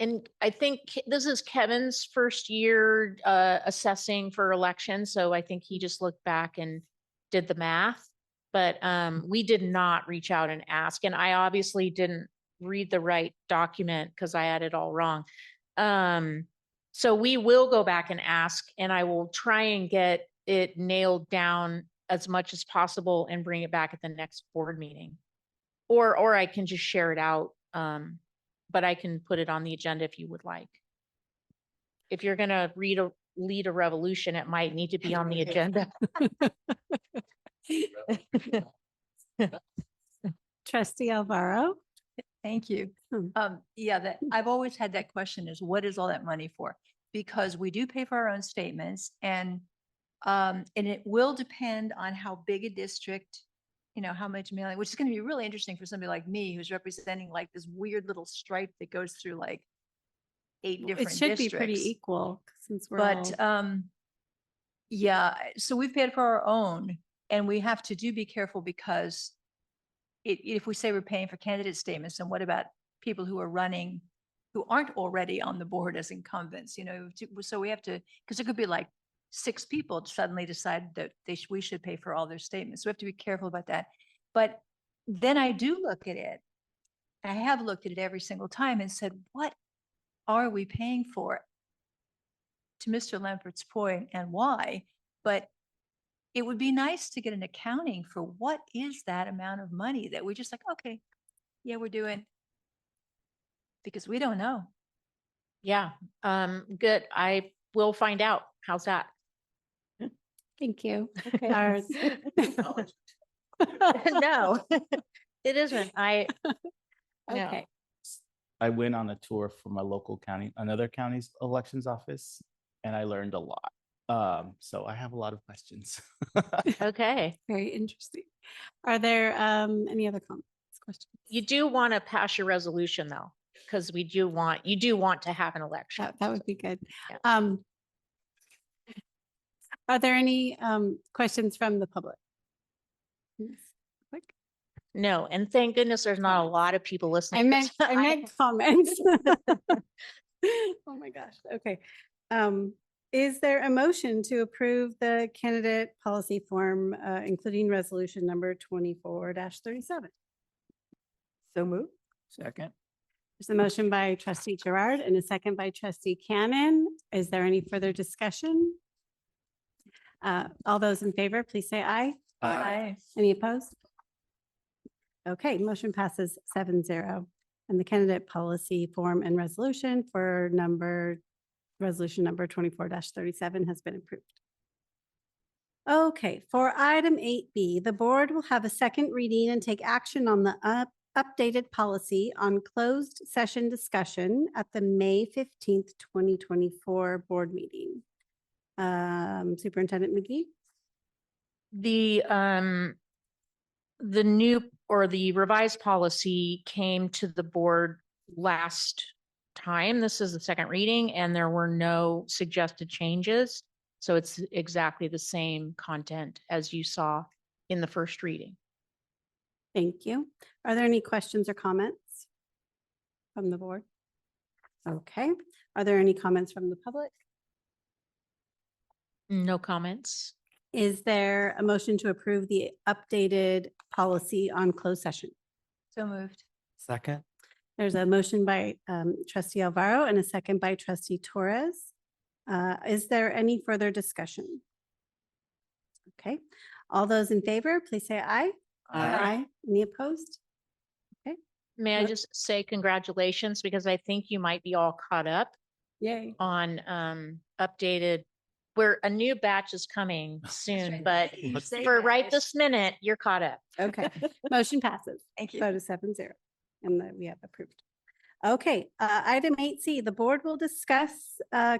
And I think this is Kevin's first year assessing for election, so I think he just looked back and did the math. But we did not reach out and ask, and I obviously didn't read the right document because I had it all wrong. So we will go back and ask, and I will try and get it nailed down as much as possible and bring it back at the next board meeting. Or I can just share it out. But I can put it on the agenda if you would like. If you're gonna lead a revolution, it might need to be on the agenda. Trustee Alvaro? Thank you. Hmm. Yeah, I've always had that question, is what is all that money for? Because we do pay for our own statements, and it will depend on how big a district you know, how much mailing, which is going to be really interesting for somebody like me who's representing like this weird little stripe that goes through like 8 It different should be pretty districts. equal since we're all. But, yeah, so we've paid for our own and we have to be careful because if we say we're paying for candidate statements, then what about people who are running, who aren't already on the board as incumbents, you know? So we have to, because it could be like 6 people suddenly decide that we should pay for all their statements. So we have to be careful about that. But then I do look at it. I have looked at it every single time and said, what are we paying for? To Mr. Lampert's point, and why, but it would be nice to get an accounting for what is that amount of money that we're just like, okay, yeah, we're doing. Because we don't know. Yeah, good. I will find out. How's that? Thank you. Okay. Our- No, it isn't. No. Okay, I went on a tour for my local county, another county's elections office, and I learned a lot. So I have a lot of questions. Okay. very interesting. Are there any other comments, questions? You do want to pass your resolution though, because you do want to have an election. That would be good. Yeah. Are there any questions from the public? Yes, quick. No, and thank goodness there's not a lot of people listening. I meant comments. Oh my gosh, okay. Is there a motion to approve the candidate policy form, including resolution number 24-37? So move. Second. There's a motion by trustee Gerard and a second by trustee Cannon. Is there any further discussion? All those in favor, please say aye. Aye. Any opposed? Okay, motion passes 7-0. And the candidate policy form and resolution for resolution number 24-37 has been approved. Okay, for item 8B, the board will have a second reading and take action on the updated policy on closed session discussion at the May 15th, 2024 board meeting. Superintendent McGee? The new or the revised policy came to the board last time. This is the second reading and there were no suggested changes. So it's exactly the same content as you saw in the first reading. Thank you. Are there any questions or comments from the board? Okay. Are there any comments from the public? No comments. Is there a motion to approve the updated policy on closed session? So moved. Second. There's a motion by trustee Alvaro and a second by trustee Torres. Is there any further discussion? Okay. All those in favor, please say aye. Aye. Any opposed? May I Yep. just say congratulations because I think you might be all caught up Yay. on updated, where a new batch is coming soon, but for right this minute, you're caught up. Okay. Motion passes. Thank you. Vote is 7-0. And that we have approved. Okay, item 8C, the board will discuss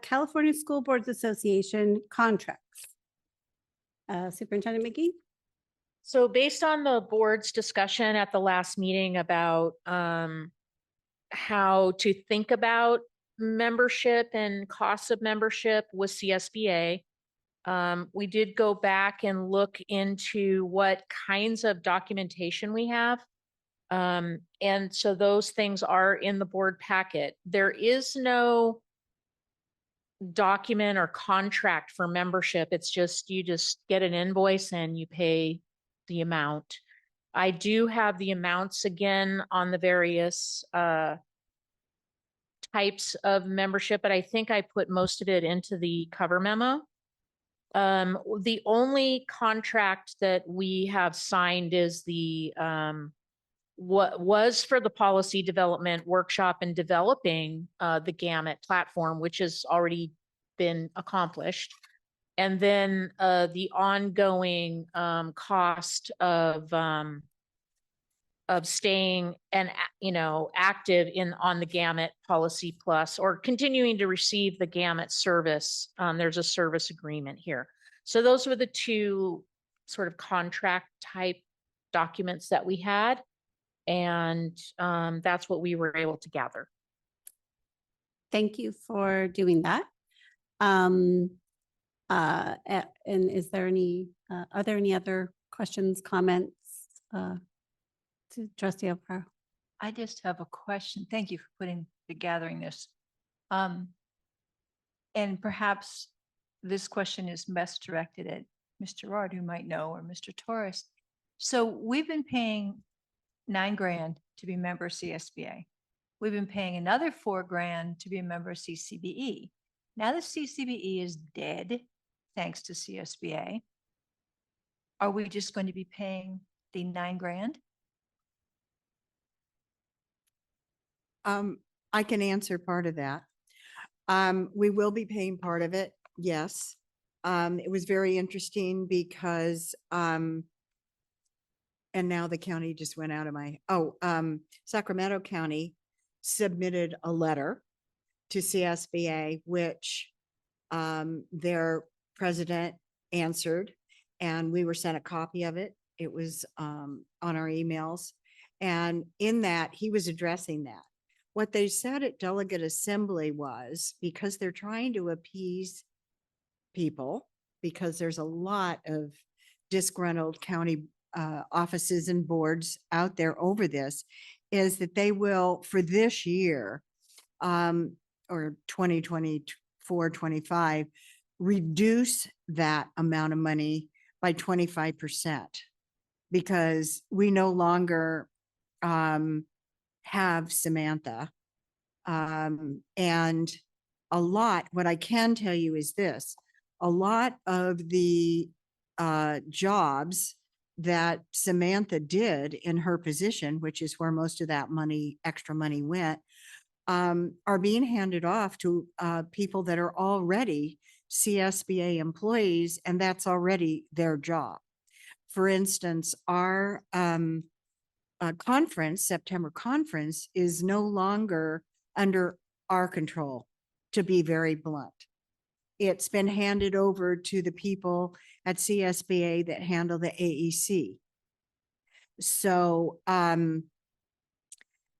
California School Boards Association contracts. Superintendent McGee? So based on the board's discussion at the last meeting about how to think about membership and costs of membership with CSBA, we did go back and look into what kinds of documentation we have. And so those things are in the board packet. There is no document or contract for membership. It's just, you just get an invoice and you pay the amount. I do have the amounts again on the various types of membership, but I think I put most of it into the cover memo. The only contract that we have signed is the what was for the policy development workshop and developing the Gamut platform, which has already been accomplished. And then the ongoing cost of staying and active on the Gamut Policy Plus or continuing to receive the Gamut service. There's a service agreement here. So those were the two sort of contract type documents that we had. And that's what we were able to gather. Thank you for doing that. And is there any, are there any other questions, comments to trustee Alfaro? I just have a question. Thank you for gathering this. And perhaps this question is best directed at Mr. Rard, who might know, or Mr. Torres. So we've been paying $9,000 to be a member of CSBA. We've been paying another $4,000 to be a member of CCBE. Now the CCBE is dead, thanks to CSBA. Are we just going to be paying the $9,000? I can answer part of that. We will be paying part of it, yes. It was very interesting because, and now the county just went out of my, Sacramento County submitted a letter to CSBA, which their president answered, and we were sent a copy of it. It was on our emails. And in that, he was addressing that. What they said at Delegate Assembly was, because they're trying to appease people, because there's a lot of disgruntled county offices and boards out there over this, is that they will, for this year, or 2024, 25, reduce that amount of money by 25%, because we no longer have Samantha. And what I can tell you is this, a lot of the jobs that Samantha did in her position, which is where most of that money, extra money went, are being handed off to people that are already CSBA employees, and that's already their job. For instance, our conference, September conference, is no longer under our control, to be very blunt. It's been handed over to the people at CSBA that handle the AEC. So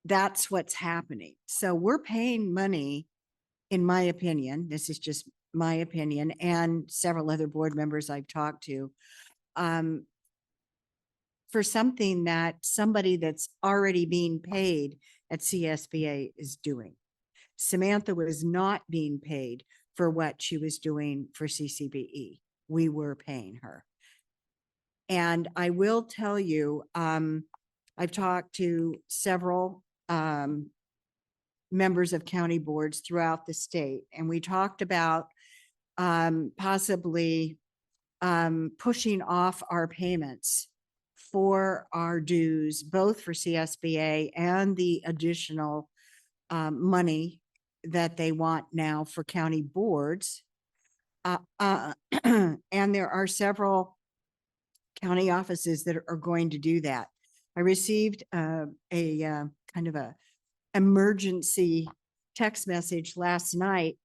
that's what's happening. So we're paying money, in my opinion, this is just my opinion, and several other board members I've talked to, for something that somebody that's already being paid at CSBA is doing. Samantha was not being paid for what she was doing for CCBE. We were paying her. And I will tell you, I've talked to several members of county boards throughout the state, and we talked about possibly pushing off our payments for our dues, both for CSBA and the additional money that they want now for county boards. And there are several county offices that are going to do that. I received a kind of a emergency text message last night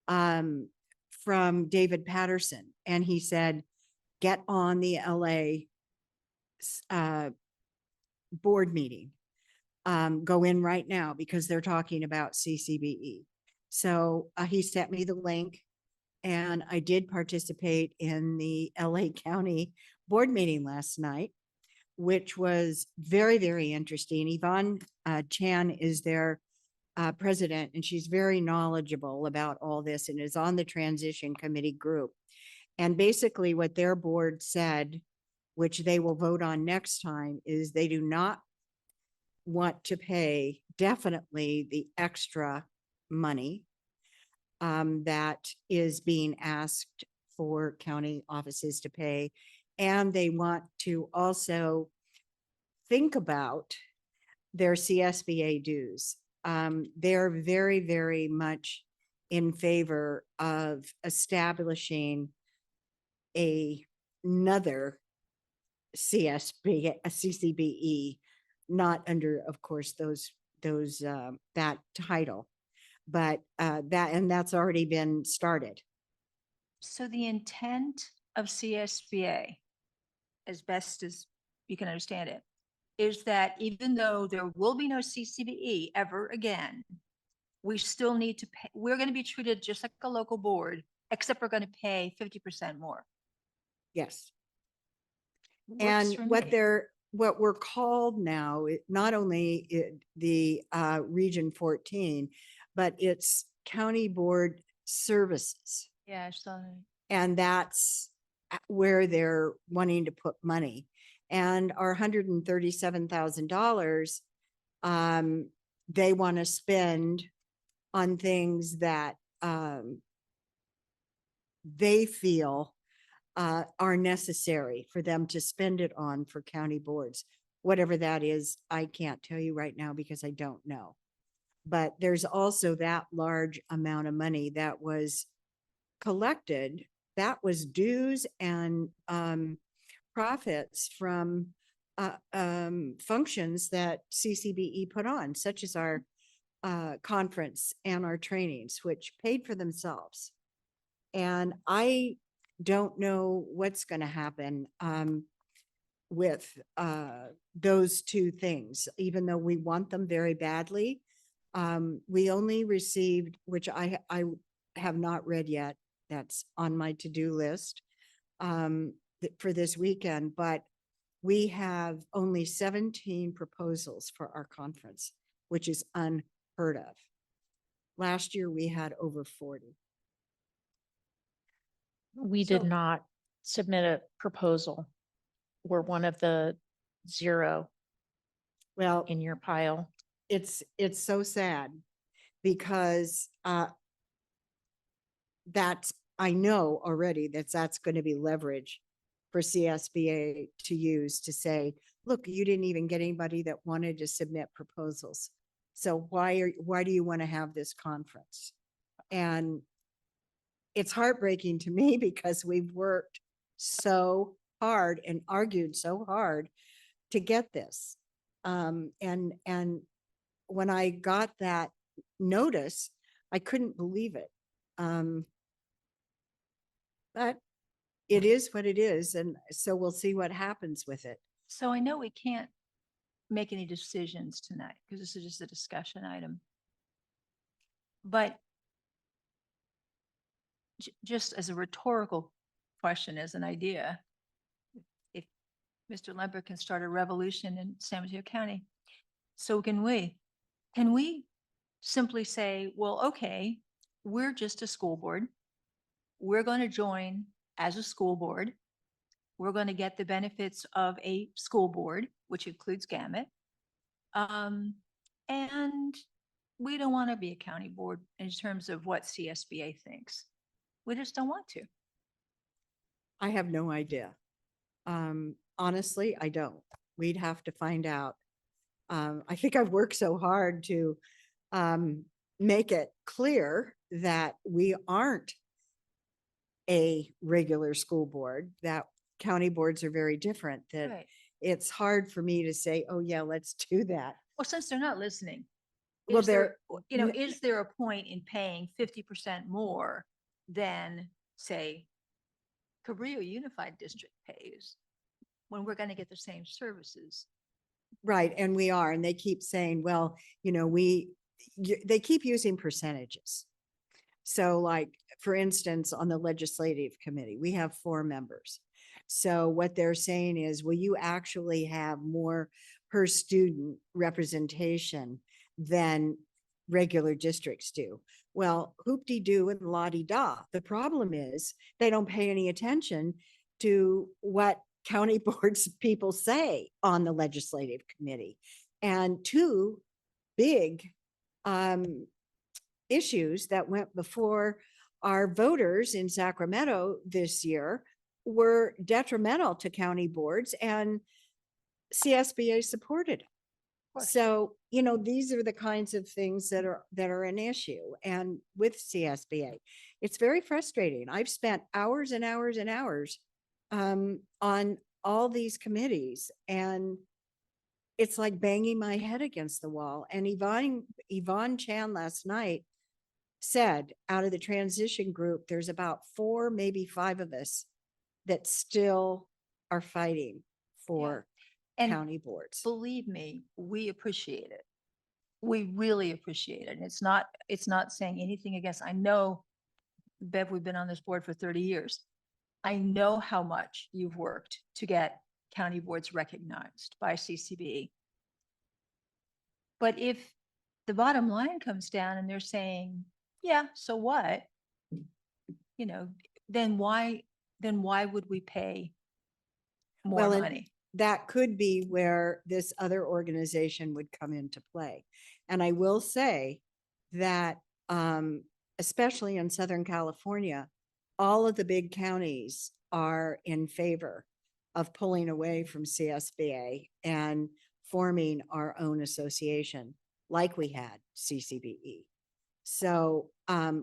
from David Patterson, and he said, get on the LA board meeting. Go in right now because they're talking about CCBE. So he sent me the link, and I did participate in the LA County board meeting last night, which was very, very interesting. Yvonne Chan is their president, and she's very knowledgeable about all this and is on the transition committee group. And basically what their board said, which they will vote on next time, is they do not want to pay definitely the extra money that is being asked for county offices to pay. And they want to also think about their CSBA dues. They're very, very much in favor of establishing another CCBE, not under, of course, that title, but that's already been started. So the intent of CSBA, as best as you can understand it, is that even though there will be no CCBE ever again, we still need to pay, we're going to be treated just like a local board, except we're going to pay 50% more. Yes. Works And for what me. what we're called now, not only the Region 14, but it's County Board Services. Yeah, I saw that. And that's where they're wanting to put money. And our $137,000, they want to spend on things that they feel are necessary for them to spend it on for county boards. Whatever that is, I can't tell you right now because I don't know. But there's also that large amount of money that was collected. That was dues and profits from functions that CCBE put on, such as our conference and our trainings, which paid for themselves. And I don't know what's going to happen with those two things, even though we want them very badly. We only received, which I have not read yet, that's on my to-do list for this weekend, but we have only 17 proposals for our conference, which is unheard of. Last year, we had over 40. We did So- not submit a proposal. We're one of the 0 Well, in your pile. it's so sad because that's, I know already that's going to be leverage for CSBA to use to say, look, you didn't even get anybody that wanted to submit proposals. So why do you want to have this conference? And it's heartbreaking to me because we've worked so hard and argued so hard to get this. And when I got that notice, I couldn't believe it. But it is what it is. And so we'll see what happens with it. So I know we can't make any decisions tonight because this is just a discussion item. But just as a rhetorical question, as an idea, if Mr. Lemper can start a revolution in San Mateo County, so can we. Can we simply say, well, okay, we're just a school board. We're going to join as a school board. We're going to get the benefits of a school board, which includes Gamut. And we don't want to be a county board in terms of what CSBA thinks. We just don't want to. I have no idea. Honestly, I don't. We'd have to find out. I think I've worked so hard to make it clear that we aren't a regular school board, that county boards are very different, that Right. it's hard for me to say, oh yeah, let's do that. Well, since they're not listening, Well, is there, n- is there a point in paying 50% more than, say, Cabrillo Unified District pays when we're going to get the same services? Right, and we are, and they keep saying, well, they keep using percentages. So like, for instance, on the legislative committee, we have 4 members. So what they're saying is, will you actually have more per student representation than regular districts do? Well, hoop-de-doo and la-di-da. The problem is they don't pay any attention to what county boards people say on the legislative committee. And 2 big issues that went before our voters in Sacramento this year were detrimental to county boards, and CSBA supported it. course. So, these are the kinds of things that are an issue. And with CSBA, it's very frustrating. I've spent hours and hours and hours on all these committees, and it's like banging my head against the wall. And Yvonne Chan last night said, out of the transition group, there's about 4, maybe 5 of us that still are fighting for And county boards. believe me, we appreciate it. We really appreciate it. And it's not saying anything against, I know, Bev, we've been on this board for 30 years. I know how much you've worked to get county boards recognized by CCB. But if the bottom line comes down and they're saying, yeah, so what? You know, then why would we pay more Well, and money? that could be where this other organization would come into play. And I will say that, especially in Southern California, all of the big counties are in favor of pulling away from CSBA and forming our own association like we had CCBE. So,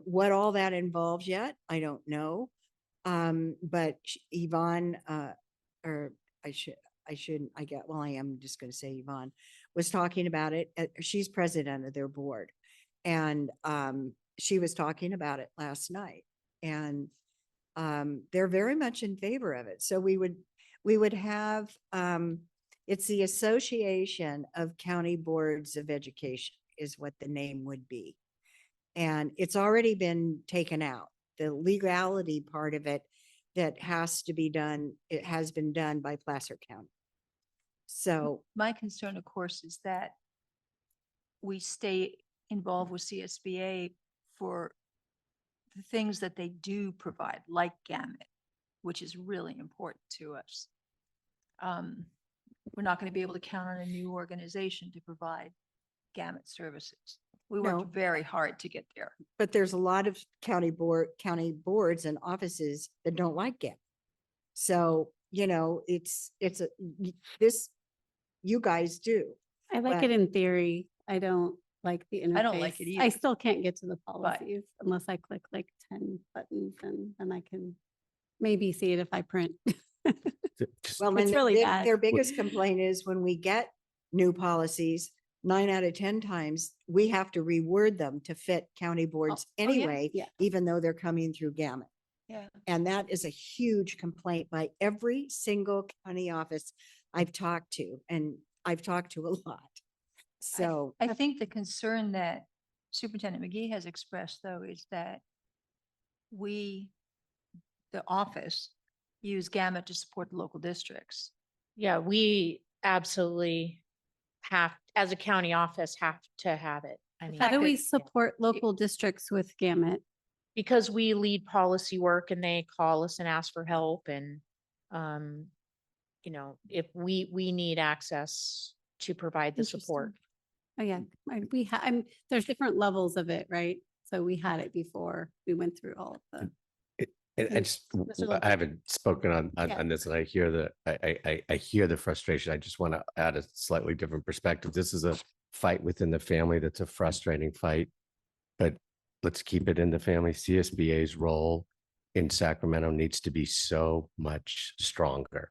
what all that involves yet, I don't know. But Yvonne, or I shouldn't, I am just going to say Yvonne was talking about it. She's president of their board. And she was talking about it last night. And they're very much in favor of it. So we would have, it's the Association of County Boards of Education is what the name would be. And it's already been taken out. The legality part of it that has to be done, it has been done by Placer County. So, My concern, of course, is that we stay involved with CSBA for the things that they do provide, like Gamut, which is really important to us. We're not going to be able to count on a new organization to provide Gamut services. We No. worked very hard to get there. but there's a lot of county boards and offices that don't like it. So, you know, this, you guys do. I like But- it in theory. I don't like the interface. I don't like it I either. still can't get to the policies unless I click like 10 buttons and then I can maybe see it if I print. Just- Well, It's and really bad. their biggest complaint is when we get new policies, 9 out of 10 times, we have to reword them to fit county boards yeah, anyway, yeah. even though they're coming through Gamut. Yeah. And that is a huge complaint by every single county office I've talked to, and I've talked to a lot. So, I think the concern that Superintendent McGee has expressed, though, is that we, the office, use Gamut to support the local districts. Yeah, we absolutely have, as a county office, have to have it. I mean, How do fact we that- support local districts with Gamut? because we lead policy work and they call us and ask for help and, you know, if we need access to provide the support. Interesting. Oh, yeah, there's different levels of it, right? So we had it before we went through all of the. I Mm, just, Mr. I Lopez. haven't spoken on Yeah. this and I hear I hear the frustration. I just want to add a slightly different perspective. This is a fight within the family that's a frustrating fight. But let's keep it in the family. CSBA's role in Sacramento needs to be so much stronger.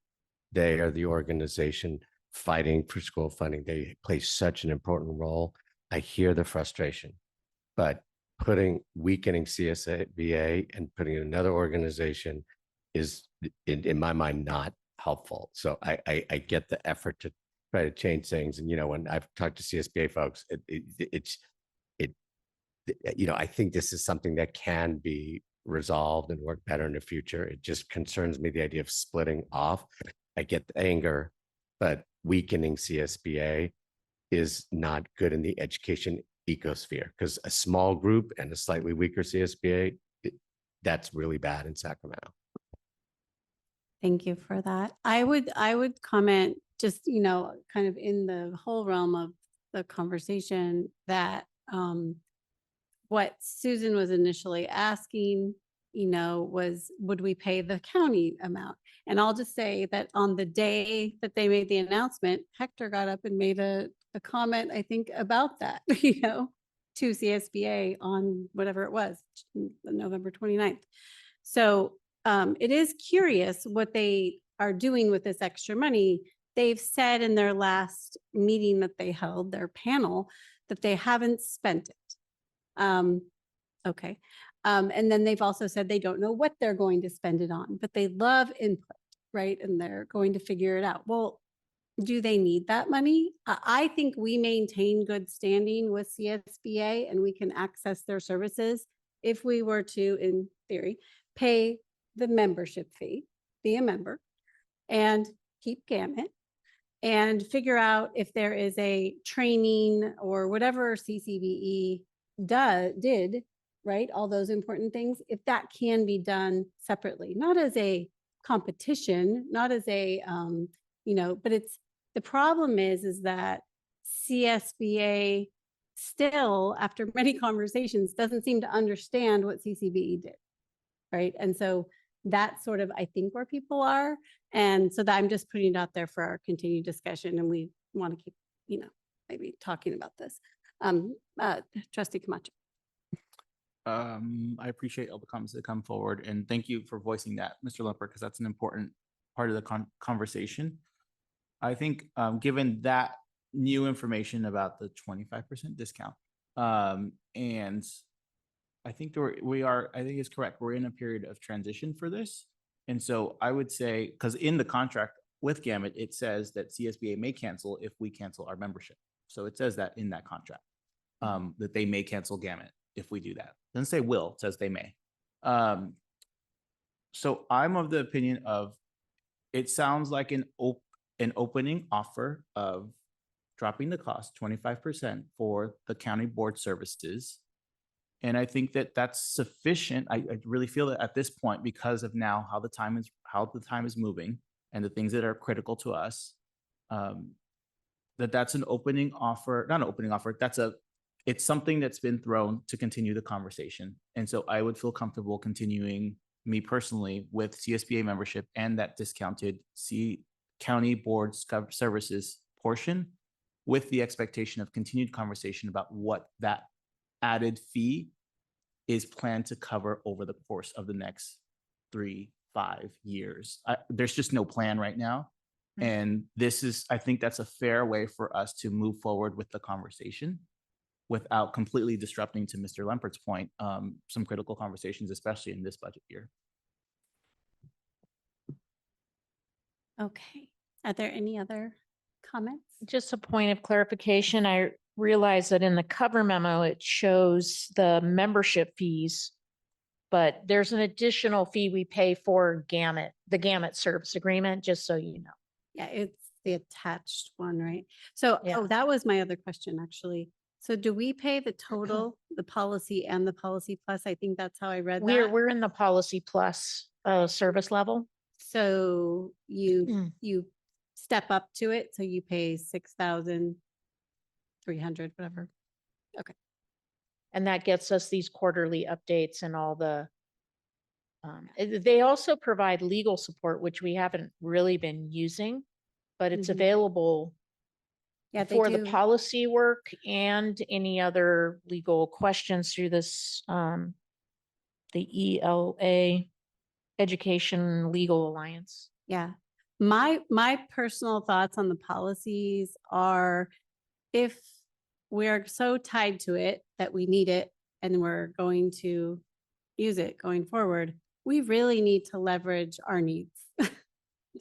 They are the organization fighting for school funding. They play such an important role. I hear the frustration, but weakening CSBA and putting another organization is in my mind, not helpful. So I get the effort to try to change things. And, you know, when I've talked to CSBA folks, I think this is something that can be resolved and work better in the future. It just concerns me, the idea of splitting off. I get the anger, but weakening CSBA is not good in the education ecosphere because a small group and a slightly weaker CSBA, that's really bad in Sacramento. Thank you for that. I would comment just, kind of in the whole realm of the conversation that what Susan was initially asking, was would we pay the county amount? And I'll just say that on the day that they made the announcement, Hector got up and made a comment, I think, about that, to CSBA on whatever it was, November 29th. So it is curious what they are doing with this extra money. They've said in their last meeting that they held, their panel, that they haven't spent it. Okay. And then they've also said they don't know what they're going to spend it on, but they love input, right? And they're going to figure it out. Well, do they need that money? I think we maintain good standing with CSBA and we can access their services if we were to, in theory, pay the membership fee, be a member, and keep Gamut, and figure out if there is a training or whatever CCBE did, right? All those important things, if that can be done separately, not as a competition, not as a, but it's, the problem is that CSBA still, after many conversations, doesn't seem to understand what CCBE did, right? And so that's sort of, I think, where people are. And so that I'm just putting it out there for our continued discussion, and we want to keep, maybe talking about this. Trustee Camacho. I appreciate all the comments that come forward, and thank you for voicing that, Mr. Lemper, because that's an important part of the conversation. I think, given that new information about the 25% discount, and I think I think it's correct. We're in a period of transition for this. And so I would say, because in the contract with Gamut, it says that CSBA may cancel if we cancel our membership. So it says that in that contract, that they may cancel Gamut if we do that. It doesn't say will, it says they may. So I'm of the opinion of, it sounds like an opening offer of dropping the cost 25% for the county board services. And I think that that's sufficient. I really feel that at this point, because of now how the time is moving and the things that are critical to us, that's an opening offer, not an opening offer. It's something that's been thrown to continue the conversation. And so I would feel comfortable continuing, me personally, with CSBA membership and that discounted county board services portion, with the expectation of continued conversation about what that added fee is planned to cover over the course of the next 3-5 years. There's just no plan right now. And I think that's a fair way for us to move forward with the conversation without completely disrupting, to Mr. Lempert's point, some critical conversations, especially in this budget year. Okay. Are there any other comments? Just a point of clarification. I realize that in the cover memo, it shows the membership fees, but there's an additional fee we pay for the Gamut service agreement, just so you know. Yeah, it's the attached one, right? So, Yeah. that was my other question, actually. So do we pay the total, the policy and the policy plus? I think that's how I read that. We're in the policy plus service level. So you step up to it, so you pay 6,300, whatever. And that gets us these quarterly updates and all the, they also provide legal support, which we haven't really been using, but it's Mhm. available Yeah, they for do. the policy work and any other legal questions through this, the ELA, Education Legal Alliance. Yeah. My personal thoughts on the policies are, if we're so tied to it that we need it and we're going to use it going forward, we really need to leverage our needs.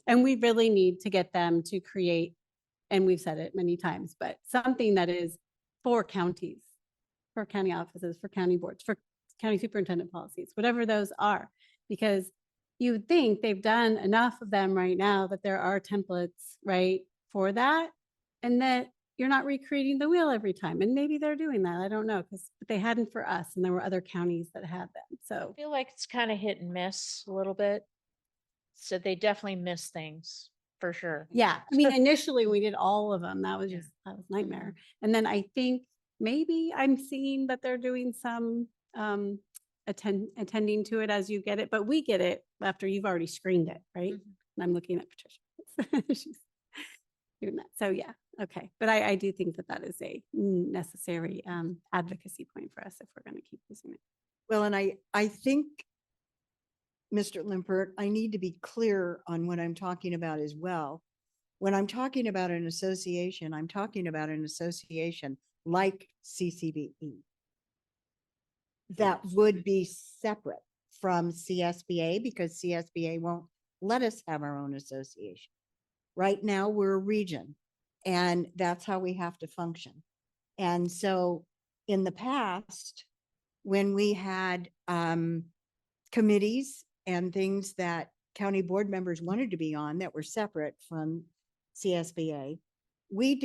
And we really need to get them to create, and we've said it many times, but something that is for counties, for county offices, for county boards, for county superintendent policies, whatever those are. Because you would think they've done enough of them right now that there are templates, right, for that, and that you're not recreating the wheel every time. And maybe they're doing that. I don't know, but they hadn't for us, and there were other counties that had them. So I feel like it's kind of hit and miss a little bit. So they definitely miss things for sure. yeah, I mean, initially we did all of them. That was Yeah. that was nightmare. And then I think maybe I'm seeing that they're doing some attending to it as you get it, but we get it after you've already screened it, right? Mhm. And I'm looking at Patricia. She's doing that. So yeah, okay. But I do think that is a necessary advocacy point for us if we're going to keep using it. Well, and I think, Mr. Limpert, I need to be clear on what I'm talking about as well. When I'm talking about an association, I'm talking about an association like CCBE that would be separate from CSBA, because CSBA won't let us have our own association. Right now, we're a region, and that's how we have to function. And so in the past, when we had committees and things that county board members wanted to be on that were separate from CSBA, we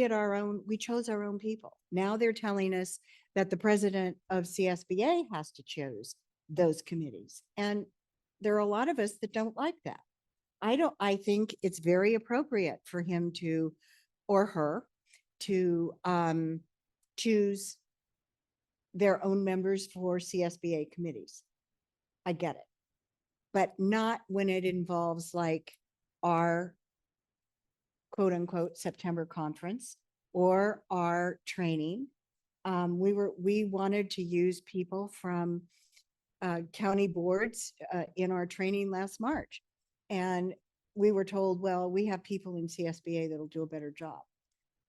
chose our own people. Now they're telling us that the president of CSBA has to choose those committees. And there are a lot of us that don't like that. I think it's very appropriate for him to, or her, to choose their own members for CSBA committees. I get it. But not when it involves like our quote unquote September conference or our training. We wanted to use people from county boards in our training last March. And we were told, well, we have people in CSBA that'll do a better job.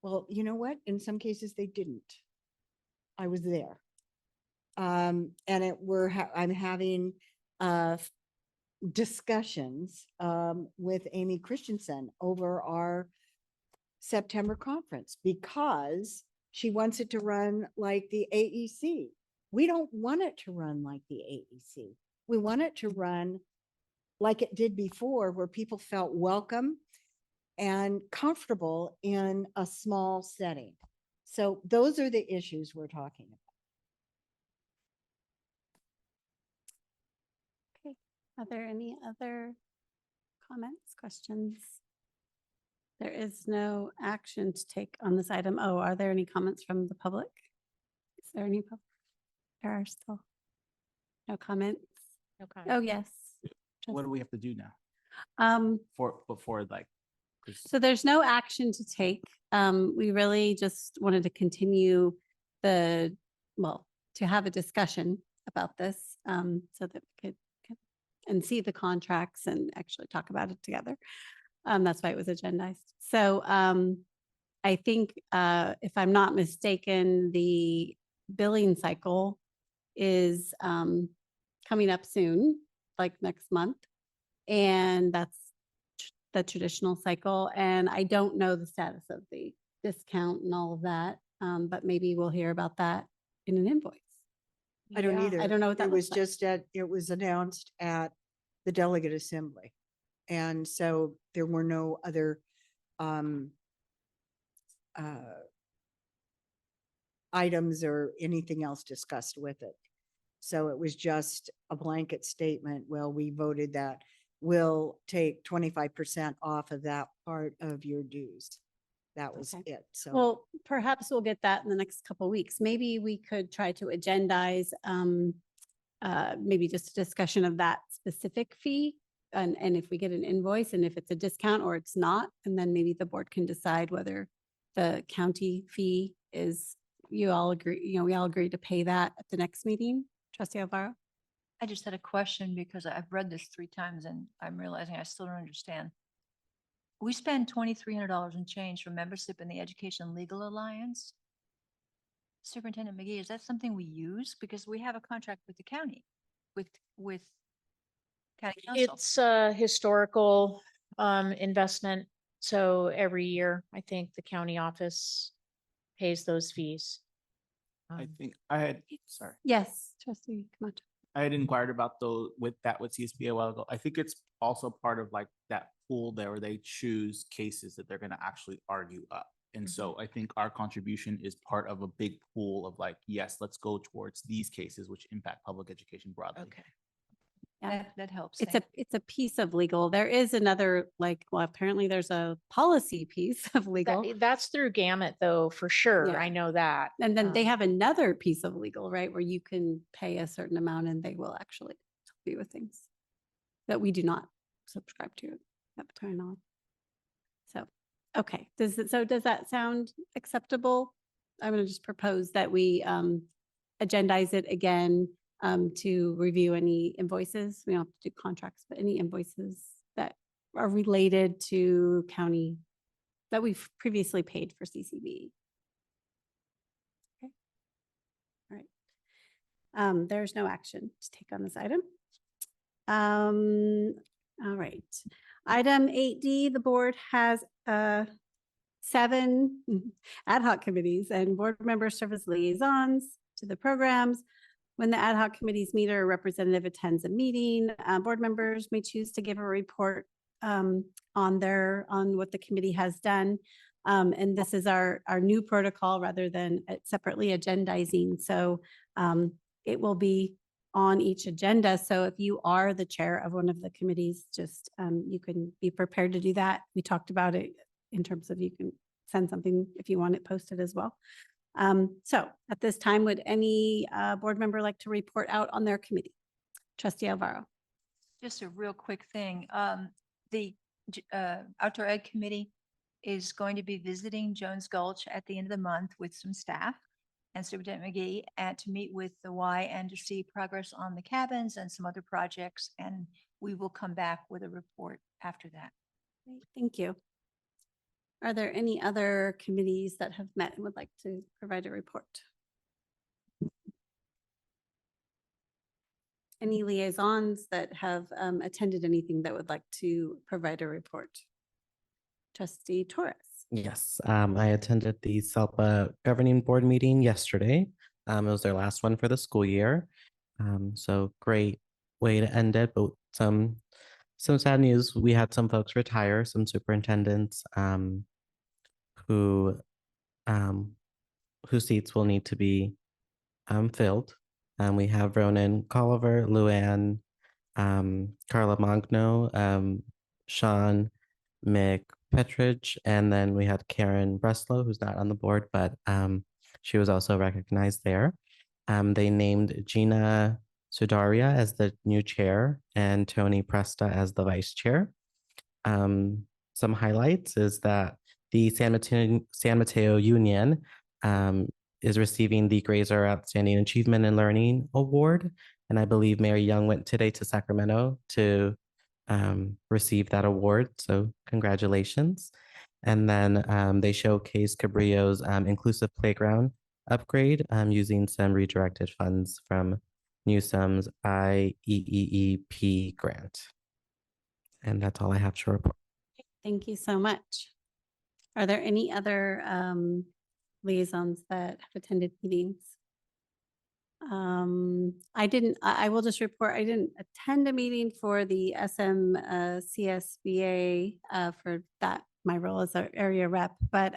Well, you know what? In some cases they didn't. I was there. And I'm having discussions with Amy Christensen over our September conference because she wants it to run like the AEC. We don't want it to run like the AEC. We want it to run like it did before, where people felt welcome and comfortable in a small setting. So those are the issues we're talking about. Okay, are there any other comments, questions? There is no action to take on this item. Oh, are there any comments from the public? Is there any? There are still no comments. Okay. Oh, yes. What do we have to do now before like? 'Cause So there's no action to take. We really just wanted to continue to have a discussion about this, so that we could and see the contracts and actually talk about it together. That's why it was agendized. So, I think, if I'm not mistaken, the billing cycle is, coming up soon, like next month. And that's the traditional cycle. And I don't know the status of the discount and all of that. But maybe we'll hear about that in an invoice. I don't Yeah. either. I don't know what that It was looks like. just it was announced at the delegate assembly. And so there were no other items or anything else discussed with it. So it was just a blanket statement. Well, we voted that we'll take 25% off of that part of your dues. That was Okay. it. So. Well, perhaps we'll get that in the next couple of weeks. Maybe we could try to agendize, maybe just a discussion of that specific fee. And if we get an invoice and if it's a discount or it's not, and then maybe the board can decide whether the county fee is, we all agree to pay that at the next meeting. Trustee Alvaro? I just had a question because I've read this 3 times and I'm realizing I still don't understand. We spend $2,300 and change for membership in the Education Legal Alliance. Superintendent McGee, is that something we use? Because we have a contract with the county, with county council. It's a historical investment. So every year, I think the county office pays those fees. I Um, think I had, sorry, Yes, trustee Camacho. I had inquired about with CSBA a while ago. I think it's also part of like that pool there where they choose cases that they're going to actually argue up. And so I think our contribution is part of a big pool of like, yes, let's go towards these cases which impact public education broadly. Okay. Yeah. That helps. It's a piece of legal. There is another, apparently there's a policy piece of legal. That's through Gamut though, for sure. Yeah. I know that. And then they Um, have another piece of legal, right, where you can pay a certain amount and they will actually help you with things that we do not subscribe to at the time on. So, okay, does that sound acceptable? I'm gonna just propose that we agendize it again to review any invoices. We don't have to do contracts, but any invoices that are related to county that we've previously paid for CCB. Okay. All right. There's no action to take on this item. All right. Item 8D, the board has 7 ad hoc committees and board members serve as liaisons to the programs. When the ad hoc committees meet or a representative attends a meeting, board members may choose to give a report on what the committee has done. And this is our new protocol rather than separately agendizing. So it will be on each agenda. So if you are the chair of one of the committees, just you can be prepared to do that. We talked about it in terms of you can send something if you want it posted as well. So at this time, would any board member like to report out on their committee? Trustee Alvaro. Just a real quick thing. The Outdoor Ed Committee is going to be visiting Jones Gulch at the end of the month with some staff and Superintendent McGee, and to meet with the Y and to see progress on the cabins and some other projects. And we will come back with a report after that. Great, thank you. Are there any other committees that have met and would like to provide a report? Any liaisons that have attended anything that would like to provide a report? Trustee Torres. Yes, I attended the SELPA governing board meeting yesterday. It was their last one for the school year. So great way to end it, but some sad news. We had some folks retire, some superintendents whose seats will need to be filled. We have Ronan Colliver, Luann, Carla Magno, Sean McPetridge, and then we had Karen Breslow, who's not on the board, but she was also recognized there. They named Gina Sudaria as the new chair and Tony Presta as the vice chair. Some highlights is that the San Mateo Union is receiving the Grazer Outstanding Achievement in Learning Award. And I believe Mary Young went today to Sacramento to receive that award. So congratulations. And then they showcased Cabrillo's inclusive playground upgrade using some redirected funds from Newsom's IEEP grant. And that's all I have to report. Thank you so much. Are there any other liaisons that have attended meetings? I will just report, I didn't attend a meeting for the CSBA for that, my role as our area rep, but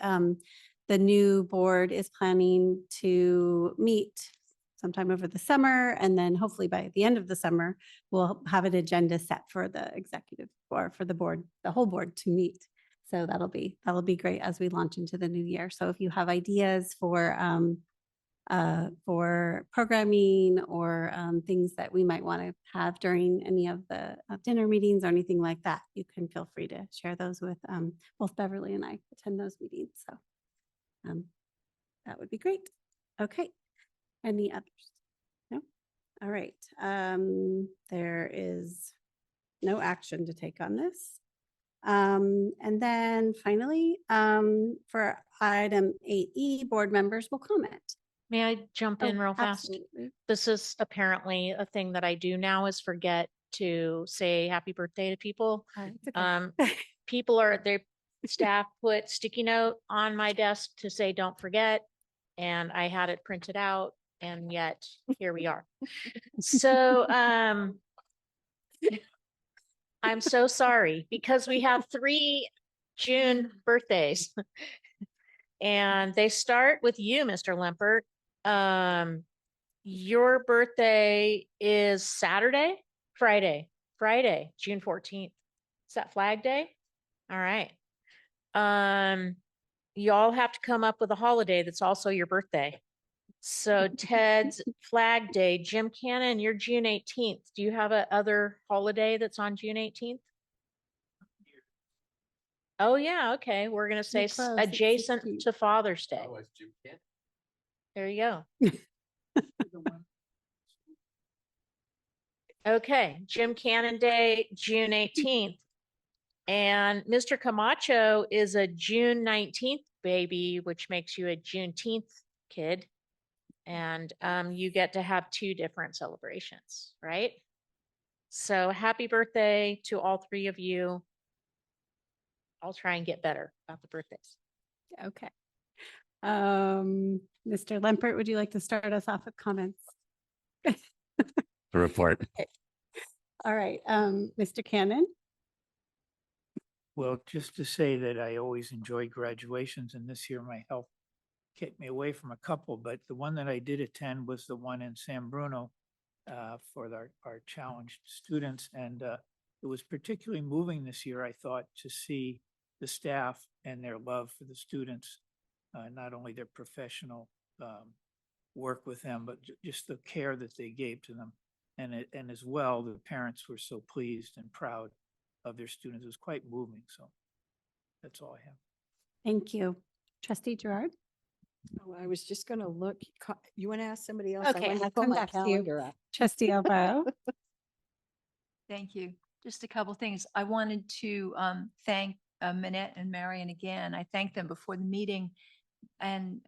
the new board is planning to meet sometime over the summer, and then hopefully by the end of the summer, we'll have an agenda set for the executive or for the board, the whole board to meet. So that'll be great as we launch into the new year. So if you have ideas for programming or things that we might want to have during any of the dinner meetings or anything like that, you can feel free to share those with both Beverly and I attend those meetings. So that would be great. Okay. Any others? No? All right. There is no action to take on this. And then finally, for item 8E, board members will comment. May I jump in Oh, real fast? absolutely. This is apparently a thing that I do now is forget to say happy birthday to people. It's okay. People their staff put sticky note on my desk to say, don't forget. And I had it printed out and yet here we are. So, I'm so sorry because we have 3 June birthdays. And they start with you, Mr. Lempert. Your birthday is Friday, June 14th. Is that Flag Day? All right. Y'all have to come up with a holiday that's also your birthday. So Ted's Flag Day, Jim Cannon, you're June 18th. Do you have a other holiday that's on June 18th? Oh, yeah. Okay. We're going to say close. It's adjacent 16th. to Father's Day. Oh, it's Jim Kent. There you go. Okay. Jim Cannon Day, June 18th. And Mr. Camacho is a June 19th baby, which makes you a Juneteenth kid. And you get to have 2 different celebrations, right? So happy birthday to all three of you. I'll try and get better about the birthdays. Okay. Mr. Lempert, would you like to start us off with comments? The report. All right, Mr. Cannon? Well, just to say that I always enjoy graduations, and this year my health kept me away from a couple, but the one that I did attend was the one in San Bruno for our challenged students. And it was particularly moving this year, I thought, to see the staff and their love for the students, not only their professional work with them, but just the care that they gave to them. And as well, the parents were so pleased and proud of their students. It was quite moving. So that's all I have. Thank you. Trustee Gerard? Oh, I was just gonna look, you want to ask somebody else? I Okay, wanted to I'll pull come my back to you. calendar up. Trustee Alvaro? Thank you. Just a couple things. I wanted to thank Minette and Marion again. I thanked them before the meeting. And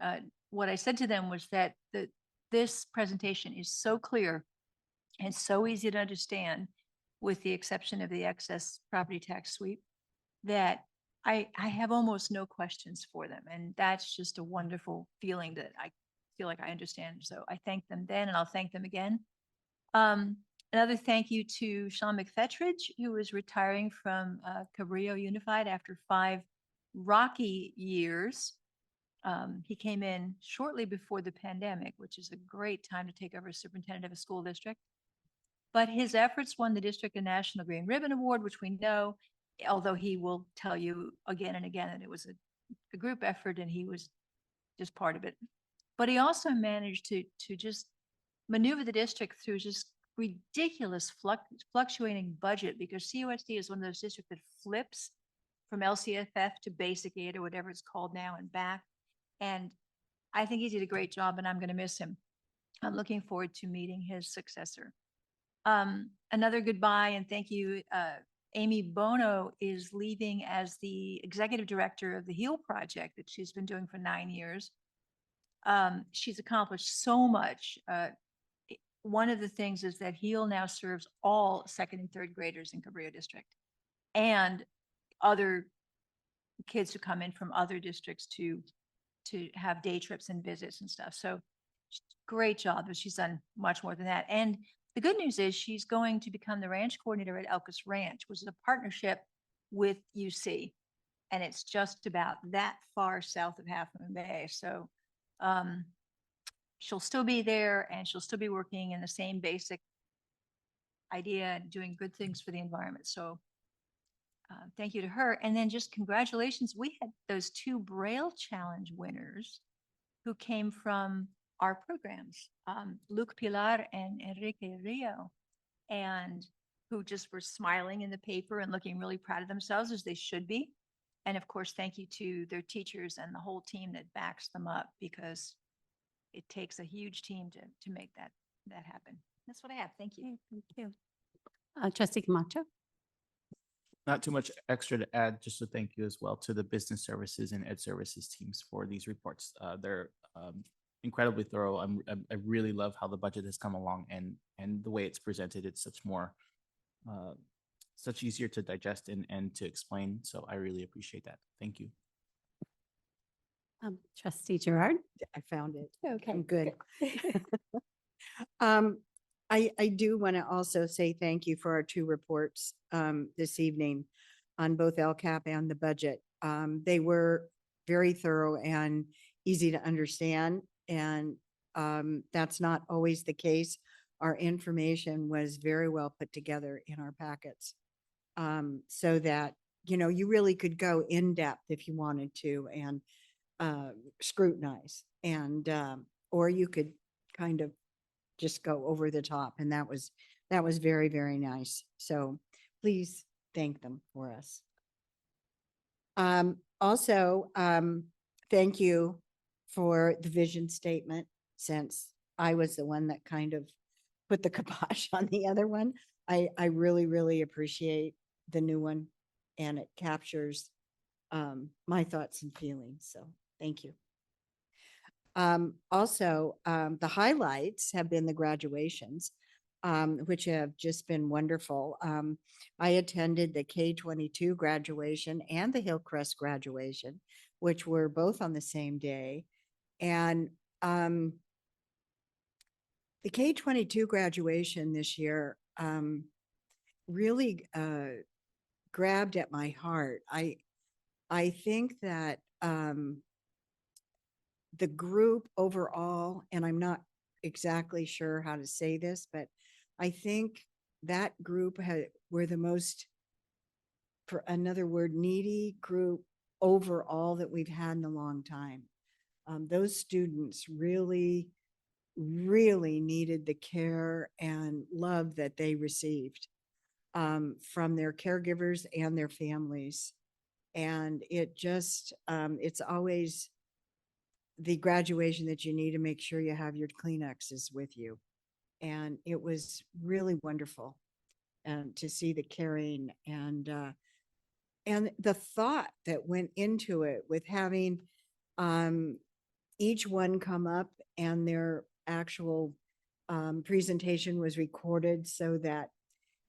what I said to them was that this presentation is so clear and so easy to understand, with the exception of the excess property tax sweep, that I have almost no questions for them. And that's just a wonderful feeling that I feel like I understand. So I thank them then, and I'll thank them again. Another thank you to Sean McFetridge, who is retiring from Cabrillo Unified after 5 rocky years. He came in shortly before the pandemic, which is a great time to take over as superintendent of a school district. But his efforts won the district a National Green Ribbon Award, which we know, although he will tell you again and again that it was a group effort and he was just part of it. But he also managed to just maneuver the district through just ridiculous fluctuating budget, because COSD is one of those districts that flips from LCFF to basic aid or whatever it's called now and back. And I think he did a great job, and I'm going to miss him. I'm looking forward to meeting his successor. Another goodbye and thank you. Amy Bono is leaving as the executive director of the HEAL project that she's been doing for 9 years. She's accomplished so much. One of the things is that HEAL now serves all 2nd and 3rd graders in Cabrillo District and other kids who come in from other districts to have day trips and visits and stuff. So great job, but she's done much more than that. And the good news is she's going to become the ranch coordinator at Elkus Ranch, which is a partnership with UC. And it's just about that far south of Half Moon Bay. So she'll still be there, and she'll still be working in the same basic idea and doing good things for the environment. So thank you to her. And then just congratulations. We had those 2 Braille Challenge winners who came from our programs, Luke Pilar and Enrique Rio, and who just were smiling in the paper and looking really proud of themselves, as they should be. And of course, thank you to their teachers and the whole team that backs them up, because it takes a huge team to make that happen. That's what I have. Thank you. Thank you. Trustee Camacho? Not too much extra to add, just a thank you as well to the business services and ed services teams for these reports. They're incredibly thorough. I really love how the budget has come along and the way it's presented. It's such easier to digest and to explain. So I really appreciate that. Thank you. Trustee Gerard? I found it. Okay. I'm good. I do want to also say thank you for our 2 reports this evening on both LCAP and the budget. They were very thorough and easy to understand, and that's not always the case. Our information was very well put together in our packets, so that, you know, you really could go in depth if you wanted to and scrutinize, and or you could kind of just go over the top, and that was very, very nice. So please thank them for us. Also, thank you for the vision statement, since I was the one that kind of put the kibosh on the other one. I really, really appreciate the new one, and it captures my thoughts and feelings. So thank you. Also, the highlights have been the graduations. which have just been wonderful. I attended the K-22 graduation and the Hillcrest graduation, which were both on the same day. And the K-22 graduation this year really grabbed at my heart. I think that the group overall, and I'm not exactly sure how to say this, but I think that group were the most, for another word, needy group overall that we've had in a long time. Those students really, really needed the care and love that they received from their caregivers and their families. And it just, it's always the graduation that you need to make sure you have your Kleenexes with you. And it was really wonderful to see the caring and the thought that went into it with having each one come up and their actual presentation was recorded so that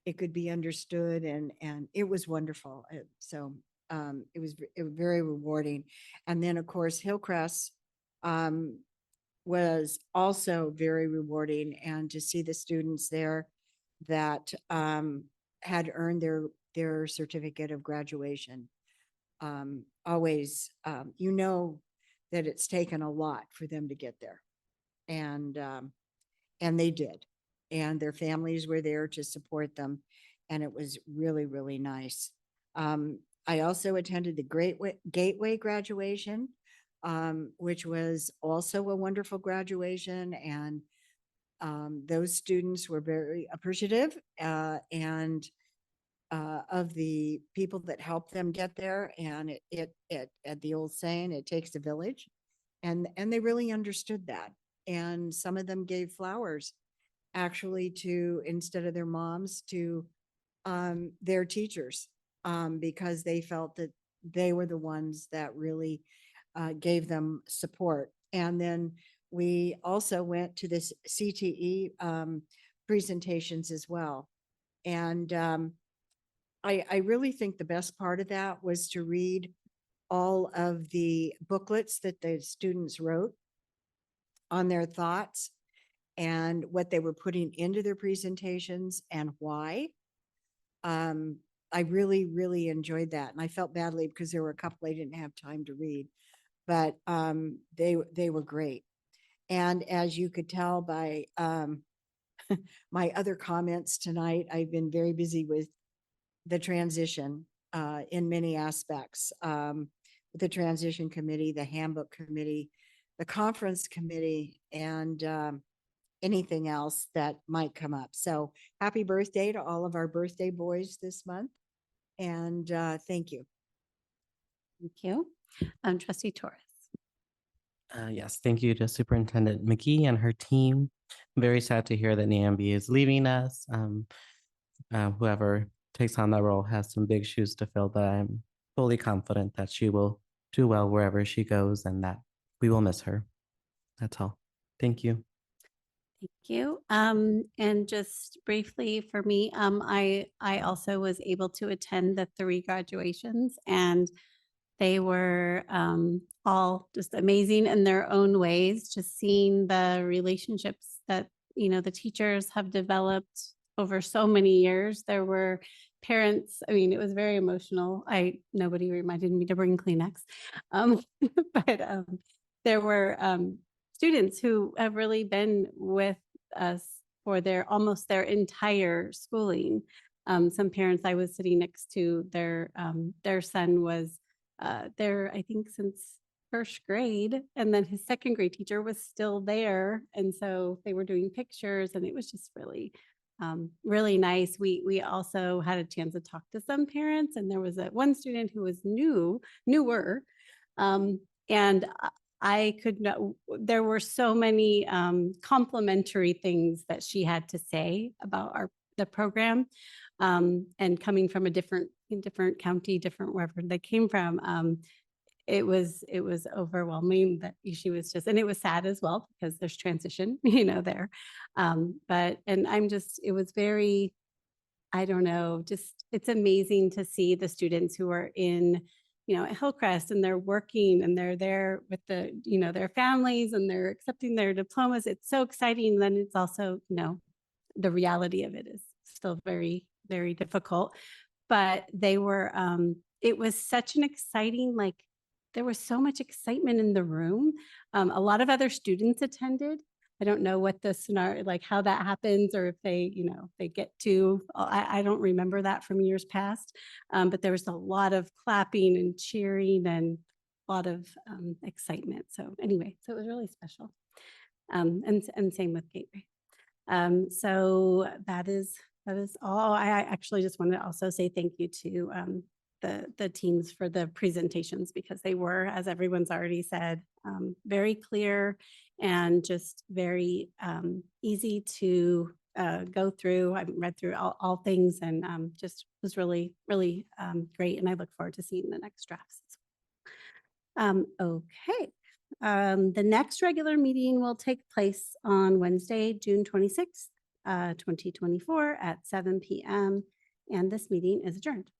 it could be understood, and it was wonderful. So it was very rewarding. And then of course Hillcrest was also very rewarding, and to see the students there that had earned their certificate of graduation. Always, you know, that it's taken a lot for them to get there, and they did, and their families were there to support them, and it was really, really nice. I also attended the Gateway graduation, which was also a wonderful graduation, and those students were very appreciative and of the people that helped them get there. And it at the old saying, it takes a village, and they really understood that. And some of them gave flowers actually to, instead of their moms, to their teachers, because they felt that they were the ones that really gave them support. And then we also went to this CTE presentations as well. And I really think the best part of that was to read all of the booklets that the students wrote on their thoughts and what they were putting into their presentations and why. I really, really enjoyed that. And I felt badly because there were a couple I didn't have time to read, but they were great. And as you could tell by my other comments tonight, I've been very busy with the transition in many aspects. The transition committee, the handbook committee, the conference committee, and anything else that might come up. So happy birthday to all of our birthday boys this month. And thank you. Thank you. Trustee Torres. Yes, thank you to Superintendent McGee and her team. I'm very sad to hear that Niambi is leaving us. Whoever takes on that role has some big shoes to fill, but I'm fully confident that she will do well wherever she goes and that we will miss her. That's all. Thank you. Thank you. And just briefly for me, I also was able to attend the 3 graduations, and they were all just amazing in their own ways. Just seeing the relationships that, you know, the teachers have developed over so many years. There were parents, I mean, it was very emotional. Nobody reminded me to bring Kleenex. But there were students who have really been with us for almost their entire schooling. Some parents I was sitting next to, their son was there, I think, since 1st grade, and then his 2nd grade teacher was still there. And so they were doing pictures, and it was just really, really nice. We also had a chance to talk to some parents, and there was one student who was newer, and I could not, there were so many complimentary things that she had to say about the program, and coming from a different county, different wherever they came from. it was overwhelming that she was just, and it was sad as well because there's transition, there. But, and it was very, I don't know, just, it's amazing to see the students who are in, at Hillcrest, and they're working and they're there with their families and they're accepting their diplomas. It's so exciting. Then it's also, the reality of it is still very, very difficult. But they were, it was such an exciting, there was so much excitement in the room. A lot of other students attended. I don't know what the scenario, how that happens, or if they, they get to, I don't remember that from years past. But there was a lot of clapping and cheering and a lot of excitement. So anyway, so it was really special. And same with Gateway. So that is all. I actually just want to also say thank you to the teams for the presentations, because they were, as everyone's already said, very clear and just very easy to go through. I read through all things, and just was really, really great. And I look forward to seeing the next drafts. Okay. The next regular meeting will take place on Wednesday, June 26th, 2024 at 7 p.m. And this meeting is adjourned.